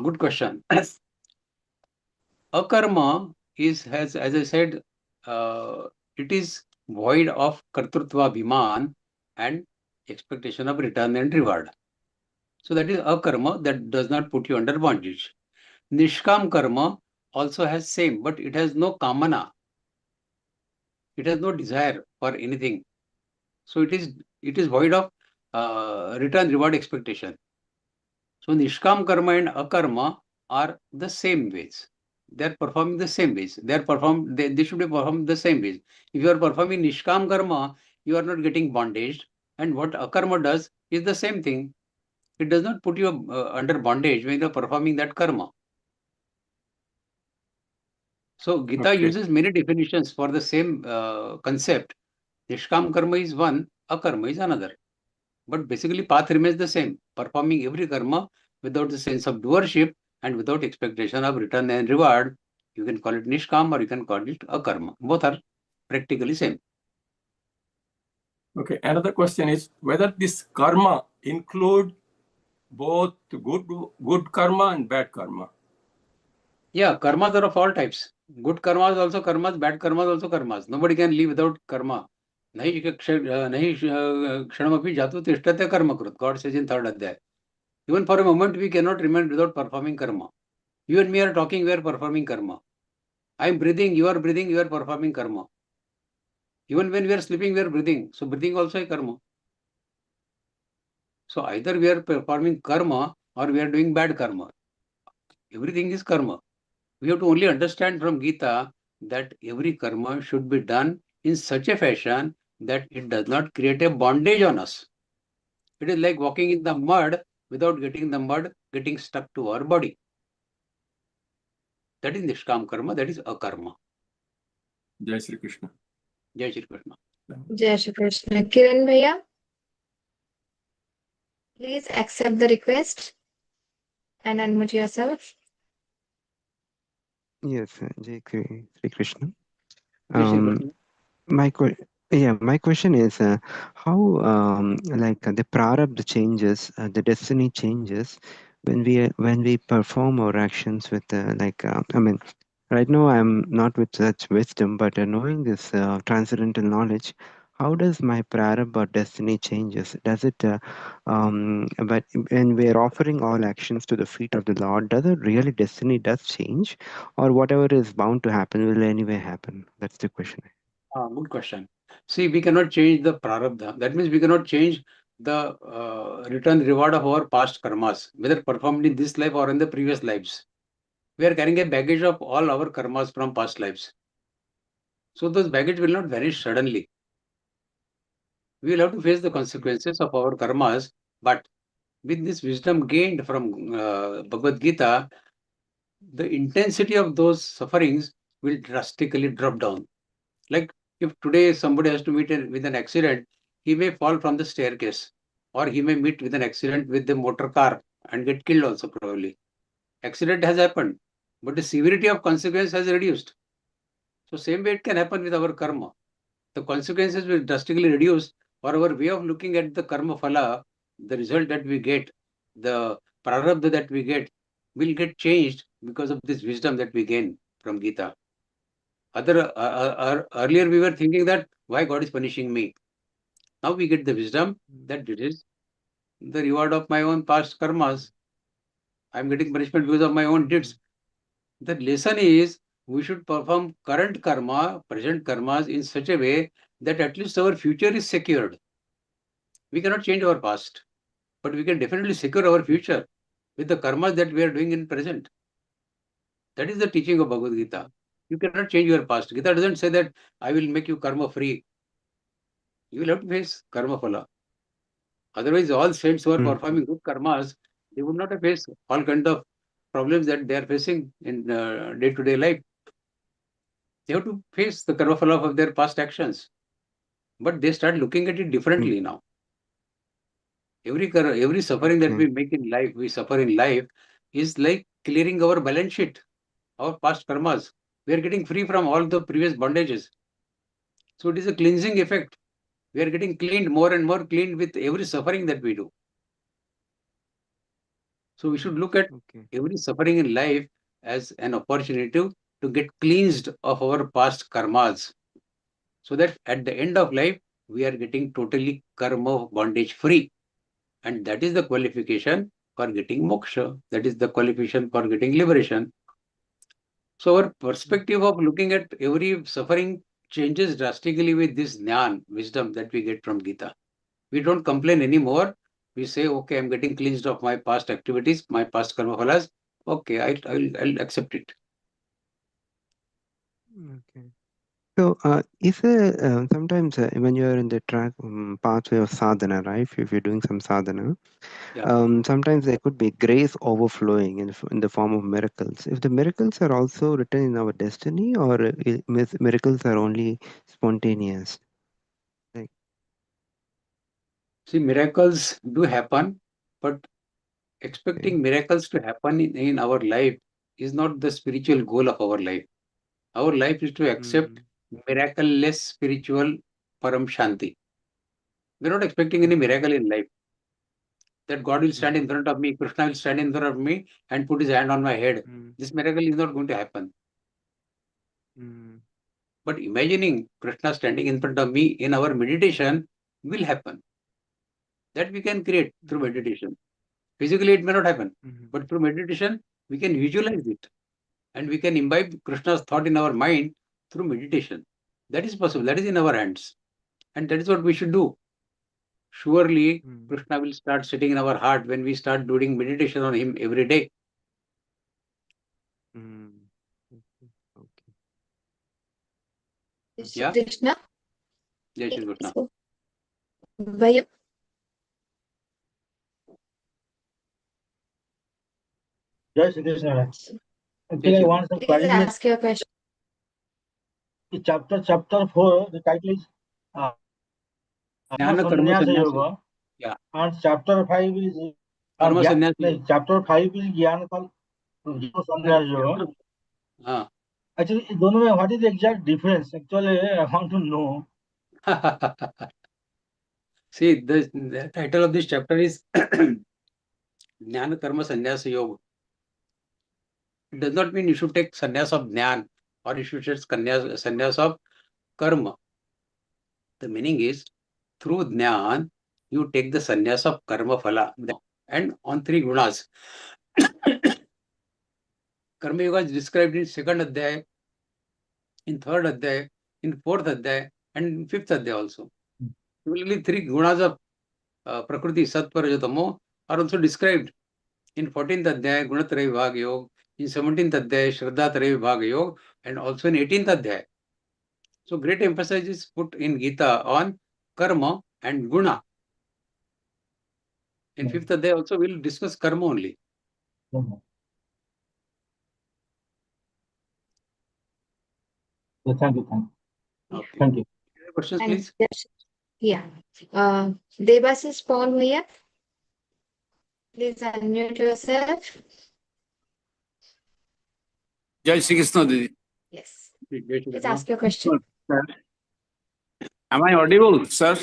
Good question. Akarma has, as I said, it is void of kartrutva bhiman and expectation of return and reward. So that is akarma, that does not put you under bondage. Nishkam karma also has same, but it has no kamana. It has no desire for anything. So it is void of return reward expectation. So nishkam karma and akarma are the same ways. They are performing the same ways. They should be performed the same ways. If you are performing nishkam karma, you are not getting bondage. And what akarma does is the same thing. It does not put you under bondage when you are performing that karma. So Gita uses many definitions for the same concept. Nishkam karma is one, akarma is another. But basically path remains the same. Performing every karma without the sense of doership and without expectation of return and reward. You can call it nishkam or you can call it akarma. Both are practically same. Okay, another question is whether this karma include both good karma and bad karma. Yeah, karmas are of all types. Good karmas also karmas, bad karmas also karmas. Nobody can live without karma. Nahi kshanamapi jatu tishtate karma krut. God says in third adhyay. Even for a moment we cannot remain without performing karma. You and me are talking, we are performing karma. I am breathing, you are performing karma. Even when we are sleeping, we are breathing. So breathing also is karma. So either we are performing karma or we are doing bad karma. Everything is karma. We have to only understand from Gita that every karma should be done in such a fashion that it does not create a bondage on us. It is like walking in the mud without getting the mud getting stuck to our body. That is Nishkam karma, that is akarma. Jai Shri Krishna. Jai Shri Krishna. Jai Shri Krishna. Kiran Bhaiya, please accept the request and unmute yourself. Yes, Jai Sri Krishna. Jai Shri Krishna. My question is how the prarabdha changes, the destiny changes when we perform our actions with right now I'm not with such wisdom, but knowing this transcendental knowledge, how does my prarabdha or destiny changes? Does it but when we are offering all actions to the feet of the Lord, does it really destiny does change, or whatever is bound to happen will anyway happen? That's the question. Good question. See, we cannot change the prarabdha. That means we cannot change the return reward of our past karmas, whether performed in this life or in the previous lives. We are carrying a baggage of all our karmas from past lives. So those baggage will not vanish suddenly. We will have to face the consequences of our karmas, but with this wisdom gained from Bhagavad Gita, the intensity of those sufferings will drastically drop down. Like if today somebody has to meet with an accident, he may fall from the staircase, or he may meet with an accident with the motor car and get killed also probably. Accident has happened, but the severity of consequence has reduced. So same way it can happen with our karma. The consequences will drastically reduce, or our way of looking at the karma phala, the result that we get, the prarabdha that we get, will get changed because of this wisdom that we gain from Gita. Earlier we were thinking that why God is punishing me. Now we get the wisdom that it is the reward of my own past karmas. I am getting punishment because of my own deeds. The lesson is we should perform current karma, present karmas in such a way that at least our future is secured. We cannot change our past, but we can definitely secure our future with the karmas that we are doing in present. That is the teaching of Bhagavad Gita. You cannot change your past. Gita doesn't say that I will make you karma free. You will have to face karma phala. Otherwise, all saints who are performing good karmas, they would not have faced all kinds of problems that they are facing in day-to-day life. They have to face the karma phala of their past actions. But they start looking at it differently now. Every suffering that we make in life, we suffer in life, is like clearing our balance sheet, our past karmas. We are getting free from all the previous bondages. So it is a cleansing effect. We are getting cleaned, more and more cleaned with every suffering that we do. So we should look at every suffering in life as an opportunity to get cleansed of our past karmas, so that at the end of life, we are getting totally karma bondage free. And that is the qualification for getting moksha. That is the qualification for getting liberation. So our perspective of looking at every suffering changes drastically with this jnana, wisdom that we get from Gita. We don't complain anymore. We say, okay, I'm getting cleansed of my past activities, my past karma phalas. Okay, I'll accept it. Okay. So, is there sometimes when you are in the pathway of sadhana, right? If you're doing some sadhana, sometimes there could be grace overflowing in the form of miracles. If the miracles are also written in our destiny, or miracles are only spontaneous? Like, See, miracles do happen, but expecting miracles to happen in our life is not the spiritual goal of our life. Our life is to accept miraculous spiritual param shanti. We're not expecting any miracle in life. that God will stand in front of me, Krishna will stand in front of me and put his hand on my head. This miracle is not going to happen. But imagining Krishna standing in front of me in our meditation will happen. That we can create through meditation. Physically, it may not happen, but through meditation, we can visualize it. And we can imbibe Krishna's thought in our mind through meditation. That is possible. That is in our hands. And that is what we should do. Surely, Krishna will start sitting in our heart when we start doing meditation on him every day. Yeah? Krishna. Jai Shri Krishna. Vaidya. Jai Shri Krishna. Actually, I want some Please clarification. ask your question. Chapter 4, the title is Jnana Karma Sannyasa Sannyasa. Yoga. Yeah. And chapter 5 is Karma Sannyasa. chapter 5 is Jnana Sannyasa Yoga. Actually, what is the exact difference? Actually, I want to know. See, the title of this chapter is Jnana Karma Sannyasa Yoga. It does not mean you should take sannyas of jnana or you should take sannyas of karma. The meaning is through jnana you take the sannyas of karma phala and on 3 gunas. Karma yoga is described in 2nd adhyaya, in 3rd adhyaya, in 4th adhyaya, and in 5th adhyaya also. Similarly, 3 gunas of prakriti, sattva, rajatamo are also described in 14th adhyaya, gunatraya vibhaga yoga, in 17th adhyaya, shraddhatraya vibhaga yoga, and also in 18th adhyaya. So great emphasis is put in Gita on karma and guna. In 5th adhyaya also we will discuss karma only. Thank you. Okay. Thank you. Any questions, please? Yeah. Devasis Paul here. Please unmute yourself. Jai Shri Krishna, Didi. Yes. Please ask your question. Sir. Am I audible, sir?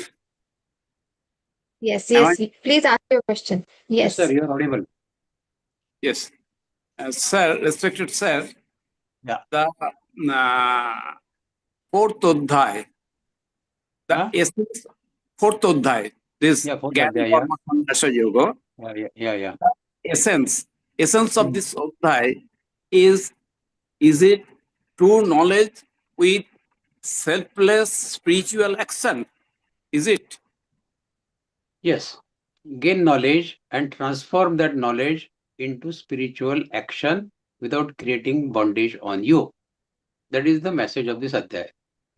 Yes. Am Please ask your question. Yes, sir, you are audible. Yes. Sir, respected sir, Yeah. the 4th Adhyay, the essence, 4th Adhyay, this Yeah, 4th Jnana adhyaya, Karma Sannyasa Yoga, yeah. essence of this Adhyay is it true knowledge with selfless spiritual action? Is it? Yes. Gain knowledge and transform that knowledge into spiritual action without creating bondage on you. That is the message of this adhyaya.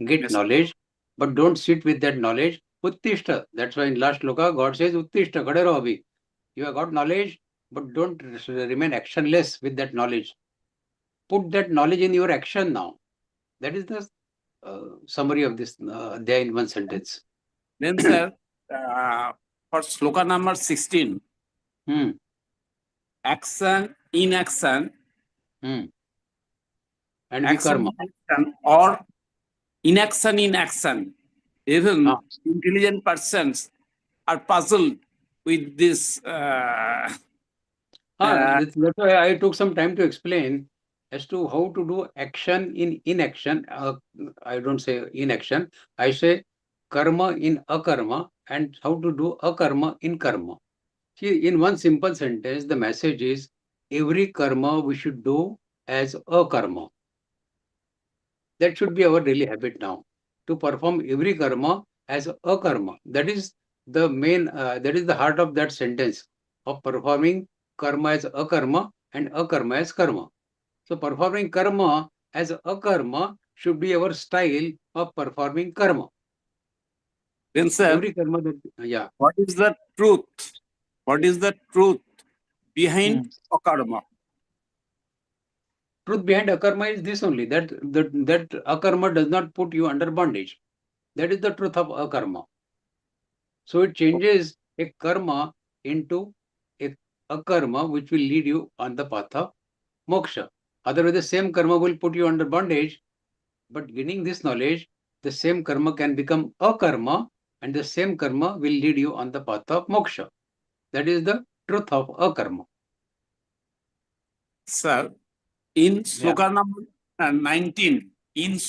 Get knowledge, but don't sit with that knowledge. Uttishta. That's why in last sloka, God says, Uttishta, khade raho abhi. You have got knowledge, but don't remain actionless with that knowledge. Put that knowledge in your action now. That is the summary of this adhyaya in one sentence. Then, sir, for sloka number 16, action, inaction, and action, inaction, or inaction in action. Even intelligent persons are puzzled with this. That's why I took some time to explain as to how to do action in inaction. I don't say inaction. I say karma in akarma and how to do akarma in karma. See, in one simple sentence, the message is every karma we should do as a karma. That should be our daily habit now, to perform every karma as a karma. That is the main, that is the heart of that sentence of performing karma as a karma and a karma as karma. So performing karma as a karma should be our style of performing karma. Then, sir, every karma that, what is the truth? What is the truth behind akarma? Truth behind akarma is this only, that akarma does not put you under bondage. That is the truth of akarma. So it changes a karma into a akarma which will lead you on the path of moksha. Otherwise, the same karma will put you under bondage. But gaining this knowledge, the same karma can become a karma, and the same karma will lead you on the path of moksha. That is the truth of akarma. Sir, in sloka number 19,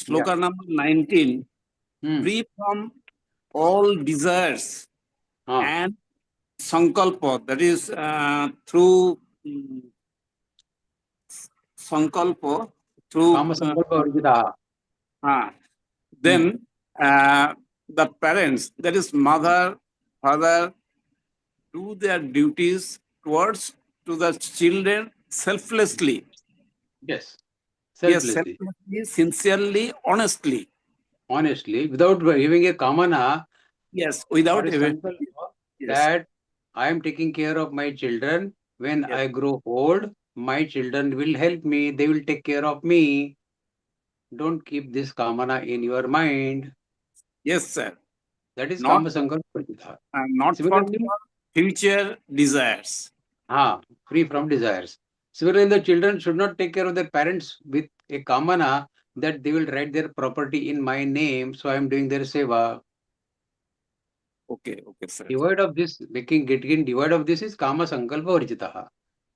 number 19, free from all desires and sankalpa, that is through sankalpa, through Kama sankalpa varjita. then the parents, that is mother, father, do their duties towards to the children selflessly. Yes. Yes, Selflessly. selflessly, sincerely, honestly. Honestly, without having a kamana. Yes, without or a having. sankalpa Yes. that I am taking care of my children. When I grow old, my children will help me. They will take care of me. Don't keep this kamana in your mind. Yes, sir. That is Not, kama sankalpa varjita. not for Similarly, future desires. free from desires. Similarly, the children should not take care of their parents with a kamana that they will write their property in my name, so I am doing their seva. Okay, sir. Devoid of this, getting devoid of this is kama sankalpa varjitaha.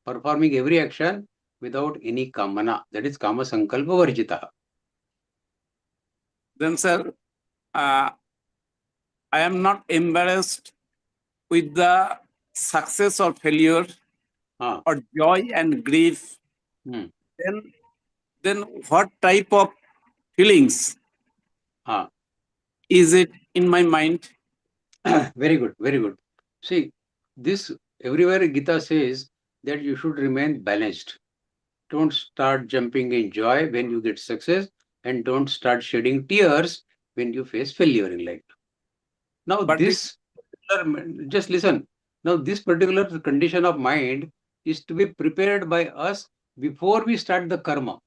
Performing every action without any kamana. That is kama sankalpa varjitaha. Then, sir, I am not embarrassed with the success or failure or joy and grief. Then what type of feelings is it in my mind? Very good, very good. See, this everywhere Gita says that you should remain balanced. Don't start jumping in joy when you get success, and don't start shedding tears when you face failure in life. Now, just listen. Now, this particular condition of mind is to be prepared by us before we start the karma.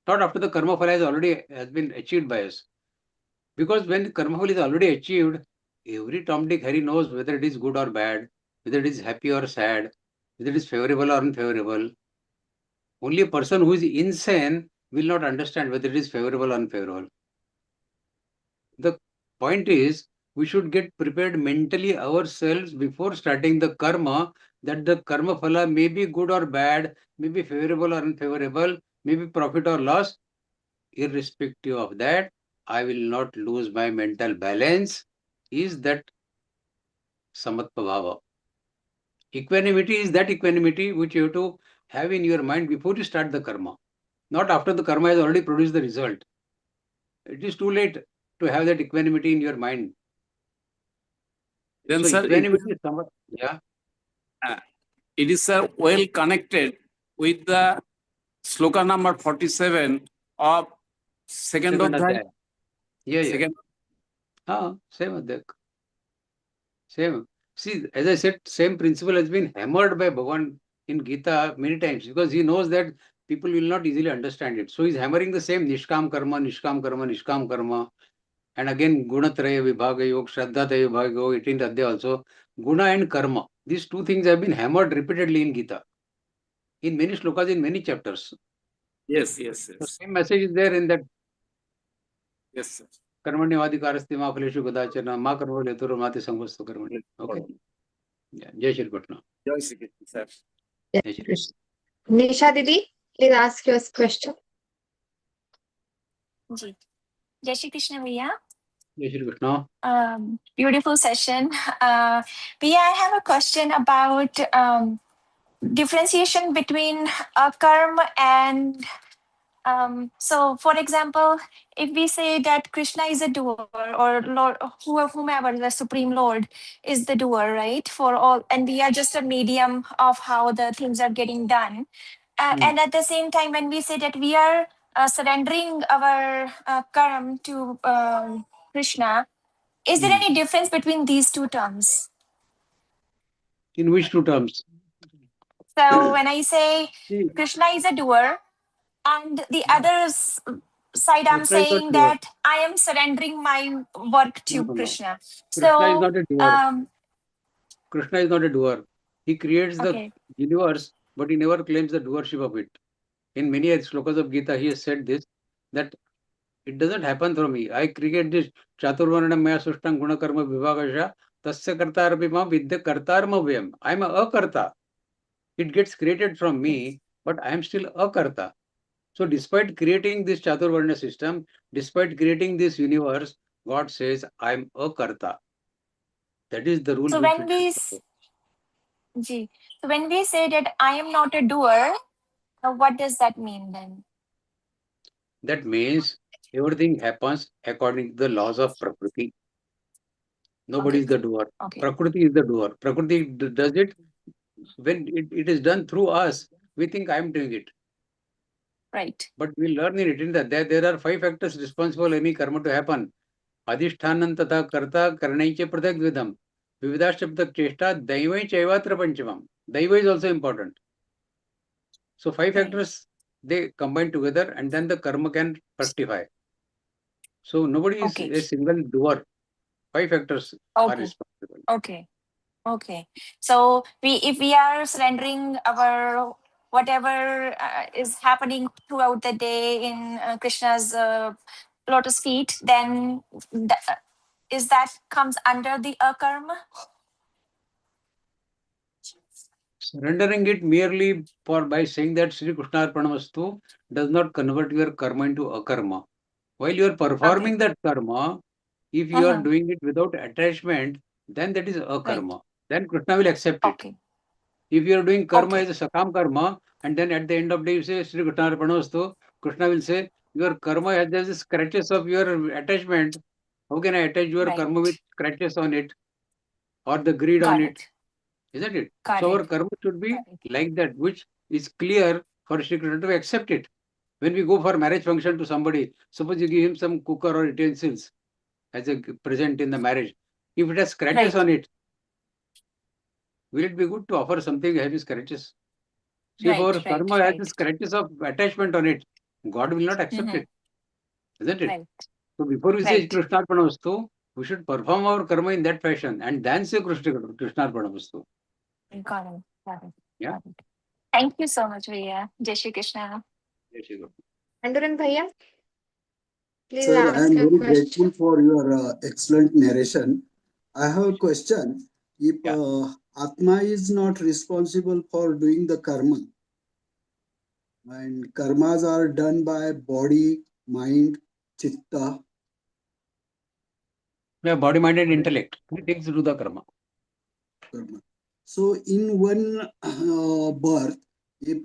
Not after the karma phala has been achieved by us. Because when the karma phala is already achieved, every Tom, Dick, Harry knows whether it is good or bad, whether it is happy or sad, whether it is favorable or unfavorable. Only a person who is insane will not understand whether it is favorable or unfavorable. The point is, we should get prepared mentally ourselves before starting the karma, that the karma phala may be good or bad, may be favorable or unfavorable, may be profit or loss. Irrespective of that, I will not lose my mental balance. Is that samatva bhava? Equanimity is that equanimity which you have to have in your mind before you start the karma, not after the karma has already produced the result. It is too late to have that equanimity in your mind. Then, so sir, equanimity is it is well connected with the sloka number 47 of second adhyaya. Second. Same adhyaya. Same. See, as I said, same principle has been hammered by Bhagavan in Gita many times, because he knows that people will not easily understand it. So he's hammering the same nishkam karma, nishkam karma, nishkam karma. And again, gunatraya vibhaga yoga, shraddhataya vibhaga yoga, 18th adhyaya also. Guna and karma. These two things have been hammered repeatedly in Gita, in many slokas, in many chapters. Yes. The same message is there in that. Yes, sir. Karmanyavadikarasti ma phaleshu kadachana ma karma leturu mati samvastu karmani. Okay. Jai Shri Krishna. Jai Shri Krishna, sir. Jai Shri Krishna. Nisha Didi, please ask your question. Jai Shri Krishna Bhaiya. Jai Shri Krishna. Beautiful session. Bhaiya, I have a question about differentiation between karma and so, for example, if we say that Krishna is a doer, or Lord, whomever the Supreme Lord is the doer, right? For all, and we are just a medium of how the things are getting done. And at the same time, when we say that we are surrendering our karma to Krishna, is there any difference between these two terms? In which two terms? So when I say Krishna is a doer, and the other side, I'm saying that I am surrendering my work to Krishna. Krishna is not a doer. Krishna is not a doer. He creates the universe, but he never claims the doership of it. In many slokas of Gita, he has said this, that it doesn't happen through me. I create this chaturvarna maya sushtang guna karma vibhagasha Tasya kartarabhimam vidya kartarmavayam. I am a karta. It gets created from me, but I am still a karta. So despite creating this Chaturvarna system, despite creating this universe, God says, I am a karta. That is the rule So which when we we should follow. so when we say that I am not a doer, what does that mean then? That means everything happens according to the laws of Prakriti. Nobody Okay. is the doer. Okay. Prakriti is the doer. Prakriti does it. When it is done through us, we think I am doing it. Right. But we learn in it in that there are 5 factors responsible any karma to happen. Adhishthānam tatha karta karnaiche prathak vidham. Vividashtabdak cheshta daivai chaivatra panchamam. Daiva is also important. So 5 factors, they combine together and then the karma can fructify. So nobody is Okay. a single doer. 5 factors are Okay. responsible. Okay. Okay. So if we are surrendering our whatever is happening throughout the day in Krishna's lotus feet, then is that comes under the akarma? Surrendering it merely by saying that Sri Krishna Arpanamastu does not convert your karma into akarma. While you are performing that karma, if you are doing it without attachment, then that is akarma. Right. Then Krishna will accept it. Okay. If you are doing karma Okay. as a sakam karma, and then at the end of the day you say Sri Krishna Arpanamastu, Krishna will say your karma has the scratches of your attachment. How can I attach your Right. karma with scratches on it or the greed on Got it? it. Isn't it? Got So our it. karma should be Got it. like that, which is clear for Shri Krishna to accept it. When we go for marriage function to somebody, suppose you give him some cooker or utensils as a present in the marriage. If it has scratches Right. on it, will it be good to offer something having scratches? See, if Right. our Right. karma has the Right. scratches of attachment on it, God will not accept it. Isn't it? Right. So before we say Right. Krishna Arpanamastu, we should perform our karma in that fashion and then say Krishna Arpanamastu. Got it. Got it. Yeah. Got it. Thank you so much, Vaidya. Jai Shri Krishna. Yes, you go. Panduran Bhaiya, please Sir, I ask am your very question. grateful for your excellent narration. I have a question. If Atma is not responsible for doing the karma, and karmas are done by body, mind, chitta. Yeah, body, mind, and intellect. Three things do the karma. So, in one birth, if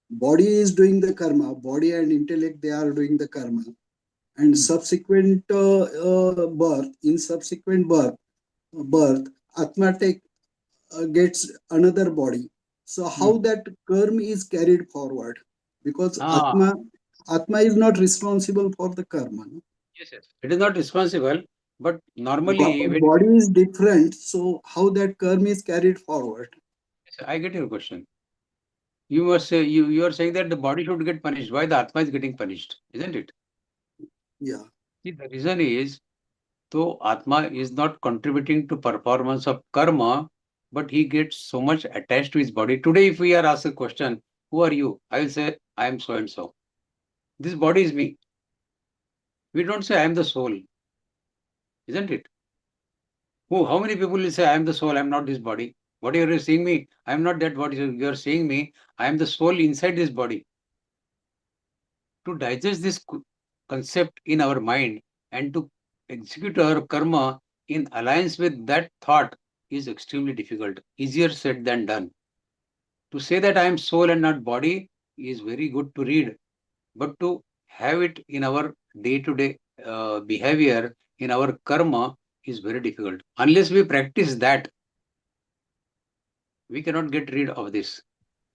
body is doing the karma, body and intellect they are doing the karma, and subsequent birth, in subsequent birth, Atma gets another body. So how that karma is carried forward? Because Atma is not responsible for the karma. No? Yes, yes. It is not responsible, but normally when body is different, so how that karma is carried forward? I get your question. You must say you are saying that the body should get punished. Why the Atma is getting punished, isn't it? Yeah. See, the reason is, though Atma is not contributing to performance of karma, but he gets so much attached to his body. Today, if we are asked a question, who are you? I will say, I am so and so. This body is me. We don't say I am the soul, isn't it? How many people will say I am the soul, I am not this body? What you are seeing me, I am not that body. You are seeing me, I am the soul inside this body. To digest this concept in our mind and to execute our karma in alliance with that thought is extremely difficult. Easier said than done. To say that I am soul and not body is very good to read, but to have it in our day-to-day behavior, in our karma, is very difficult. Unless we practice that, we cannot get rid of this.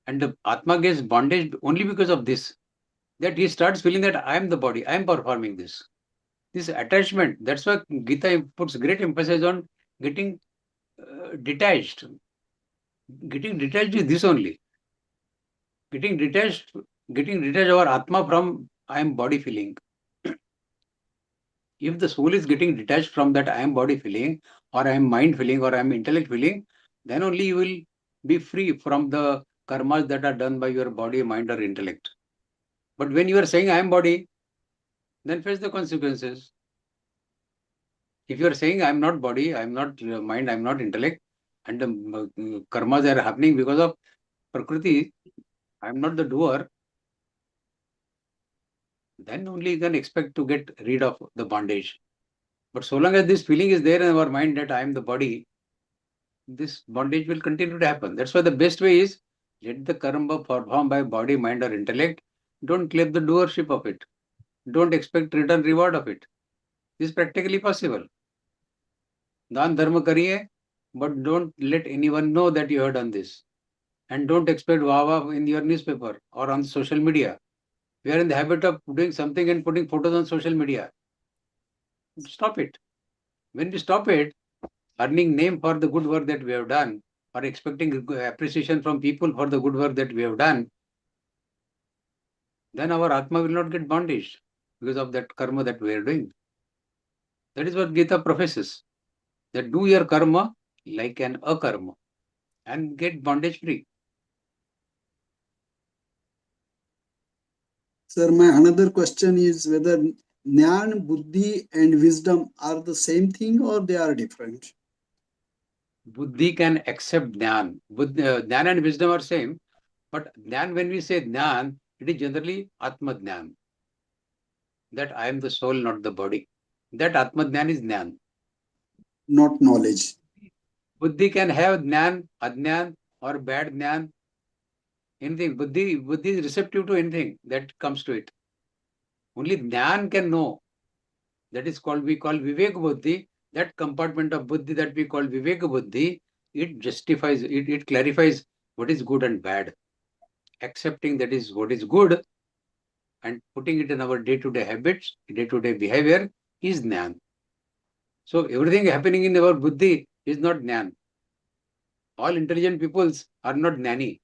And the Atma gets bondage only because of this, that he starts feeling that I am the body, I am performing this. This attachment, that's why Gita puts great emphasis on getting detached. Getting detached is this only. Getting detached our Atma from I am body feeling. If the soul is getting detached from that I am body feeling, or I am mind feeling, or I am intellect feeling, then only you will be free from the karmas that are done by your body, mind, or intellect. But when you are saying I am body, then face the consequences. If you are saying I am not body, I am not mind, I am not intellect, and the karmas are happening because of Prakriti, I am not the doer, then only you can expect to get rid of the bondage. But so long as this feeling is there in our mind that I am the body, this bondage will continue to happen. That's why the best way is let the karma performed by body, mind, or intellect. Don't claim the doership of it. Don't expect return reward of it. This is practically possible. Dan dharma kariye, but don't let anyone know that you have done this. And don't expect wah in your newspaper or on social media. We are in the habit of doing something and putting photos on social media. Stop it. When we stop it, earning name for the good work that we have done, or expecting appreciation from people for the good work that we have done, then our Atma will not get bondage because of that karma that we are doing. That is what Gita professes. That do your karma like an akarma and get bondage free. Sir, my another question is whether Jnana, Buddhi and wisdom are the same thing or they are different? Buddhi can accept Jnana. Jnana and wisdom are same, but Jnana, when we say Jnana, it is generally Atma Jnana. That I am the soul, not the body. That Atma Jnana is Jnana. Not knowledge. Buddhi can have Jnana, Ajnana or bad Jnana. Anything. Buddhi is receptive to anything that comes to it. Only Jnana can know. That is called, we call Vivek Buddhi. That compartment of Buddhi that we call Vivek Buddhi, it justifies, it clarifies what is good and bad. Accepting that is what is good and putting it in our day-to-day habits, day-to-day behavior is Jnana. So everything happening in our Buddhi is not Jnana. All intelligent peoples are not Jnani.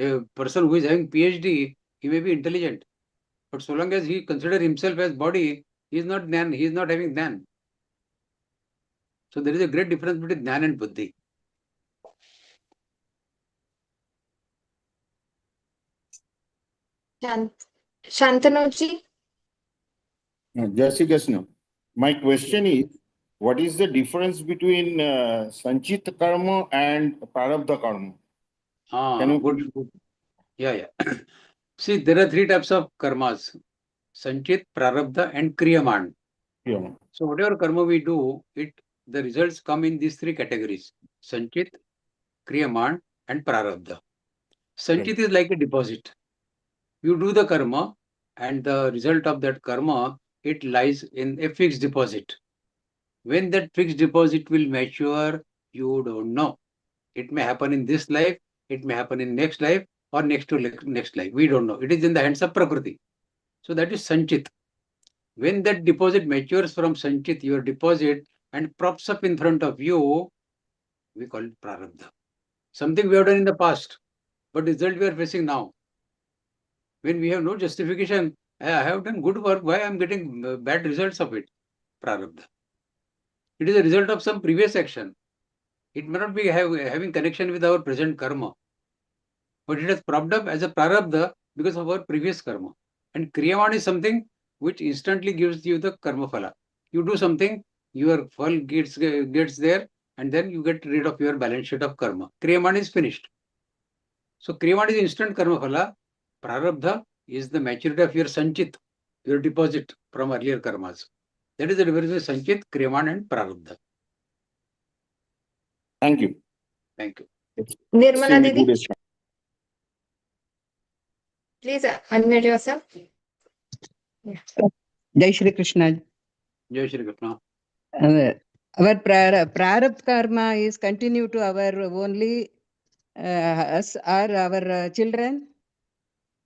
A person who is having PhD, he may be intelligent. But so long as he considers himself as body, he is not Jnana, he is not having Jnana. So there is a great difference between Jnana and Buddhi. Shantanu-ji? Jai Shri Krishna. My question is, what is the difference between Sanchit karma and Prarabdha karma? Can you Good. Yeah. See, there are three types of karmas. Sanchit, Prarabdha and Kriyaman. Yeah. So whatever karma we do, the results come in these three categories. Sanchit, Kriyaman and Prarabdha. Sanchit is like a deposit. You do the karma and the result of that karma, it lies in a fixed deposit. When that fixed deposit will mature, you don't know. It may happen in this life, it may happen in next life or next to next life. We don't know. It is in the hands of Prakriti. So that is Sanchit. When that deposit matures from Sanchit, your deposit, and props up in front of you, we call it Prarabdha. Something we have done in the past, but result we are facing now. When we have no justification, I have done good work, why I am getting bad results of it? Prarabdha. It is a result of some previous action. It may not be having connection with our present karma, but it has propped up as a prarabdha because of our previous karma. And kriyaman is something which instantly gives you the karma phala. You do something, your phal gets there, and then you get rid of your balance sheet of karma. Kriyaman is finished. So kriyaman is instant karma phala. Prarabdha is the maturity of your sanchit, your deposit from earlier karmas. That is the difference between sanchit, kriyaman and prarabdha. Thank you. Thank you. Nirmala Didi, please unmute yourself. Yeah. Jai Shri Krishna. Jai Shri Krishna. Our prarabdha karma is continue to our only us or our children.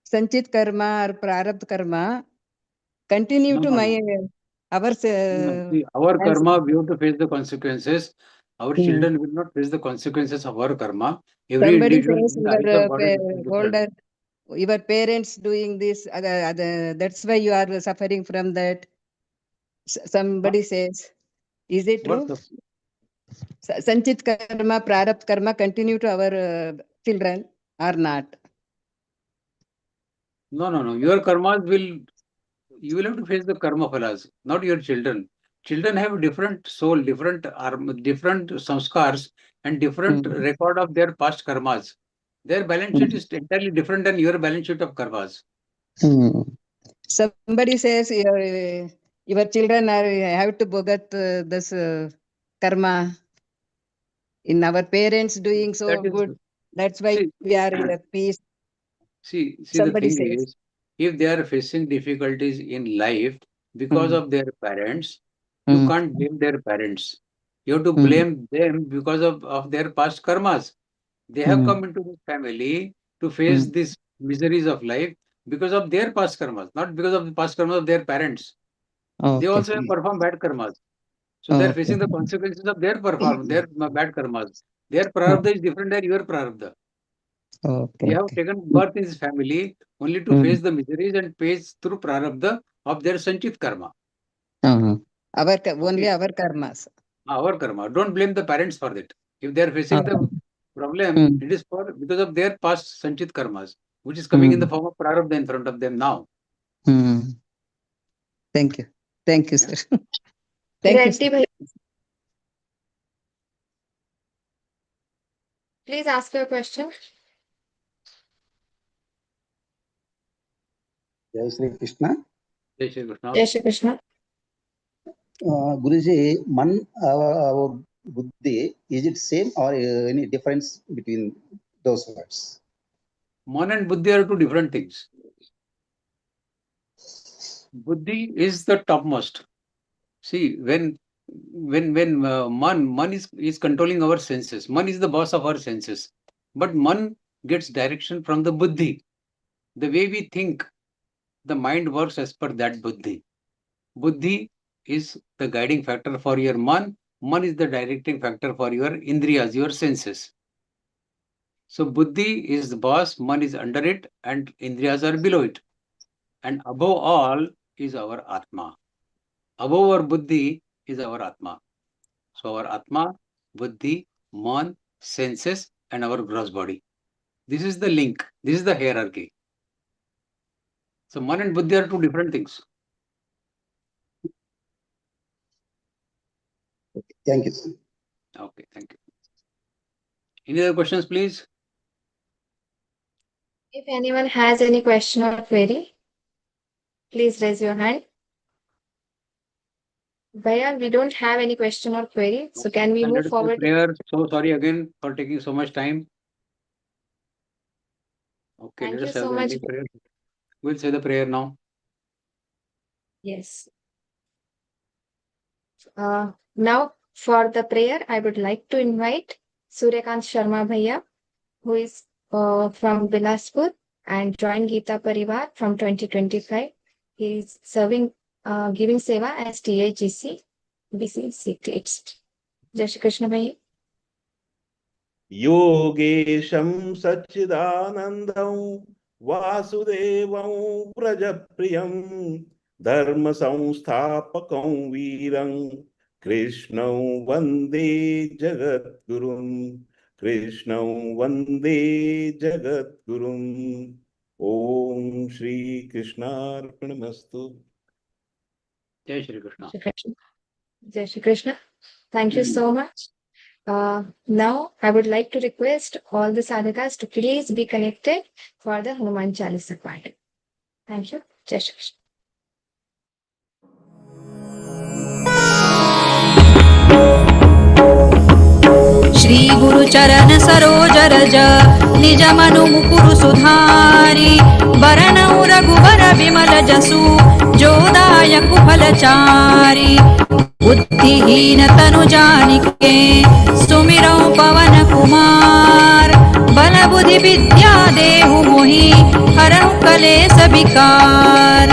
Sanchit karma or prarabdha karma continue to our karma, we have to face the consequences. Our children will not face the consequences of our karma. Every somebody individual says in the eyes of God is older, your parents doing this, that's why you are suffering from that. Somebody says, is it true? Sanchit karma, prarabdha karma continue to our children or not? No. Your karmas you will have to face the karma phalas, not your children. Children have different soul, different samskars, and different record of their past karmas. Their balance sheet is entirely different than your balance sheet of karmas. Somebody says your children have to bogat this karma in our parents doing so good. That's why we are in the peace. See, Somebody the thing says. is, if they are facing difficulties in life because of their parents, you can't blame their parents. You have to blame them because of their past karmas. They have come into this family to face these miseries of life because of their past karmas, not because of the past karmas of their parents. They also have performed bad karmas. So they are facing the consequences of their bad karmas. Their prarabdha is different than your prarabdha. They have taken birth in this family only to face the miseries and face through prarabdha of their sanchit karma. Only our karmas. Our karma. Don't blame the parents for it. If they are facing the problem, it is because of their past sanchit karmas, which is coming in the form of prarabdha in front of them now. Thank you. Thank you, sir. Thank you, sir. Please ask your question. Jai Shri Krishna. Jai Shri Krishna. Jai Shri Krishna. Guruji, man, buddhi, is it same or any difference between those words? Man and buddhi are two different things. Buddhi is the topmost. See, when man is controlling our senses. Man is the boss of our senses. But man gets direction from the buddhi. The way we think, the mind works as per that buddhi. Buddhi is the guiding factor for your man. Man is the directing factor for your indriyas, your senses. So buddhi is the boss, man is under it, and indriyas are below it. And above all is our atma. Above our buddhi is our atma. So our atma, buddhi, man, senses, and our gross body. This is the link. This is the hierarchy. So man and buddhi are two different things. Thank you, sir. Okay, thank you. Any other questions, please? If anyone has any question or query, please raise your hand. Bhaiya, we don't have any question or query, so can we move forward? Prayer. So sorry again for taking so much time. Okay, Thank let you us have so the much. ending prayer. We'll say the prayer now. Yes. Now, for the prayer, I would like to invite Suryakant Sharma Bhaiya, who is from Bilaspur and joined Geeta Pariwar from 2025. He is serving, giving seva as TAGC, BC Secrets. Jai Shri Krishna Bhaiya. योगेशं सच्चिदानन्दं वासुदेवं प्रजप्रियं धर्मसंस्थापकं वीरं कृष्णं वन्दे जगद्गुरुं कृष्णं वन्दे जगद्गुरुं ॐ श्रीकृष्णार्पणमस्तु। Jai Shri Krishna. Jai Shri Krishna. Thank you so much. Now, I would like to request all the sadhakas to please be connected for the Hanuman Chalisa part. Thank you. Jai Shri Krishna. Shri गुरु चरण सरोज रज निज मनु मुकुरु सुधारी बरनउ रघुबर विमल जसु जो दायक फलचारी बुद्धिहीन तनु जानिके सुमिरौ पवन कुमार बल बुद्धि विद्या देहु मोहि हरहु कलेस विकार।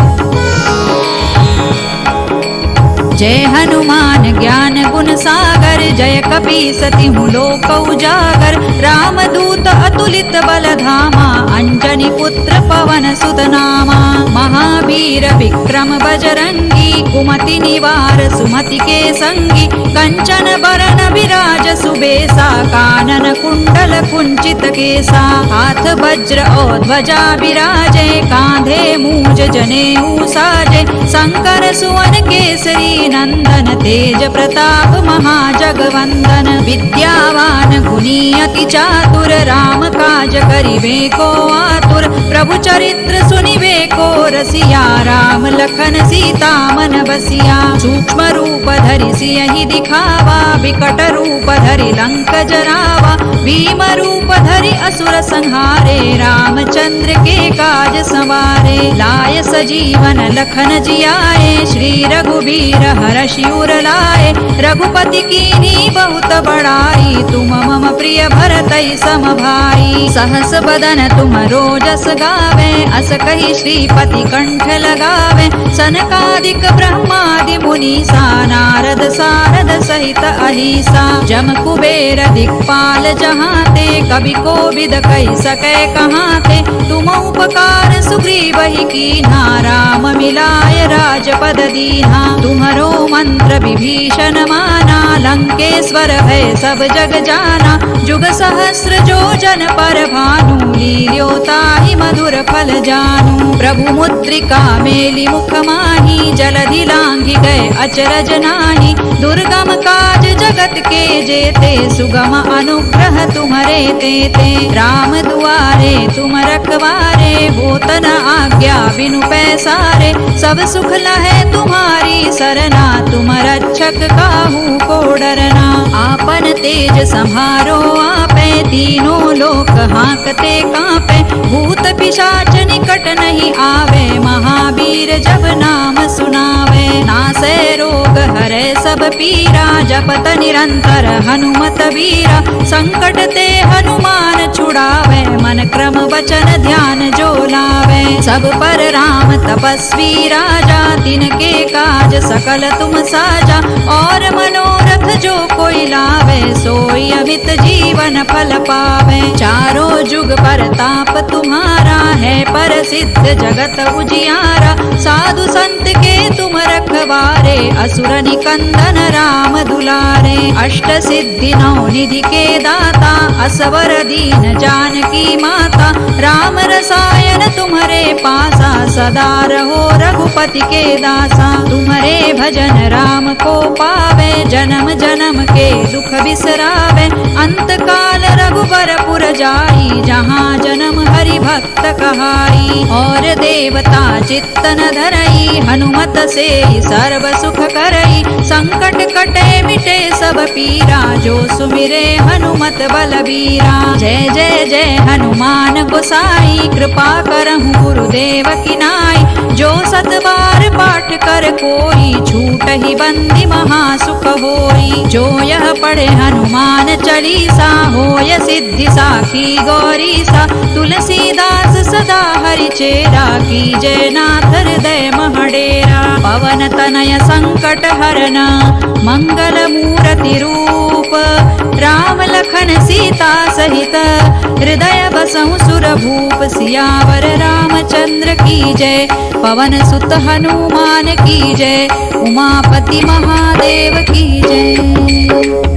जय हनुमान ज्ञान गुण सागर जय कपीसति लोक उजागर रामदूत अतुलित बल धामा अंजनी पुत्र पवन सुत नामा महावीर विक्रम बजरंगी कुमति निवार सुमति के संगी कंचन बरन विराज सुबेसा कानन कुंडल कुंचित केसा हाथ वज्र और ध्वजा विराजे कांधे मूज जनेऊ साजे शंकर सुवन केसरी नंदन तेज प्रताप महाजगवंदन विद्यावान गुणी अति चातुर राम काज करिबे को आतुर प्रभु चरित्र सुनिबे को रसिया राम लखन सीता मन बसिया सूक्ष्म रूप धरि सियहि दिखावा विकट रूप धरि लंक जरावा भीम रूप धरि असुर संहारे रामचंद्र के काज संवारे लाय सजीवन लखन जियाए श्री रघुबीर हरषि उर लाए रघुपति कीन्ही बहुत बड़ाई तुम मम प्रिय भरतहि सम भाई सहस बदन तुम रोजस गावे अस कहि श्रीपति कंठ लगावे सनकादिक ब्रह्मादि मुनीसा नारद सारद सहित अहिसा जम कुबेर दिक्पाल जहाते कवि कोविद कहि सकै कहाते तुम उपकार सुग्रीवहि कीन्हा राम मिलाय राजपद दीन्हा तुम्हरो मंत्र विभीषण माना लंकेश्वर भय सब जग जाना जुग सहस्र जो जन पर भानु लील्यो ताहि मधुर फल जानू प्रभु मुद्रिका मेलि मुख माही जलधि लांघि गए अचरज नाही दुर्गम काज जगत के जेते सुगम अनुग्रह तुम्हरे तेते राम दुआरे तुम रखवारे होत न आज्ञा बिनु पैसारे सब सुख लहै तुम्हारी सरना तुम रक्षक काहू को डरना आपन तेज सम्हारो आपे तीनों लोक हांकते कांपे भूत पिशाच निकट नहीं आवे महावीर जब नाम सुनावे नासै रोग हरै सब पीरा जपत निरंतर हनुमत वीरा संकट ते हनुमान छुड़ावे मन क्रम वचन ध्यान जो लावे सब पर राम तपस्वी राजा तिनके काज सकल तुम साजा और मनोरथ जो कोई लावे सोई अमित जीवन फल पावे चारों जुग पर ताप तुम्हारा है पर सिद्ध जगत उजियारा साधु संत के तुम रखवारे असुर निकंदन राम दुलारे अष्ट सिद्धि नौ निधि के दाता असवर दीन जानकी माता राम रसायन तुम्हारे पासा सदा रहो रघुपति के दासा तुम्हारे भजन राम को पावे जन्म जन्म के दुख बिसरावे अंत काल रघुबर पुर जाई जहाँ जन्म हरि भक्त कहाई और देवता चित्तन धरई हनुमत से सर्व सुख करई संकट कटे मिटे सब पीरा जो सुमिरे हनुमत बलबीरा जय जय जय हनुमान गोसाई कृपा करहु गुरुदेव की नाई जो सत बार पाठ कर कोई छूट ही बंदी महासुख होई जो यह पढ़े हनुमान चालीसा होय सिद्धि साखी गौरीसा तुलसीदास सदा हरि चेरा की जय नाथ हृदय महडेरा पवन तनय संकट हरना मंगल मूर्ति रूप राम लखन सीता सहित हृदय बसहु सुर भूप सियावर रामचंद्र की जय पवन सुत हनुमान की जय उमापति महादेव की जय।